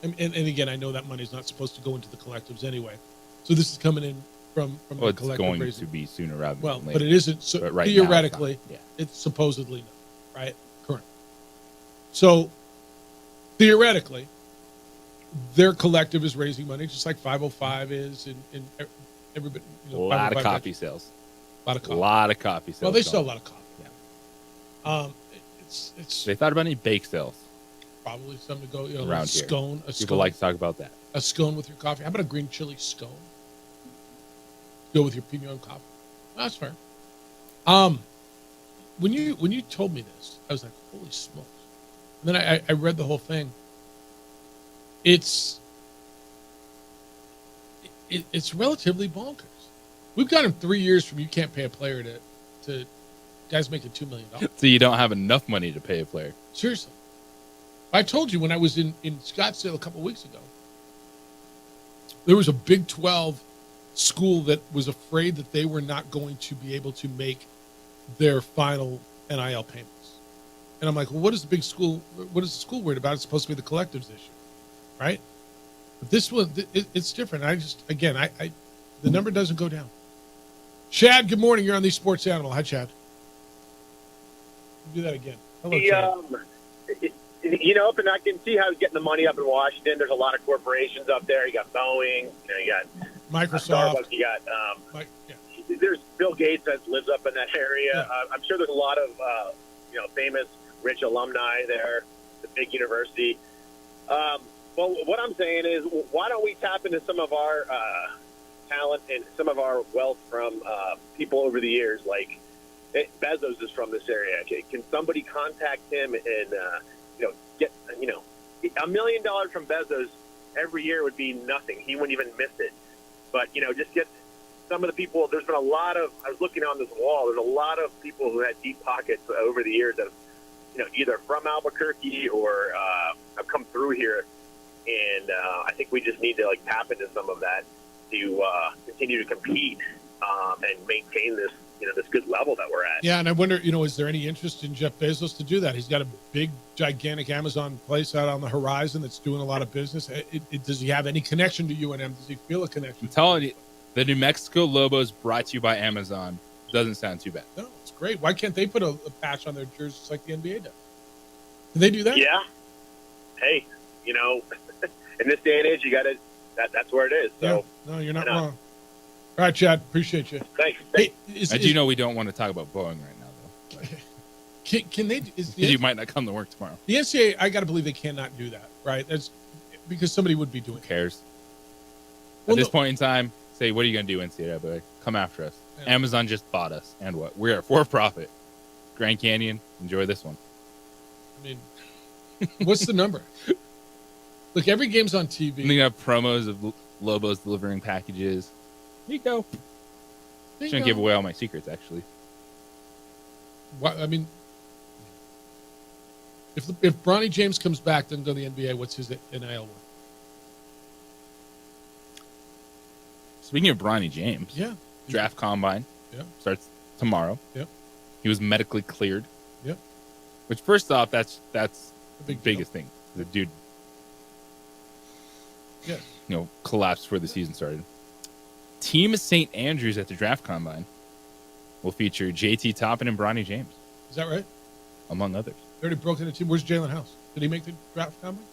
And again, I know that money's not supposed to go into the collectives anyway. So this is coming in from the collective. It's going raising. to be sooner rather than later. But it isn't. So but right theoretically, now it's supposedly not, right? Currently. So theoretically, their collective is raising money, just like 505 is, and everybody. A lot of coffee sales. A lot of coffee. A lot of coffee sales. Well, they sell a lot of coffee. Yeah. It's. They thought about any bake sales. Probably something to go. You know, around a scone. Here. A People scone, like to talk about that. A scone with your coffee. How about a green chili scone? Go with your premium coffee. That's fair. When you told me this, I was like, holy smokes. And then I read the whole thing. It's relatively bonkers. We've gotten 3 years from you can't pay a player to guys making $2 million. So you don't have enough money to pay a player. Seriously. I told you when I was in Scottsdale a couple of weeks ago, there was a Big 12 school that was afraid that they were not going to be able to make their final NIL payments. And I'm like, well, what is the school worried about? It's supposed to be the collectives issue, right? But this one, it's different. The number doesn't go down. Chad, good morning. You're on the Sports Animal. Hi, Chad. Do that again. Hello, Chad. You know, and I can see how he's getting the money up in Washington. There's a lot of corporations up there. You got Boeing, you got Microsoft. Starbucks. You got there's Bill Gates that lives up in that area. Yeah. I'm sure there's a lot of famous rich alumni there. The big university. Well, what I'm saying is, why don't we tap into some of our talent and some of our wealth from people over the years, like Bezos is from this area. Can somebody contact him and get $1 million from Bezos every year would be nothing. He wouldn't even miss it. But just get some of the people. There's been a lot of. I was looking on this wall. There's a lot of people who had deep pockets over the years that either from Albuquerque or have come through here. And I think we just need to tap into some of that to continue to compete and maintain this this good level that we're at. Yeah, and I wonder, is there any interest in Jeff Bezos to do that? He's got a big, gigantic Amazon place out on the horizon that's doing a lot of business. Does he have any connection to UNM? Does he feel a connection? I'm telling you, the New Mexico Lobos brought to you by Amazon doesn't sound too bad. No, it's great. Why can't they put a patch on their jerseys like the NBA does? Can they do that? Yeah. Hey, in this day and age, you got to. That's where it is. So no, you're not wrong. All right, Chad. Appreciate you. Thanks. Hey, I do know we don't want to talk about Boeing right now, though. Can they? You might not come to work tomorrow. The NCAA, I got to believe they cannot do that, right? That's because somebody would be doing. Who cares? At this point in time, say, what are you going to do, NCAA? Come after us. Yeah. Amazon just bought us, and what? We are for profit. Grand Canyon, enjoy this one. I mean, what's the number? Look, every game's on TV. And they have promos of Lobos delivering packages. Here you go. Shouldn't give away all my secrets, actually. I mean, if Bronny James comes back, doesn't go to the NBA, what's his NIL worth? Speaking of Bronny James, draft combine starts tomorrow. Yep. He was medically cleared. Yep. Which, first off, that's the biggest thing. The dude, collapsed before the season started. Team St. Andrews at the draft combine will feature JT Toppin and Bronny James. Is that right? Among others. They already broke into the team. Where's Jalen House? Did he make the draft combine?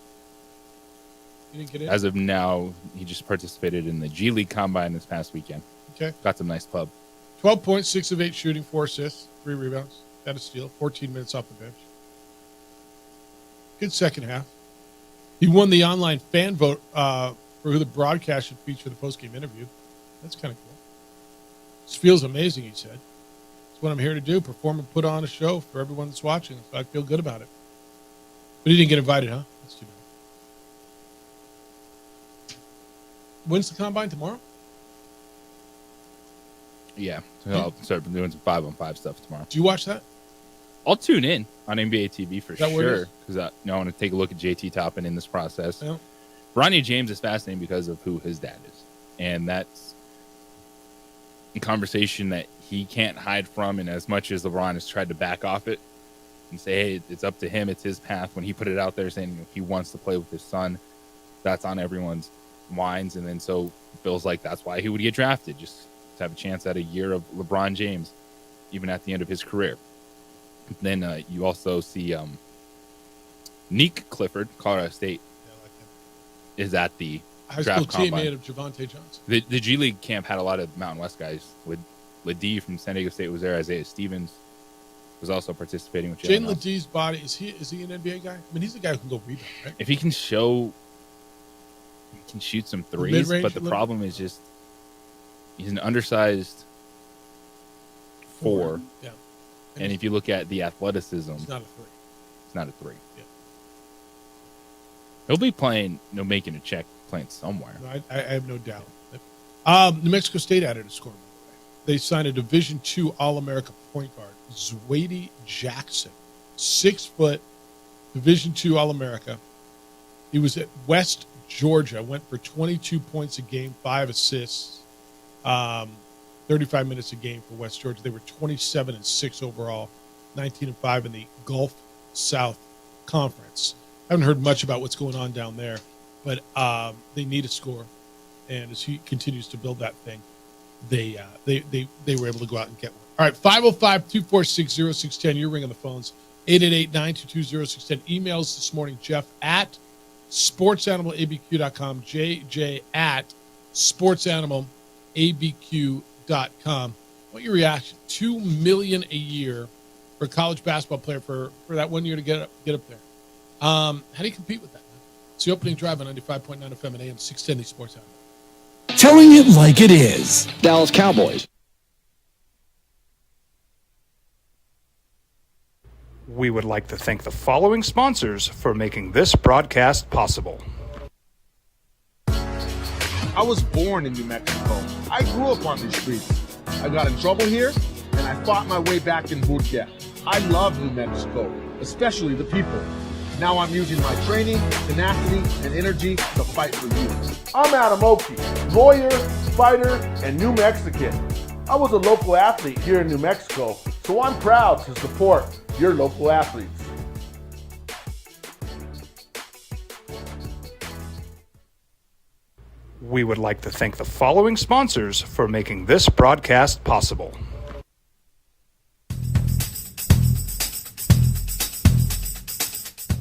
He didn't get in? As of now, he just participated in the G League combine this past weekend. Okay. Got some nice pub. 12 points, 6 of 8 shooting, 4 assists, 3 rebounds. Got a steal, 14 minutes off the bench. Good second half. He won the online fan vote for who the broadcast should feature the postgame interview. That's kind of cool. This feels amazing, he said. It's what I'm here to do, perform and put on a show for everyone that's watching. So I feel good about it. But he didn't get invited, huh? That's too bad. When's the combine? Tomorrow? Yeah. So I'll start doing some 5-on-5 stuff tomorrow. Do you watch that? I'll tune in on NBA TV for sure. Because I want to take a look at JT Toppin in this process. Yeah. Bronny James is fascinating because of who his dad is. And that's a conversation that he can't hide from. And as much as LeBron has tried to back off it and say, hey, it's up to him, it's his path. When he put it out there saying he wants to play with his son, that's on everyone's minds. And then so it feels like that's why he would get drafted, just to have a chance at a year of LeBron James, even at the end of his career. Then you also see Nick Clifford, Colorado State, is at the high draft school combine. teammate of Javante Johnson. The G League camp had a lot of Mountain West guys. Ledee from San Diego State was there. Isaiah Stevens was also participating with Jaden Ledee's body, is he an NBA guy? I mean, he's a guy who can go rebound, right? If he can show, he can shoot some threes, Mid-range but the problem is just he's an undersized 4. Yeah. And if you look at the athleticism, It's not a 3. it's not a 3. Yeah. He'll be playing, making a check, playing somewhere. No, I have no doubt. New Mexico State added a score. They signed a Division II All-America point guard, Zwady Jackson, 6 foot, Division II All-America. He was at West Georgia, went for 22 points a game, 5 assists, 35 minutes a game for West Georgia. They were 27-6 overall, 19-5 in the Gulf South Conference. I haven't heard much about what's going on down there, but they need a score, and as he continues to build that thing, they were able to go out and get one. All right, 505-246-0610. You're ringing the phones. 888-922-0610. Emails this morning, Jeff at sportsanimалabq.com, JJ at sportsanimалabq.com. What's your reaction? $2 million a year for a college basketball player for that 1 year to get up there. How do you compete with that? It's the opening drive on 95.9 FM and AM 610 Sports Animal. Telling it like it is. Dallas Cowboys. We would like to thank the following sponsors for making this broadcast possible. I was born in New Mexico. I grew up on these streets. I got in trouble here, and I fought my way back in boot camp. I love New Mexico, especially the people. Now I'm using my training, tenacity, and energy to fight for you. I'm Adam Oki, lawyer, fighter, and New Mexican. I was a local athlete here in New Mexico, so I'm proud to support your local athletes. We would like to thank the following sponsors for making this broadcast possible.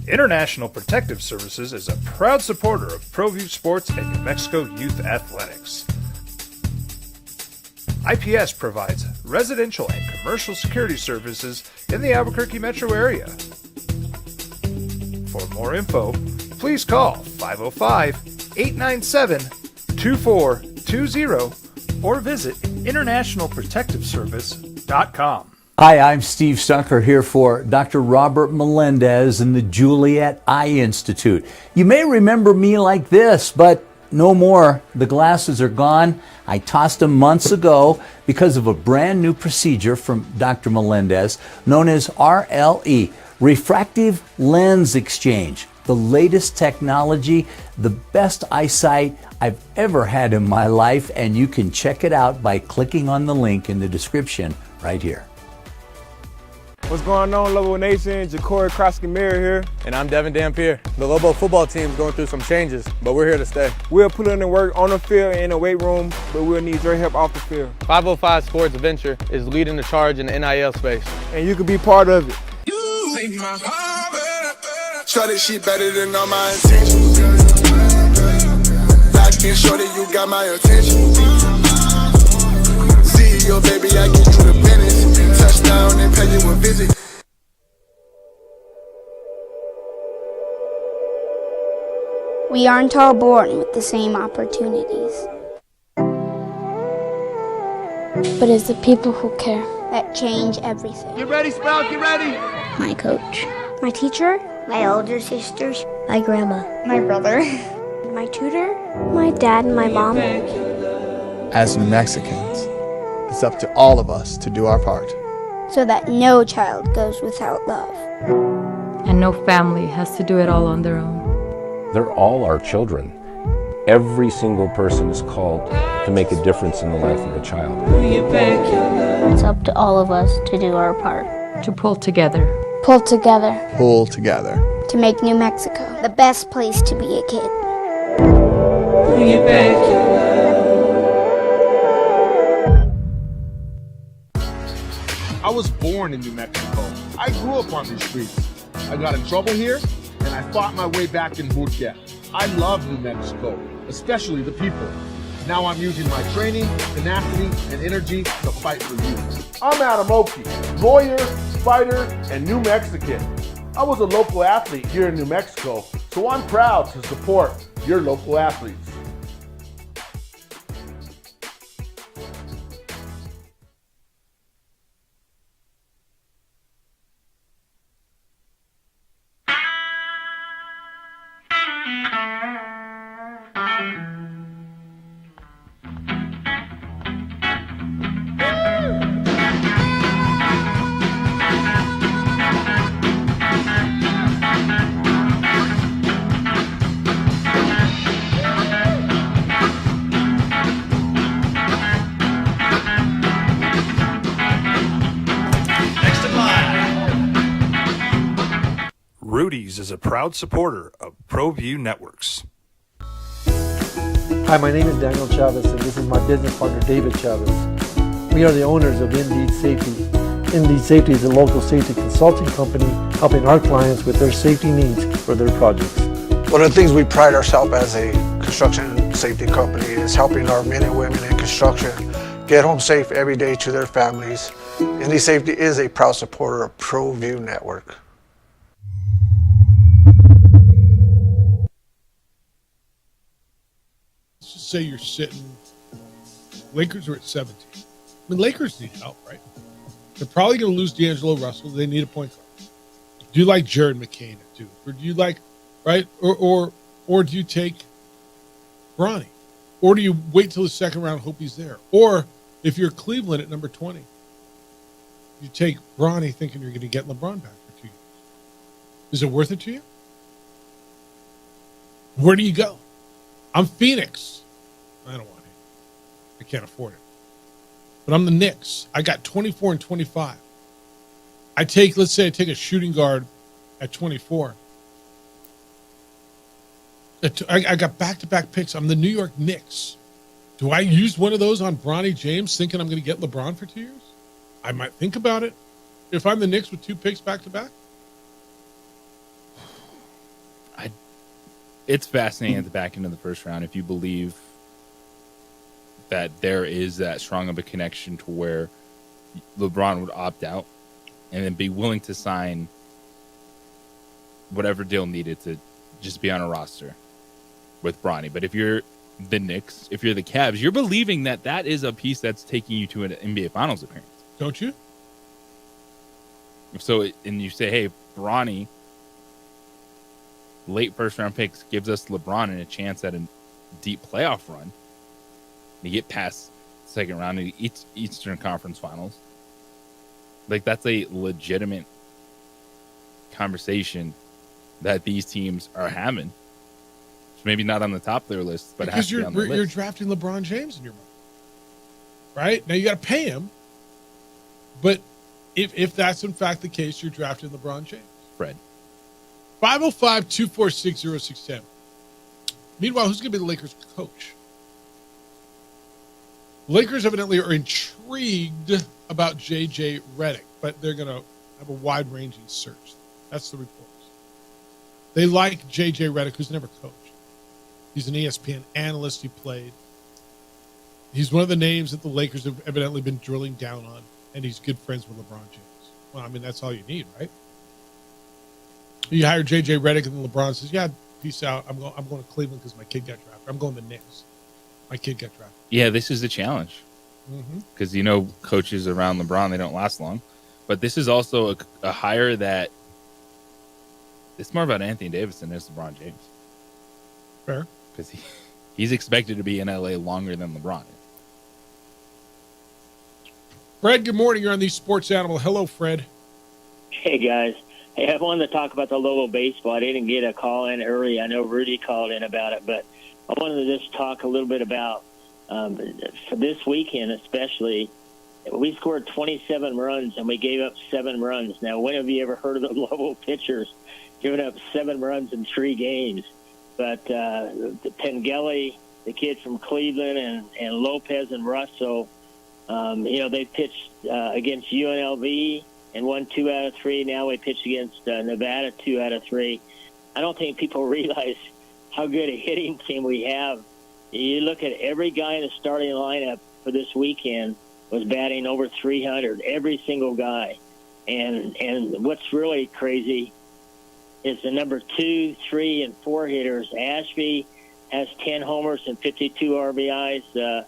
International Protective Services is a proud supporter of ProView Sports and New Mexico Youth Athletics. IPS provides residential and commercial security services in the Albuquerque metro area. For more info, please call 505-897-2420 or visit internationalprotectiveservice.com. Hi, I'm Steve Stucker here for Dr. Robert Melendez and the Juliet Eye Institute. You may remember me like this, but no more. The glasses are gone. I tossed them months ago because of a brand new procedure from Dr. Melendez known as RLE, Refractive Lens Exchange. The latest technology, the best eyesight I've ever had in my life, and you can check it out by clicking on the link in the description right here. What's going on, Lobo Nation? Ja'Cory Krosky-Miller here. And I'm Devin Dampier. The Lobo football team's going through some changes, but we're here to stay. We'll put in the work on the field and in the weight room, but we'll need your help off the field. 505 Sports Venture is leading the charge in the NIL space. And you can be part of it. Shorty, she better than all my intentions. Locked in, shorty, you got my attention. CEO, baby, I get you the business. Touchdown and pay you a visit. We aren't all born with the same opportunities. But it's the people who care that change everything. Get ready, Spout, get ready! My coach. My teacher. My older sisters. My grandma. My brother. My tutor. My dad and my mom. As New Mexicans, it's up to all of us to do our part. So that no child goes without love. And no family has to do it all on their own. They're all our children. Every single person is called to make a difference in the life of a child. It's up to all of us to do our part. To pull together. Pull together. Pull together. To make New Mexico the best place to be a kid. I was born in New Mexico. I grew up on these streets. I got in trouble here, and I fought my way back in boot camp. I love New Mexico, especially the people. Now I'm using my training, tenacity, and energy to fight for you. I'm Adam Oki, lawyer, fighter, and New Mexican. I was a local athlete here in New Mexico, so I'm proud to support your local athletes. Rudy's is a proud supporter of ProView Networks. Hi, my name is Daniel Chavez, and this is my business partner, David Chavez. We are the owners of Indeed Safety. Indeed Safety is a local safety consulting company helping our clients with their safety needs for their projects. One of the things we pride ourselves as a construction safety company is helping our men and women in construction get home safe every day to their families. Indeed Safety is a proud supporter of ProView Network. Let's just say you're sitting, Lakers are at 17. I mean, Lakers need help, right? They're probably going to lose D'Angelo Russell. They need a point guard. Do you like Jared McCain at Duke? Or do you like, right? Or do you take Bronny? Or do you wait till the second round and hope he's there? Or if you're Cleveland at number 20, you take Bronny thinking you're going to get LeBron back for 2 years. Is it worth it to you? Where do you go? I'm Phoenix. I don't want it. I can't afford it. But I'm the Knicks. I got 24 and 25. Let's say I take a shooting guard at 24. I got back-to-back picks. I'm the New York Knicks. Do I use one of those on Bronny James thinking I'm going to get LeBron for 2 years? I might think about it. If I'm the Knicks with 2 picks back-to-back. It's fascinating at the back end of the first round if you believe that there is that strong of a connection to where LeBron would opt out and then be willing to sign whatever deal needed to just be on a roster with Bronny. But if you're the Knicks, if you're the Cavs, you're believing that that is a piece that's taking you to an NBA Finals appearance. Don't you? So, and you say, hey, Bronny, late first round picks gives us LeBron a chance at a deep playoff run. You get past the second round of the Eastern Conference Finals. Like, that's a legitimate conversation that these teams are having. It's maybe not on the top of their list, but because it has to be on the list. You're drafting LeBron James in your mind, right? Now you got to pay him, but if that's in fact the case, you're drafting LeBron James. Fred. 505-246-0610. Meanwhile, who's going to be the Lakers coach? Lakers evidently are intrigued about J.J. Redick, but they're going to have a wide-ranging search. That's the reports. They like J.J. Redick, who's never coached. He's an ESPN analyst. He played. He's one of the names that the Lakers have evidently been drilling down on, and he's good friends with LeBron James. Well, I mean, that's all you need, right? You hire J.J. Redick, and then LeBron says, yeah, peace out. I'm going to Cleveland because my kid got drafted. I'm going to the Knicks. My kid got drafted. Yeah, this is the challenge. Because, coaches around LeBron, they don't last long. But this is also a hire that it's more about Anthony Davis than it is LeBron James. Fair. Because he's expected to be in L.A. longer than LeBron is. Fred, good morning. You're on the Sports Animal. Hello, Fred. Hey, guys. Hey, I wanted to talk about the Lobo baseball. I didn't get a call in early. I know Rudy called in about it, but I wanted to just talk a little bit about for this weekend especially. We scored 27 runs, and we gave up 7 runs. Now, when have you ever heard of the Lobo pitchers giving up 7 runs in 3 games? But Pengelly, the kid from Cleveland, and Lopez and Russo, they pitched against UNLV and won 2 out of 3. Now we pitched against Nevada 2 out of 3. I don't think people realize how good a hitting team we have. You look at every guy in the starting lineup for this weekend was batting over 300, every single guy. And what's really crazy is the number 2, 3, and 4 hitters. Ashby has 10 homers and 52 RBIs.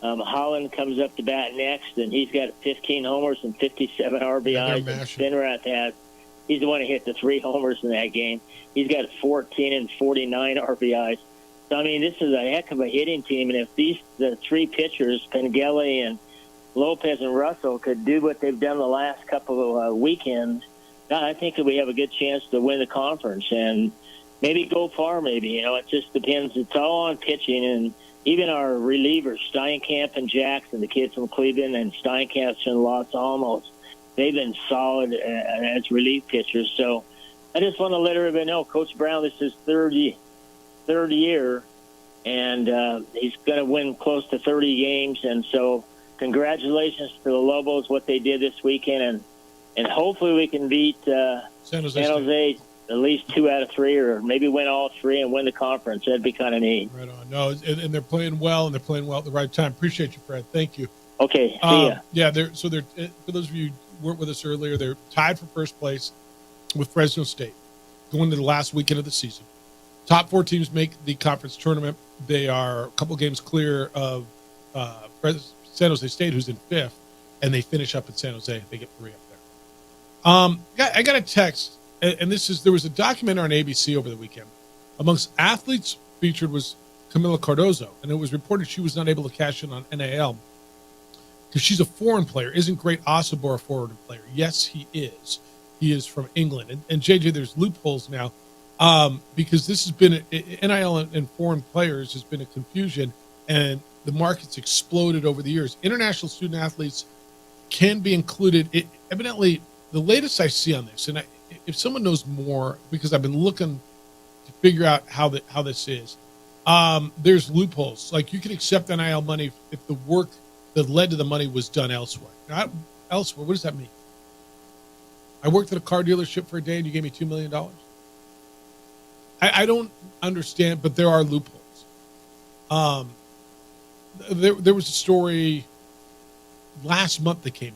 Holland comes up to bat next, and he's got 15 homers and 57 RBIs. And Spinrath he's the one who hit the 3 homers in that game. He's got 14 and 49 RBIs. So, I mean, this is a heck of a hitting team, and if the 3 pitchers, Pengelly and Lopez and Russell, could do what they've done the last couple of weekends, God, I think that we have a good chance to win the conference and maybe go far, maybe. It just depends. It's all on pitching, and even our relievers, Steinkamp and Jackson, the kids from Cleveland, and Steinkamp's in Los Alamos, they've been solid as relief pitchers. So I just want to let everybody know, Coach Brown, this is third year, and he's going to win close to 30 games. And so congratulations to the Lobos, what they did this weekend, and hopefully we can beat San Jose at least 2 out of 3, or maybe win all 3 and win the conference. That'd be kind of neat. Right on. No, and they're playing well, and they're playing well at the right time. Appreciate you, Fred. Thank you. Okay, see ya. Yeah, they're for those of you who weren't with us earlier, they're tied for first place with Fresno State going to the last weekend of the season. Top 4 teams make the conference tournament. They are a couple games clear of San Jose State, who's in 5th, and they finish up at San Jose. They get 3 up there. I got a text, and there was a documentary on ABC over the weekend. Amongst athletes featured was Camila Cardozo, and it was reported she was not able to cash in on NIL because she's a foreign player. Isn't Great Osobor a foreign player? Yes, he is. He is from England. And JJ, there's loopholes now because this has been NIL and foreign players has been a confusion, and the market's exploded over the years. International student athletes can be included. Evidently, the latest I see on this, and if someone knows more, because I've been looking to figure out how this is, there's loopholes. Like you can accept NIL money if the work that led to the money was done elsewhere. Not elsewhere. What does that mean? I worked at a car dealership for a day and you gave me $2 million. I don't understand, but there are loopholes. There was a story last month that came out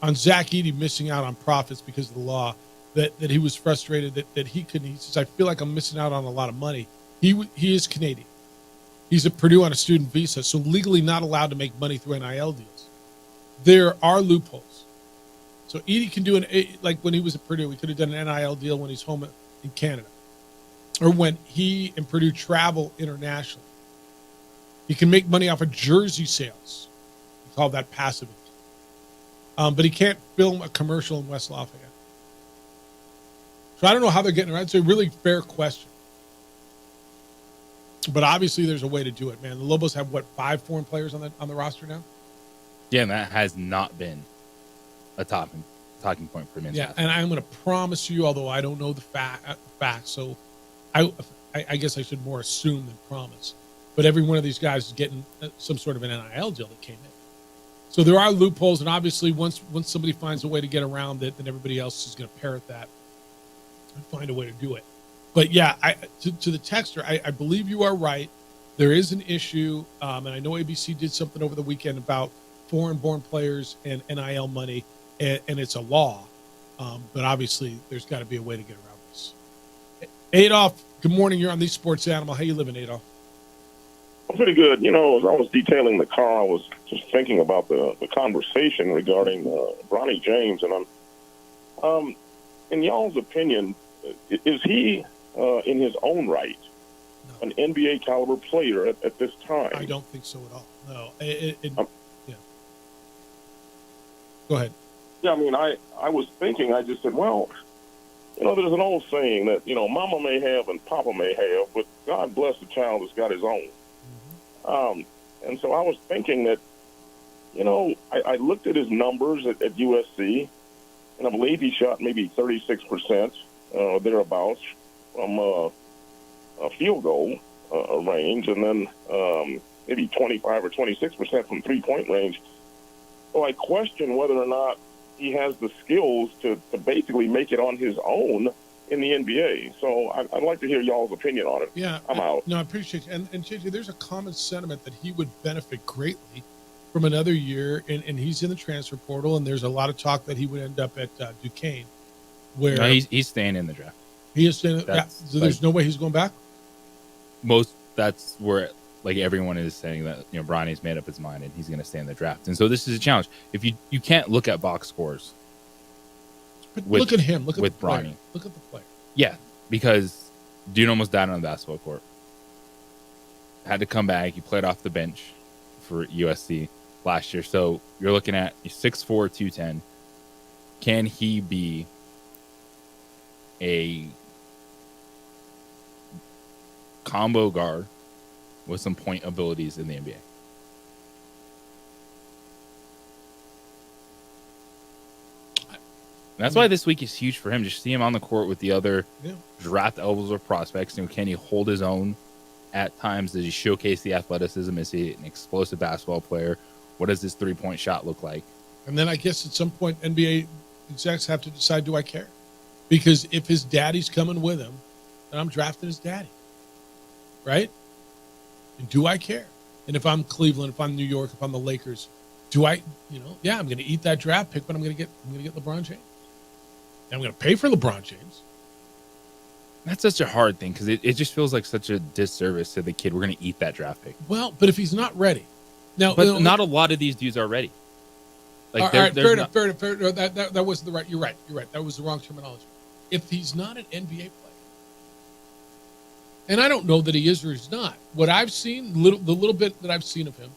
on Zach Edey missing out on profits because of the law, that he was frustrated that he couldn't. He says, I feel like I'm missing out on a lot of money. He is Canadian. He's at Purdue on a student visa, so legally not allowed to make money through NIL deals. There are loopholes. So Edey can do like when he was at Purdue, he could have done an NIL deal when he's home in Canada, or when he and Purdue travel internationally. He can make money off of jersey sales. We call that passive income. But he can't film a commercial in West Lafayette. So I don't know how they're getting around. It's a really fair question. But obviously there's a way to do it, man. The Lobos have, 5 foreign players on the roster now? Yeah, and that has not been a talking point for men's basketball. And I'm going to promise you, although I don't know the facts, so I guess I should more assume than promise. But every one of these guys is getting some sort of an NIL deal that came in. So there are loopholes, and obviously once somebody finds a way to get around it, then everybody else is going to parrot that and find a way to do it. But yeah, to the texter, I believe you are right. There is an issue, and I know ABC did something over the weekend about foreign-born players and NIL money, and it's a law. But obviously, there's got to be a way to get around this. Adolph, good morning. You're on the Sports Animal. How you living, Adolph? I'm pretty good. As I was detailing the car, I was just thinking about the conversation regarding Bronny James, and in y'all's opinion, is he in his own right an NBA caliber player at this time? I don't think so at all. No. Yeah. Go ahead. Yeah, I mean, I was thinking, I just said, well, there's an old saying that, mama may have and papa may have, but God bless the child that's got his own. Mm-hmm. And so I was thinking that, I looked at his numbers at USC, and I believe he shot maybe 36%, thereabouts, from a field goal range, and then maybe 25 or 26% from three-point range. So I question whether or not he has the skills to basically make it on his own in the NBA. So I'd like to hear y'all's opinion on it. Yeah, I'm out. No, I appreciate you. And JJ, there's a common sentiment that he would benefit greatly from another year, and he's in the transfer portal, and there's a lot of talk that he would end up at Duquesne. Where No, he's staying in the draft. He is staying. So there's no way he's going back. That's where like everyone is saying that, you know, Bronny's made up his mind and he's going to stay in the draft. And so this is a challenge. If you can't look at box scores. But look at him. Look at with the player. Bronny. Look at the player. Yeah, because dude almost died on the basketball court. Had to come back. He played off the bench for USC last year. So you're looking at 6'4", 210. Can he be a combo guard with some point abilities in the NBA? And that's why this week is huge for him. Just see him on the court with the other draft eligible prospects. You know, can he hold his own at times? Does he showcase the athleticism? Is he an explosive basketball player? What does his three-point shot look like? And then I guess at some point NBA execs have to decide, do I care? Because if his daddy's coming with him, then I'm drafting his daddy. Right? And do I care? And if I'm Cleveland, if I'm New York, if I'm the Lakers, do I, I'm going to eat that draft pick, but I'm going to get LeBron James. And I'm going to pay for LeBron James. That's such a hard thing because it just feels like such a disservice to the kid. We're going to eat that draft pick. Well, but if he's not ready. Now, but not a lot of these dudes are ready. Like, all right, fair enough. No, that wasn't the right. You're right. That was the wrong terminology. If he's not an NBA player, and I don't know that he is or he's not. What I've seen, the little bit that I've seen of him,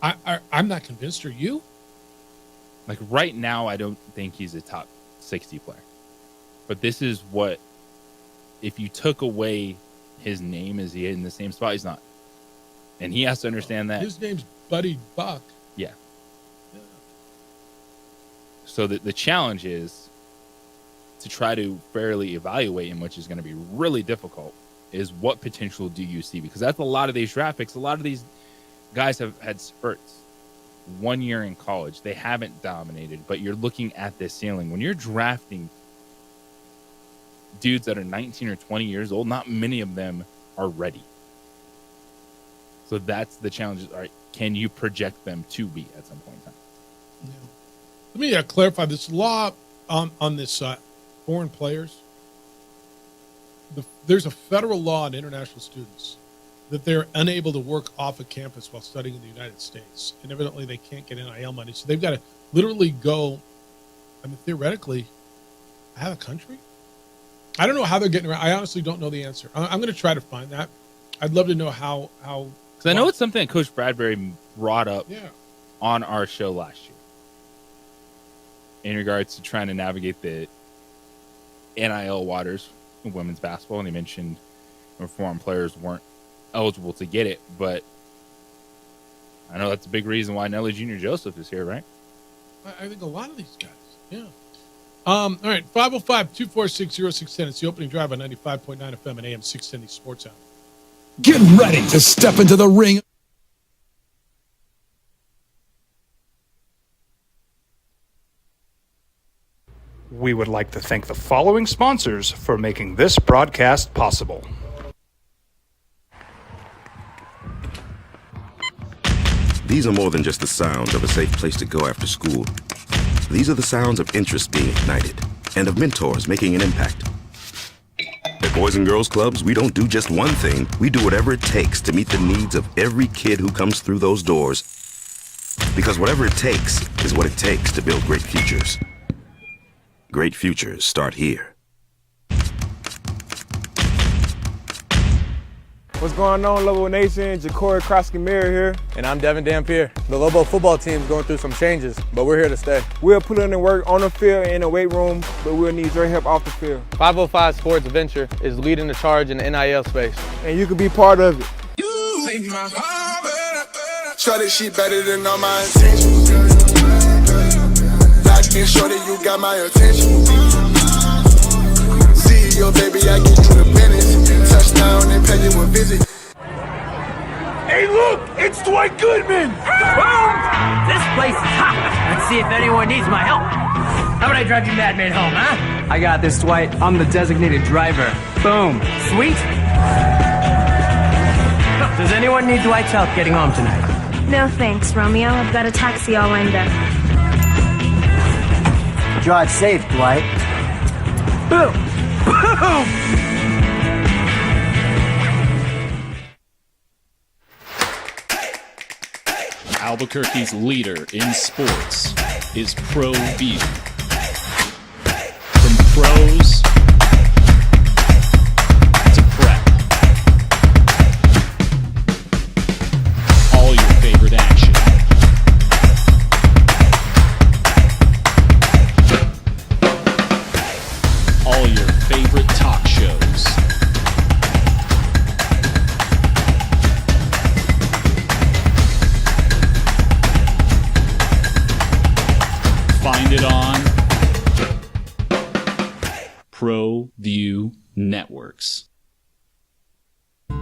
I'm not convinced. Are you? Like right now, I don't think he's a top 60 player. But this is what, if you took away his name, is he in the same spot? He's not. And he has to understand that. His name's Buddy Buck. Yeah. So the challenge is to try to fairly evaluate him, which is going to be really difficult, is what potential do you see? Because that's a lot of these draft picks. A lot of these guys have had spurts. 1 year in college, they haven't dominated, but you're looking at this ceiling. When you're drafting dudes that are 19 or 20 years old, not many of them are ready. So that's the challenge. All right, can you project them to be at some point in time? Yeah. Let me clarify this law on this foreign players. There's a federal law on international students that they're unable to work off of campus while studying in the United States. And evidently they can't get NIL money. So they've got to literally go, theoretically, out of the country. I don't know how they're getting around. I honestly don't know the answer. I'm going to try to find that. I'd love to know how. Because I know it's something that Coach Bradbury brought up on our show last year in regards to trying to navigate the NIL waters in women's basketball. And he mentioned foreign players weren't eligible to get it, but I know that's a big reason why Nelly Jr. Joseph is here, right? I think a lot of these guys, yeah. All right, 505-246-0610. It's the opening drive on 95.9 FM and AM 610 Sports Hour. Get ready to step into the ring. We would like to thank the following sponsors for making this broadcast possible. These are more than just the sounds of a safe place to go after school. These are the sounds of interest being ignited and of mentors making an impact. At Boys and Girls Clubs, we don't do just one thing. We do whatever it takes to meet the needs of every kid who comes through those doors. Because whatever it takes is what it takes to build great futures. Great futures start here. What's going on, Lobo Nation? Ja'Cory Krosky-Miller here. And I'm Devin Dampier. The Lobo football team's going through some changes, but we're here to stay. We'll put in the work on the field and in the weight room, but we'll need your help off the field. 505 Sports Venture is leading the charge in the NIL space. And you can be part of it. Shorty, she better than all my intentions. Like and shorty, you got my attention. CEO, baby, I get you the business. Touchdown and pay you a visit. Hey, look, it's Dwight Goodman. This place is hot. Let's see if anyone needs my help. How about I drive you madman home, huh? I got this, Dwight. I'm the designated driver. Boom. Sweet. Does anyone need Dwight's help getting home tonight? No thanks, Romeo. I've got a taxi all lined up. Drive safe, Dwight. Boom. Boom. Albuquerque's leader in sports is ProView. From pros to prep, all your favorite action. All your favorite talk shows. Find it on ProView Networks.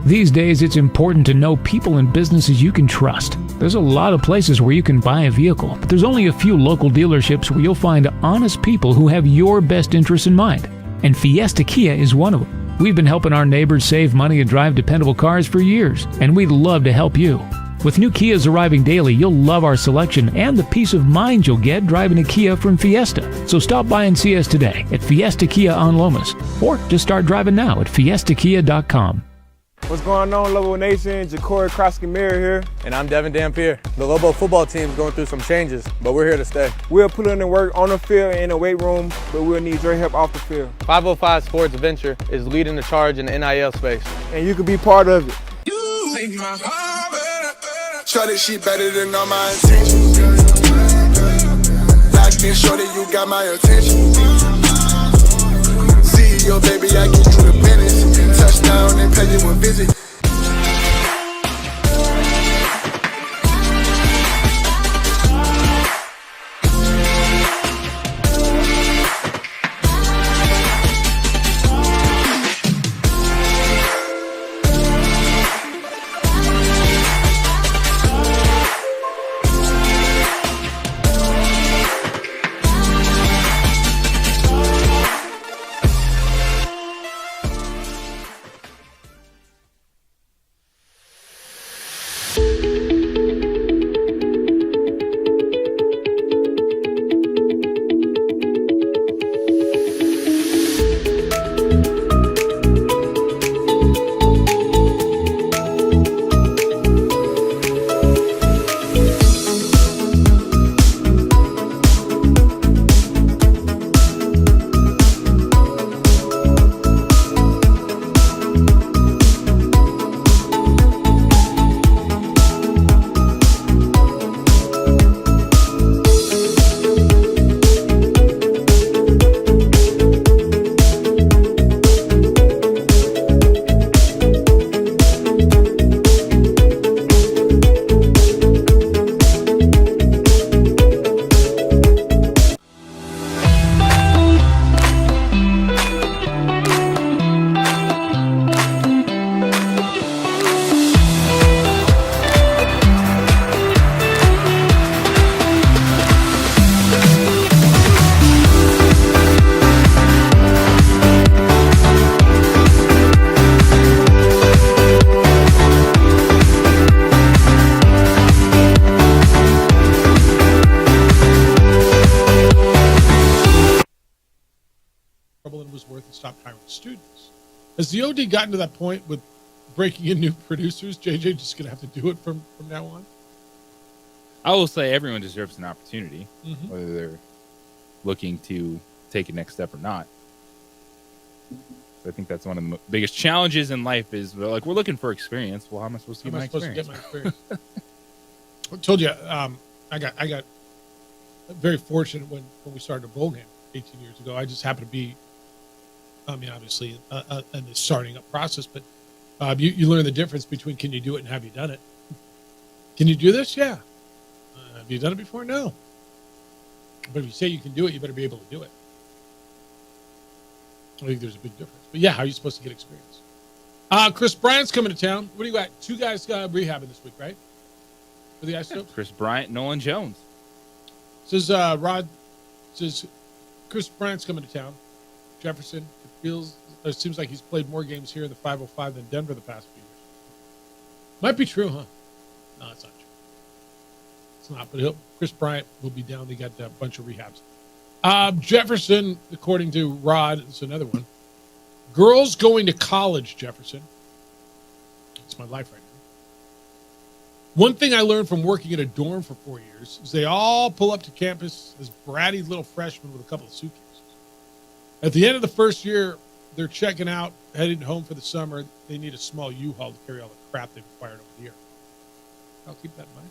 These days, it's important to know people and businesses you can trust. There's a lot of places where you can buy a vehicle, but there's only a few local dealerships where you'll find honest people who have your best interests in mind. And Fiesta Kia is one of them. We've been helping our neighbors save money and drive dependable cars for years, and we'd love to help you. With new Kias arriving daily, you'll love our selection and the peace of mind you'll get driving a Kia from Fiesta. So stop by and see us today at Fiesta Kia on Lomas, or just start driving now at fiestakia.com. What's going on, Lobo Nation? Ja'Cory Krosky-Miller here. And I'm Devin Dampier. The Lobo football team's going through some changes, but we're here to stay. We'll put in the work on the field and in the weight room, but we'll need your help off the field. 505 Sports Venture is leading the charge in the NIL space. And you can be part of it. Shorty, she better than all my intentions. Locked in, shorty, you got my attention. CEO, baby, I get you the business. Touchdown and pay you a visit. Has the OD gotten to that point with breaking in new producers? JJ just going to have to do it from now on? I will say everyone deserves an opportunity, Mhm. whether they're looking to take a next step or not. I think that's one of the biggest challenges in life is we're looking for experience. Well, how am I supposed to get my experience? I told you, I got very fortunate when we started a bowl game 18 years ago. I just happened to be, obviously in the starting up process, but you learn the difference between can you do it and have you done it? Can you do this? Yeah. Have you done it before? No. But if you say you can do it, you better be able to do it. I think there's a big difference. But yeah, how are you supposed to get experience? Chris Bryant's coming to town. What do you got? 2 guys rehabbing this week, right? For the Ice Soaps? Chris Bryant, Nolan Jones. Says Rod says Chris Bryant's coming to town. Jefferson. It seems like he's played more games here in the 505 than Denver the past few years. Might be true, huh? No, it's not true. It's not, but Chris Bryant will be down. They got a bunch of rehabs. Jefferson, according to Rod, it's another one. Girls going to college, Jefferson. It's my life right now. One thing I learned from working at a dorm for 4 years is they all pull up to campus as bratty little freshmen with a couple of suitcases. At the end of the first year, they're checking out, heading home for the summer. They need a small U-Haul to carry all the crap they've acquired over the year. I'll keep that in mind.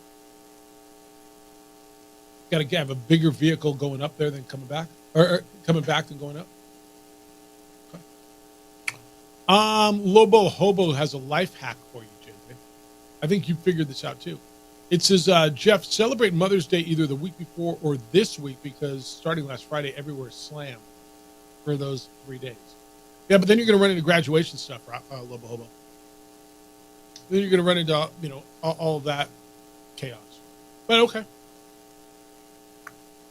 Got to have a bigger vehicle going up there than coming back, or coming back than going up. Okay. Lobo Hobo has a life hack for you, JJ. I think you figured this out too. It says, Jeff, celebrate Mother's Day either the week before or this week because starting last Friday, everywhere is slammed for those 3 days. Yeah, but then you're going to run into graduation stuff, Lobo Hobo. Then you're going to run into, all of that chaos. But okay.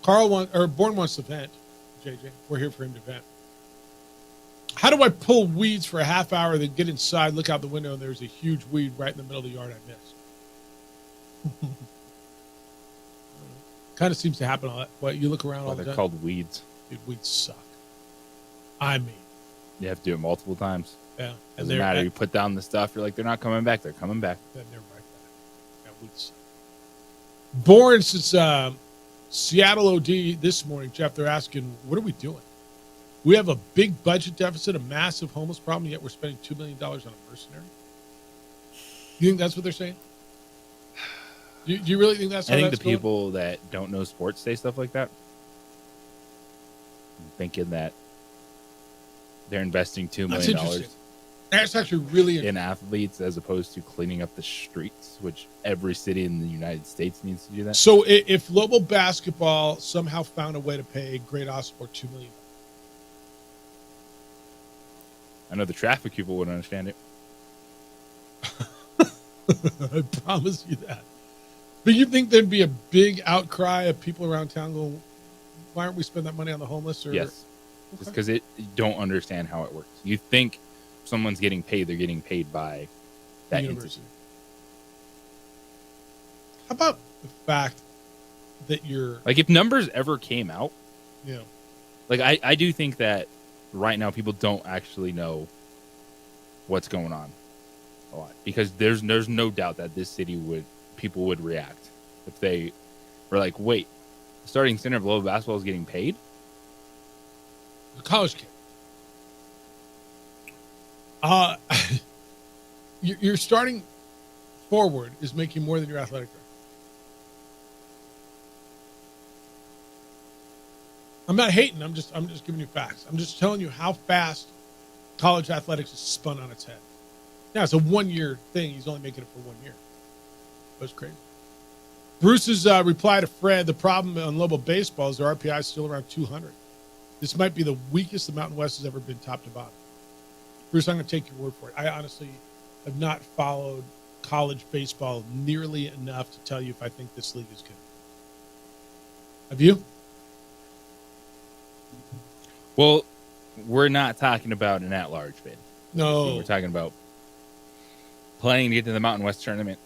Born wants to vent, JJ. We're here for him to vent. How do I pull weeds for a half hour, then get inside, look out the window, and there's a huge weed right in the middle of the yard I missed? Kind of seems to happen all that. What, you look around all the time? They're called weeds. Dude, weeds suck. I mean. You have to do it multiple times. Yeah. Doesn't matter. You put down the stuff, you're like, they're not coming back. They're coming back. Then they're right back. Yeah, weeds suck. Born since Seattle OD this morning, Jeff, they're asking, what are we doing? We have a big budget deficit, a massive homeless problem, yet we're spending $2 million on a mercenary. You think that's what they're saying? Do you really think that's how I think that's the people that don't know sports say stuff like that. I'm thinking that they're investing $2 million That's actually really in athletes as opposed to cleaning up the streets, which every city in the United States needs to do that. So if Lobo basketball somehow found a way to pay Great Ossport $2 million, I know the traffic people wouldn't understand it. I promise you that. But you think there'd be a big outcry of people around town going, why aren't we spending that money on the homeless? Or yes, just because you don't understand how it works. You think someone's getting paid, they're getting paid by that university. How about the fact that you're like, if numbers ever came out, yeah, like I do think that right now people don't actually know what's going on a lot, because there's no doubt that this city people would react if they were like, wait, the starting center of Lobo basketball is getting paid? A college kid. Your starting forward is making more than your athletic director. I'm not hating. I'm just giving you facts. I'm just telling you how fast college athletics is spun on its head. Now it's a 1 year thing. He's only making it for 1 year. That's crazy. Bruce's reply to Fred: the problem on Lobo baseball is their RPI is still around 200. This might be the weakest the Mountain West has ever been, top to bottom. Bruce, I'm going to take your word for it. I honestly have not followed college baseball nearly enough to tell you if I think this league is good. Have you? Well, we're not talking about an at-large bid. No. We're talking about playing to get to the Mountain West tournament,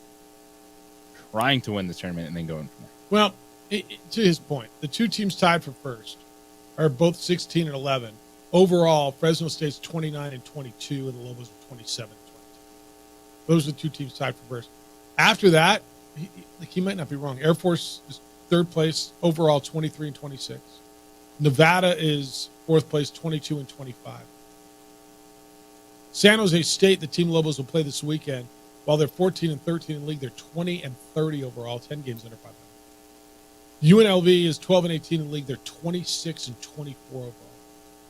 trying to win the tournament, and then going from there. Well, to his point, the two teams tied for first are both 16 and 11. Overall, Fresno State's 29 and 22, and the Lobos are 27 and 22. Those are the two teams tied for first. After that, he might not be wrong. Air Force is third place, overall 23 and 26. Nevada is fourth place, 22 and 25. San Jose State, the team Lobos will play this weekend, while they're 14 and 13 in the league, they're 20 and 30 overall, 10 games under 500. UNLV is 12 and 18 in the league, they're 26 and 24 overall,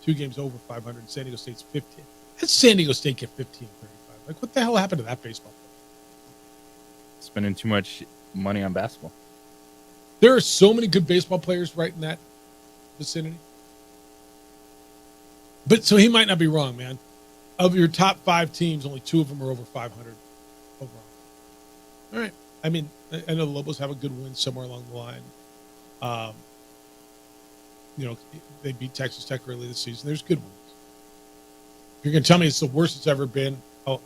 2 games over 500. And San Diego State's 15. How did San Diego State get 15 and 35? Like, what the hell happened to that baseball player? Spending too much money on basketball. There are so many good baseball players right in that vicinity. But so he might not be wrong, man. Of your top 5 teams, only 2 of them are over 500 overall. All right. I mean, I know the Lobos have a good win somewhere along the line. They beat Texas Tech early this season. There's good wins. you're going to tell me it's the worst it's ever been, I'll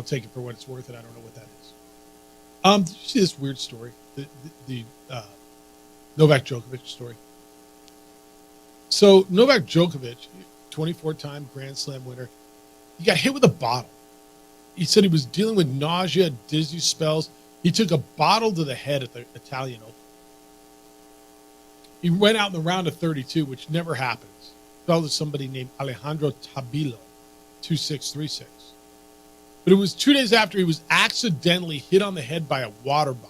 take it for what it's worth, and I don't know what that is. Did you see this weird story? The Novak Djokovic story. So Novak Djokovic, 24-time Grand Slam winner, he got hit with a bottle. He said he was dealing with nausea, dizzy spells. He took a bottle to the head at the Italian Open. He went out in the round of 32, which never happens. Fell to somebody named Alejandro Tabilo, 2-6, 3-6. But it was 2 days after he was accidentally hit on the head by a water bottle.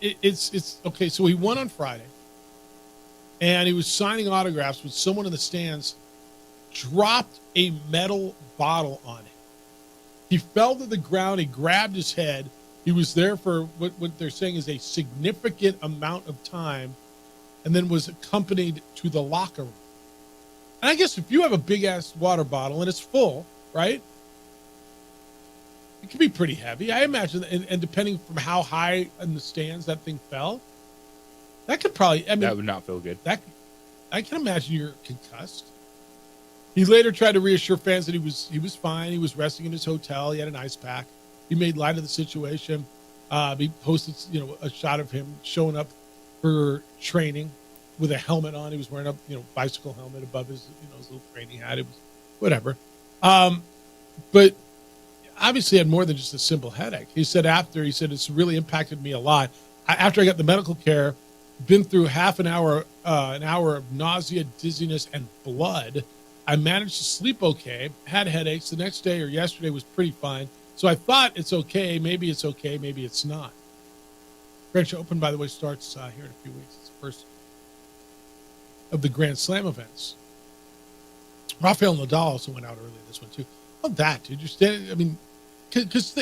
It's okay. So he won on Friday, and he was signing autographs with someone in the stands, dropped a metal bottle on him. He fell to the ground. He grabbed his head. He was there for what they're saying is a significant amount of time, and then was accompanied to the locker room. And I guess if you have a big-ass water bottle and it's full, right, it can be pretty heavy. I imagine, and depending from how high in the stands that thing fell, that could probably, that would not feel good. I can imagine you're concussed. He later tried to reassure fans that he was fine. He was resting in his hotel. He had an ice pack. He made light of the situation. He posted, a shot of him showing up for training with a helmet on. He was wearing a, bicycle helmet above his, his little training hat. It was whatever. But obviously had more than just a simple headache. He said it's really impacted me a lot. After I got the medical care, been through half an hour of nausea, dizziness, and blood. I managed to sleep okay, had headaches. The next day or yesterday was pretty fine. So I thought it's okay. Maybe it's okay. Maybe it's not. French Open, by the way, starts here in a few weeks. It's the first of the Grand Slam events. Rafael Nadal also went out early this one, too. Oh, that, dude. You're standing, because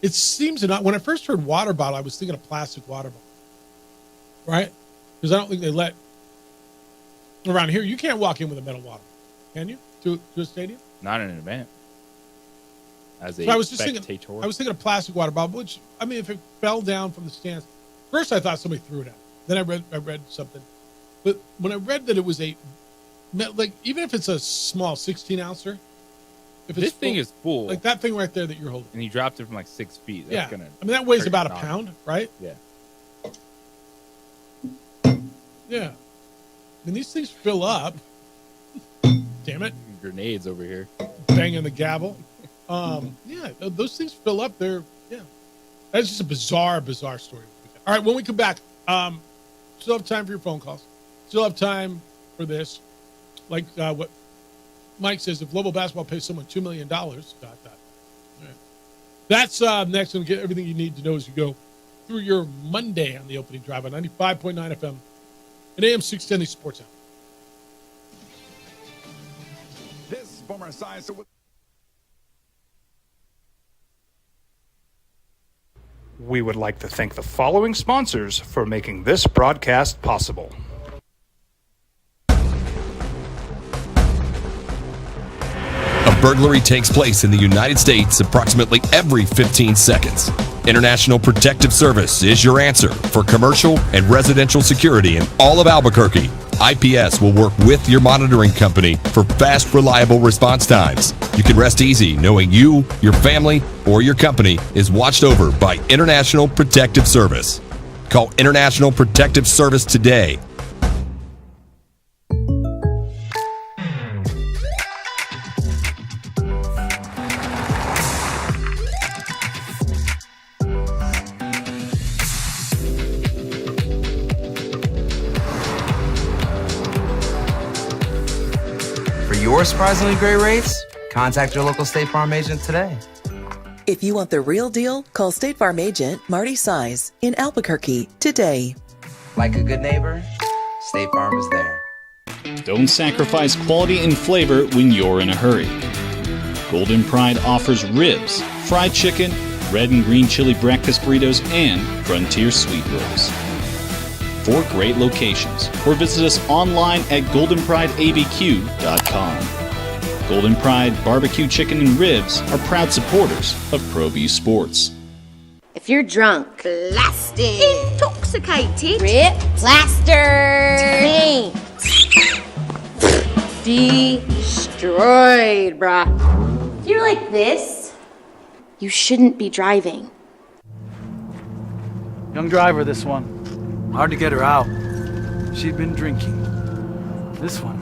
it seems to not, when I first heard water bottle, I was thinking of plastic water bottle. Right? Because I don't think they let, around here, you can't walk in with a metal water. Can you? To a stadium? Not in an event. As a so I was spectator. I was thinking of plastic water bottle, which, if it fell down from the stands, first I thought somebody threw it out. Then I read something. But when I read that it was even if it's a small 16-ouncer, if it's this thing is full. Like that thing right there that you're holding. And he dropped it from 6 feet. That's gonna that weighs about a pound, right? Yeah. Yeah. These things fill up. Damn it. Grenades over here. Banging the gavel. Those things fill up. That's just a bizarre story. All right, when we come back, still have time for your phone calls. Still have time for this. Like what Mike says, if Global Basketball pays someone $2 million, Right. That's next. And get everything you need to know as you go through your Monday on the opening drive on 95.9 FM and AM 610 Sports Hour. This former science. We would like to thank the following sponsors for making this broadcast possible. A burglary takes place in the United States approximately every 15 seconds. International Protective Service is your answer for commercial and residential security in all of Albuquerque. IPS will work with your monitoring company for fast, reliable response times. You can rest easy knowing you, your family, or your company is watched over by International Protective Service. Call International Protective Service today. For surprisingly great rates, contact your local State Farm agent today. If you want the real deal, call State Farm agent Marty Size in Albuquerque today. Like a good neighbor, State Farm is there. Don't sacrifice quality and flavor when you're in a hurry. Golden Pride offers ribs, fried chicken, red and green chili breakfast burritos, and frontier sweet rolls. 4 great locations, or visit us online at goldenprideabq.com. Golden Pride Barbecue Chicken and Ribs are proud supporters of ProView Sports. If you're drunk, blasted, intoxicated, ripped, plastered, taint, Destroyed, bruh. If you're like this, you shouldn't be driving. Young driver, this one. Hard to get her out. She'd been drinking. This one.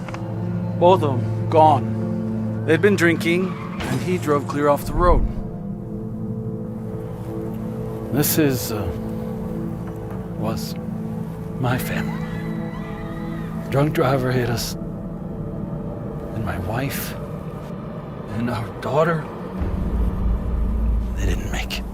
Both of them gone. They'd been drinking, and he drove clear off the road. This was my family. Drunk driver hit us. And my wife and our daughter, they didn't make it.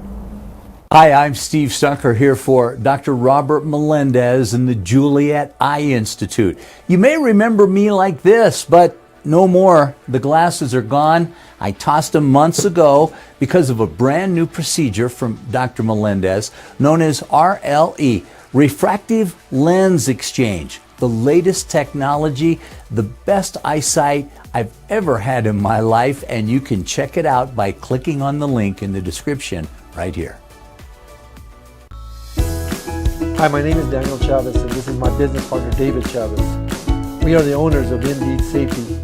Hi, I'm Steve Stucker here for Dr. Robert Melendez and the Juliet Eye Institute. You may remember me like this, but no more. The glasses are gone. I tossed them months ago because of a brand new procedure from Dr. Melendez known as RLE, Refractive Lens Exchange. The latest technology, the best eyesight I've ever had in my life, and you can check it out by clicking on the link in the description right here. Hi, my name is Daniel Chavez, and this is my business partner, David Chavez. We are the owners of Indeed Safety.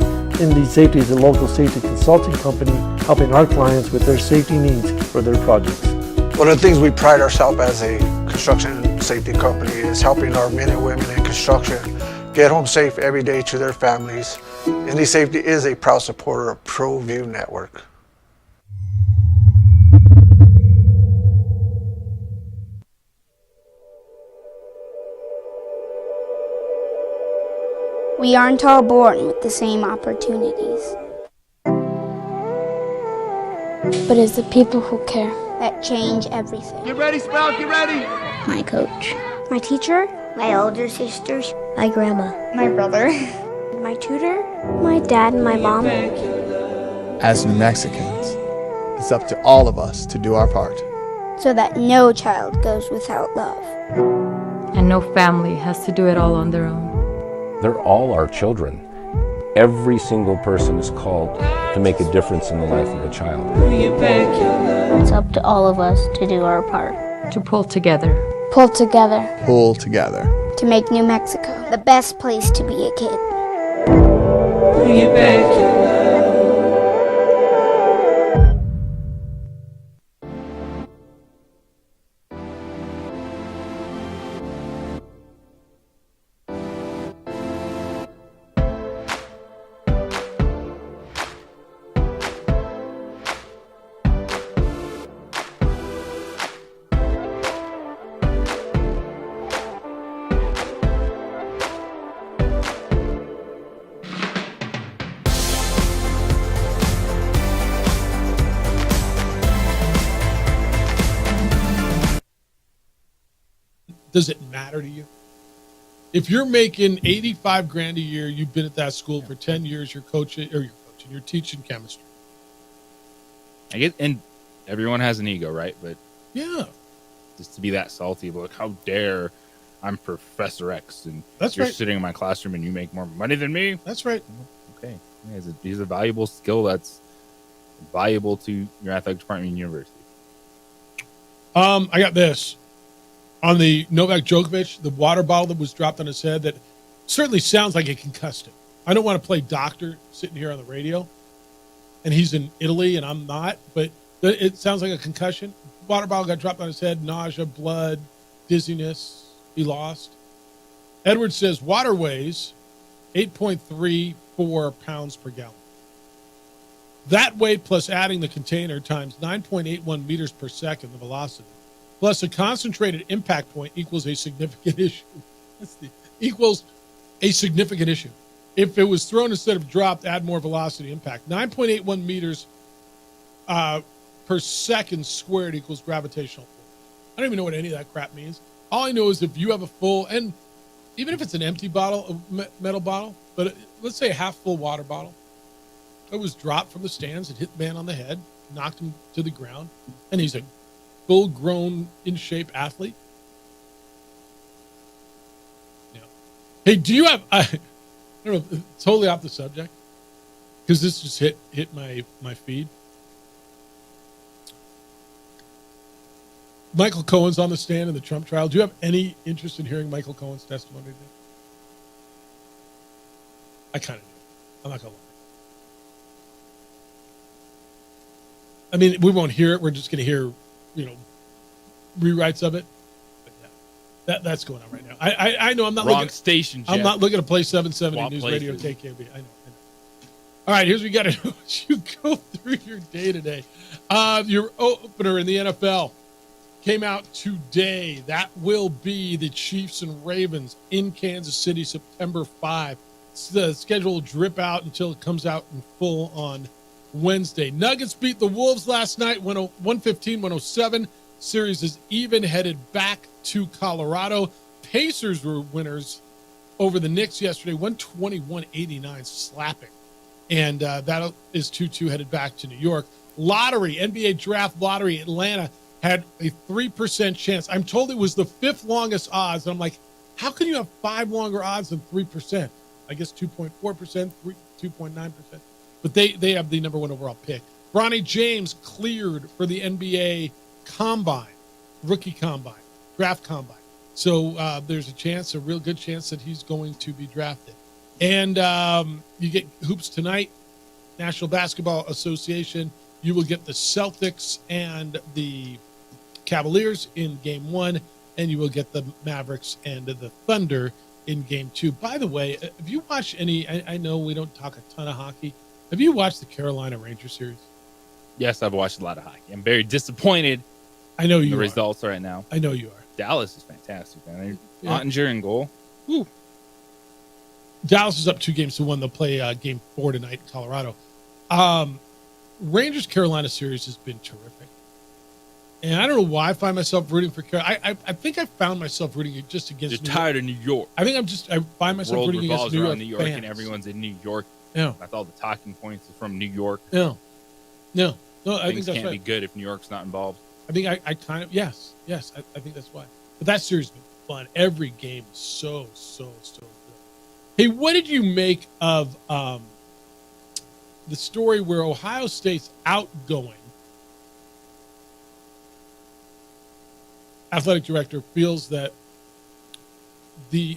Indeed Safety is a local safety consulting company helping our clients with their safety needs for their projects. One of the things we pride ourselves as a construction safety company is helping our men and women in construction get home safe every day to their families. Indeed Safety is a proud supporter of ProView Network. We aren't all born with the same opportunities. But it's the people who care that change everything. Get ready, Spout, get ready! My coach, my teacher, my older sisters, my grandma, my brother, my tutor, my dad, and my mom. As New Mexicans, it's up to all of us to do our part. So that no child goes without love. And no family has to do it all on their own. They're all our children. Every single person is called to make a difference in the life of a child. It's up to all of us to do our part. To pull together. Pull together. Pull together. To make New Mexico the best place to be a kid. Does it matter to you? If you're making 85 grand a year, you've been at that school for 10 years, you're teaching chemistry. I get, and everyone has an ego, right? But yeah, just to be that salty, but how dare I'm Professor X and that's you're right. sitting in my classroom and you make more money than me? That's right. Okay. Yeah, it's a valuable skill that's valuable to your athletic department in university. I got this. On the Novak Djokovic, the water bottle that was dropped on his head, that certainly sounds like it concussed him. I don't want to play doctor sitting here on the radio, and he's in Italy and I'm not, but it sounds like a concussion. Water bottle got dropped on his head, nausea, blood, dizziness. He lost. Edwards says water weighs 8.34 pounds per gallon. That weight plus adding the container times 9.81 meters per second, the velocity, plus a concentrated impact point equals a significant issue. Equals a significant issue. If it was thrown instead of dropped, add more velocity impact. 9.81 meters per second squared equals gravitational force. I don't even know what any of that crap means. All I know is if you have a full, and even if it's an empty bottle, a metal bottle, but let's say a half full water bottle, it was dropped from the stands, it hit the man on the head, knocked him to the ground, and he's a full-grown, in-shape athlete. Yeah. Hey, do you have? I don't know. Totally off the subject, because this just hit my feed. Michael Cohen's on the stand in the Trump trial. Do you have any interest in hearing Michael Cohen's testimony today? I kind of do. I'm not gonna lie. I mean, we won't hear it. We're just gonna hear, rewrites of it. But yeah, that's going on right now. I know I'm not Wrong looking. station, Jeff. I'm not looking to play 770 Swap News places. Radio KKB. I know. All right, here's what we got to do. You go through your day today. Your opener in the NFL came out today. That will be the Chiefs and Ravens in Kansas City, September 5. The schedule will drip out until it comes out in full on Wednesday. Nuggets beat the Wolves last night, 115-107. Series is even, headed back to Colorado. Pacers were winners over the Knicks yesterday, 121-89, slapping. And that is 2-2 headed back to New York. Lottery, NBA draft lottery, Atlanta had a 3% chance. I'm told it was the 5th longest odds. And I'm like, how can you have 5 longer odds than 3%? I guess 2.4%, 2.9%. But they have the number 1 overall pick. Bronny James cleared for the NBA combine, rookie combine, draft combine. So there's a real good chance that he's going to be drafted. And you get hoops tonight, National Basketball Association. You will get the Celtics and the Cavaliers in game 1, and you will get the Mavericks and the Thunder in game 2. By the way, have you watched any, I know we don't talk a ton of hockey. Have you watched the Carolina Rangers series? Yes, I've watched a lot of hockey. I'm very disappointed. I know you the are. results right now. I know you are. Dallas is fantastic, man. Yeah. Ottinger in goal. Woo. Dallas is up 2-1. They'll play game 4 tonight in Colorado. Rangers Carolina series has been terrific. And I don't know why I find myself rooting for Carolina. I think I found myself rooting just against You're New tired York. of New York. I think I find myself World rooting against revolves New York, around New York, fans. and everyone's in New York. Yeah. That's all the talking points are from New York. No, I think Things that's can't right. be good if New York's not involved. I think I kind of, yes, I think that's why. But that series has been fun. Every game is so good. Hey, what did you make of the story where Ohio State's outgoing athletic director feels that the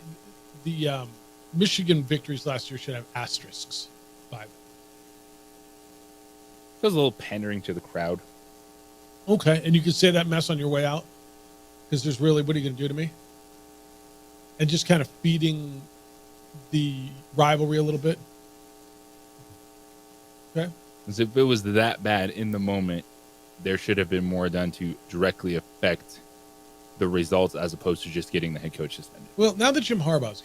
Michigan victories last year should have asterisks by them? Feels a little pandering to the crowd. Okay, and you can say that mess on your way out, because there's really, what are you going to do to me? And just kind of feeding the rivalry a little bit. Okay. As if it was that bad in the moment, there should have been more done to directly affect the results as opposed to just getting the head coach suspended. Well, now that Jim Harbaugh's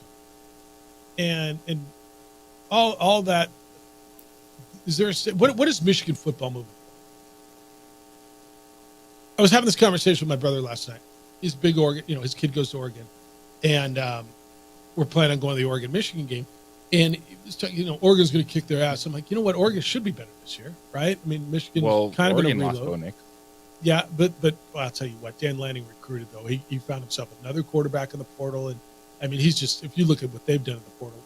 gone, and all that, is there what is Michigan football moving? I was having this conversation with my brother last night. He's a big Oregon, his kid goes to Oregon, and we're planning on going to the Oregon-Michigan game. And Oregon's going to kick their ass. I'm like, you know what? Oregon should be better this year, right? I mean, Michigan kind of Oregon in a lost reload. Bo Nix. Yeah, but I'll tell you what, Dan Lanning recruited, though. He found himself another quarterback in the portal. And, I mean, he's just, if you look at what they've done in the portal,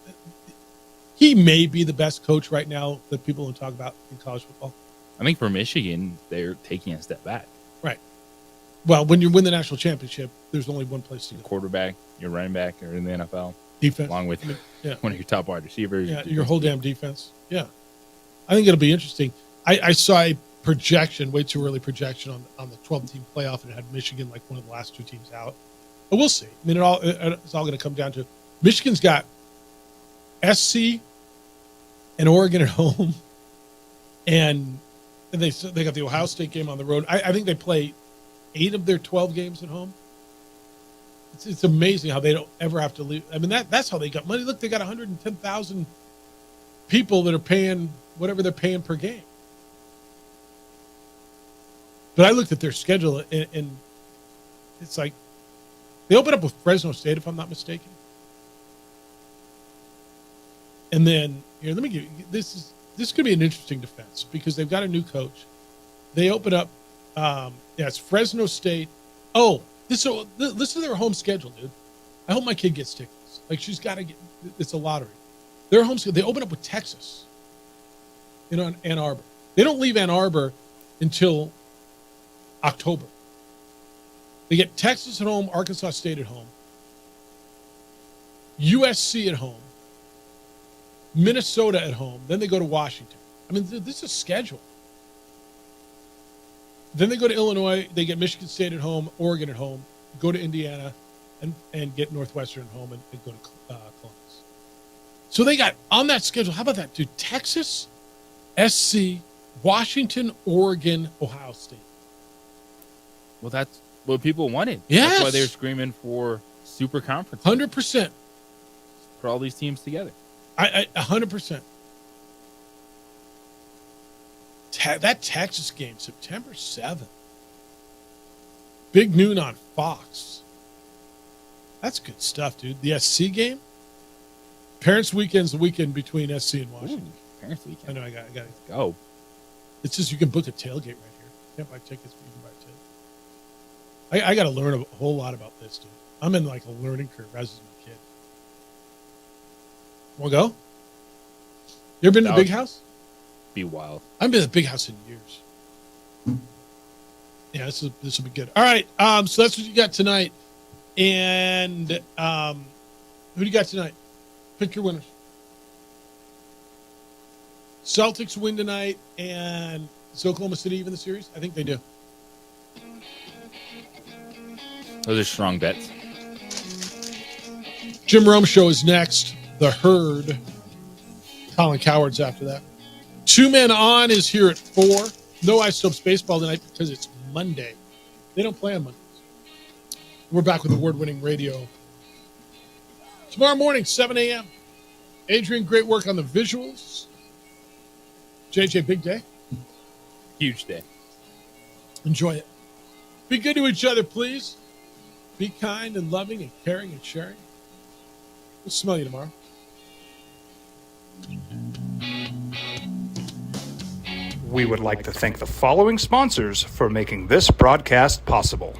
he may be the best coach right now that people don't talk about in college football. I think for Michigan, they're taking a step back. Right. Well, when you win the national championship, there's only one place to go. Quarterback, your running back, are in the NFL. Defense. Along with one of your top wide receivers. Yeah, your whole damn defense. Yeah. I think it'll be interesting. I saw a projection, way too early projection on the 12-team playoff, and it had Michigan like one of the last 2 teams out. But we'll see. I mean, it's all going to come down to Michigan's got SC and Oregon at home, and they got the Ohio State game on the road. I think they play 8 of their 12 games at home. It's amazing how they don't ever have to leave. I mean, that's how they got money. Look, they got 110,000 people that are paying whatever they're paying per game. But I looked at their schedule, and it's like they open up with Fresno State, if I'm not mistaken. And then here, let me give you this could be an interesting defense because they've got a new coach. They open up, it's Fresno State. Oh, listen to their home schedule, dude. I hope my kid gets tickets. Like, she's got to get. It's a lottery. Their home schedule. They open up with Texas. In Ann Arbor. They don't leave Ann Arbor until October. They get Texas at home, Arkansas State at home, USC at home, Minnesota at home. Then they go to Washington. I mean, this is a schedule. Then they go to Illinois. They get Michigan State at home, Oregon at home, go to Indiana, and get Northwestern at home and go to Columbus. So they got on that schedule. How about that, dude? Texas, SC, Washington, Oregon, Ohio State. Well, that's what people wanted. Yes. That's why they were screaming for super conference. 100%. Put all these teams together. 100%. That Texas game, September 7th. Big noon on Fox. That's good stuff, dude. The SC game. Parents' weekend's the weekend between SC and Washington. Ooh, Parents' weekend. I know. I got to go. It's just you can book a tailgate right here. You can't buy tickets, but you can buy tickets. I got to learn a whole lot about this, dude. I'm in like a learning curve as a kid. Want to go? You ever been to the Big House? Be wild. I haven't been to the Big House in years. Yeah, this will be good. All right, so that's what you got tonight. And who do you got tonight? Pick your winners. Celtics win tonight, and is Oklahoma City even the series? I think they do. Those are strong bets. Jim Rome Show is next. The Herd. Colin Coward's after that. 2 Men On is here at 4. No Isotopes baseball tonight because it's Monday. They don't play on Mondays. We're back with award-winning radio. Tomorrow morning, 7 a.m. Adrian, great work on the visuals. JJ, big day. Huge day. Enjoy it. Be good to each other, please. Be kind and loving and caring and sharing. We'll smell you tomorrow. We would like to thank the following sponsors for making this broadcast possible.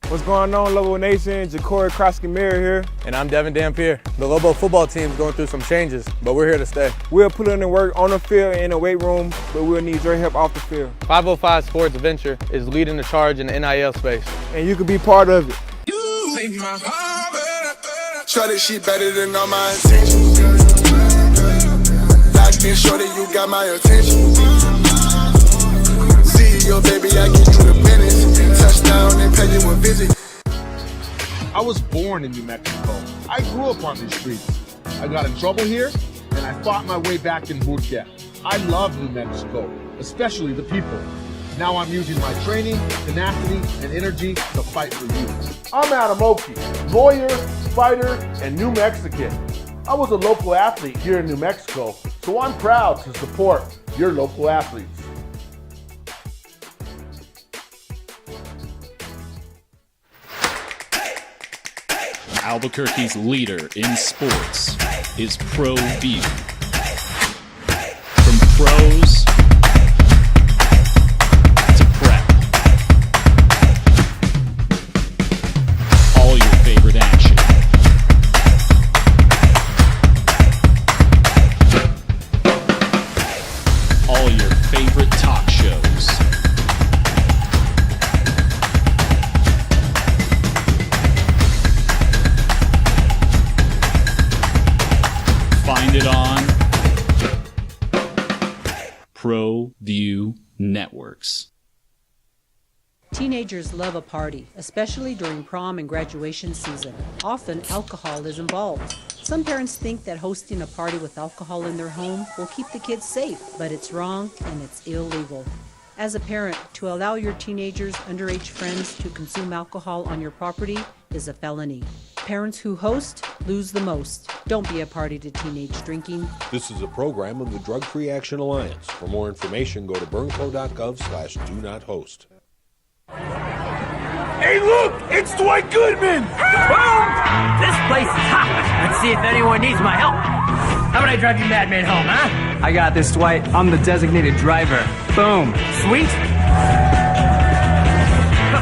What's going on, Lobo Nation? Ja'Cory Krosky-Meyer here. And I'm Devin Dampier. The Lobo football team is going through some changes, but we're here to stay. We'll put in the work on the field and in the weight room, but we'll need your help off the field. 505 Sports Venture is leading the charge in the NIL space. And you can be part of it. Shorty, she better than all my intentions. Locked in, shorty, you got my attention. See your baby, I get you the business. Touchdown and pay you a visit. I was born in New Mexico. I grew up on these streets. I got in trouble here, and I fought my way back in Burquia. I love New Mexico, especially the people. Now I'm using my training, tenacity, and energy to fight for you. I'm Adam Oki, lawyer, fighter, and New Mexican. I was a local athlete here in New Mexico, so I'm proud to support your local athletes. Albuquerque's leader in sports is ProView. From pros to prep, all your favorite action. All your favorite talk shows. Find it on ProView Networks. Teenagers love a party, especially during prom and graduation season. Often, alcohol is involved. Some parents think that hosting a party with alcohol in their home will keep the kids safe, but it's wrong and it's illegal. As a parent, to allow your teenagers' underage friends to consume alcohol on your property is a felony. Parents who host lose the most. Don't be a party to teenage drinking. This is a program of the Drug Free Action Alliance. For more information, go to burnco.gov/do-not-host. Hey, look! It's Dwight Goodman! Boom! This place is hot. Let's see if anyone needs my help. How about I drive you madman home, huh? I got this, Dwight. I'm the designated driver. Boom. Sweet.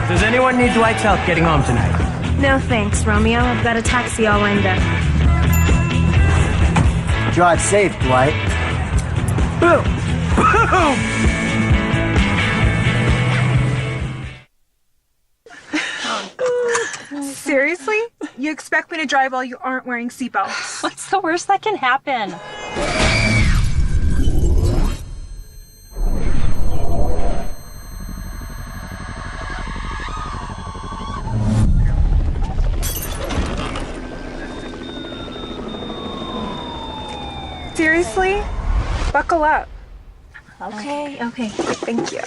Does anyone need Dwight's help getting home tonight? No thanks, Romeo. I've got a taxi all lined up. Drive safe, Dwight. Boom! Boom! Seriously? You expect me to drive while you aren't wearing seatbelts. What's the worst that can happen? Seriously? Buckle up. Okay. Thank you.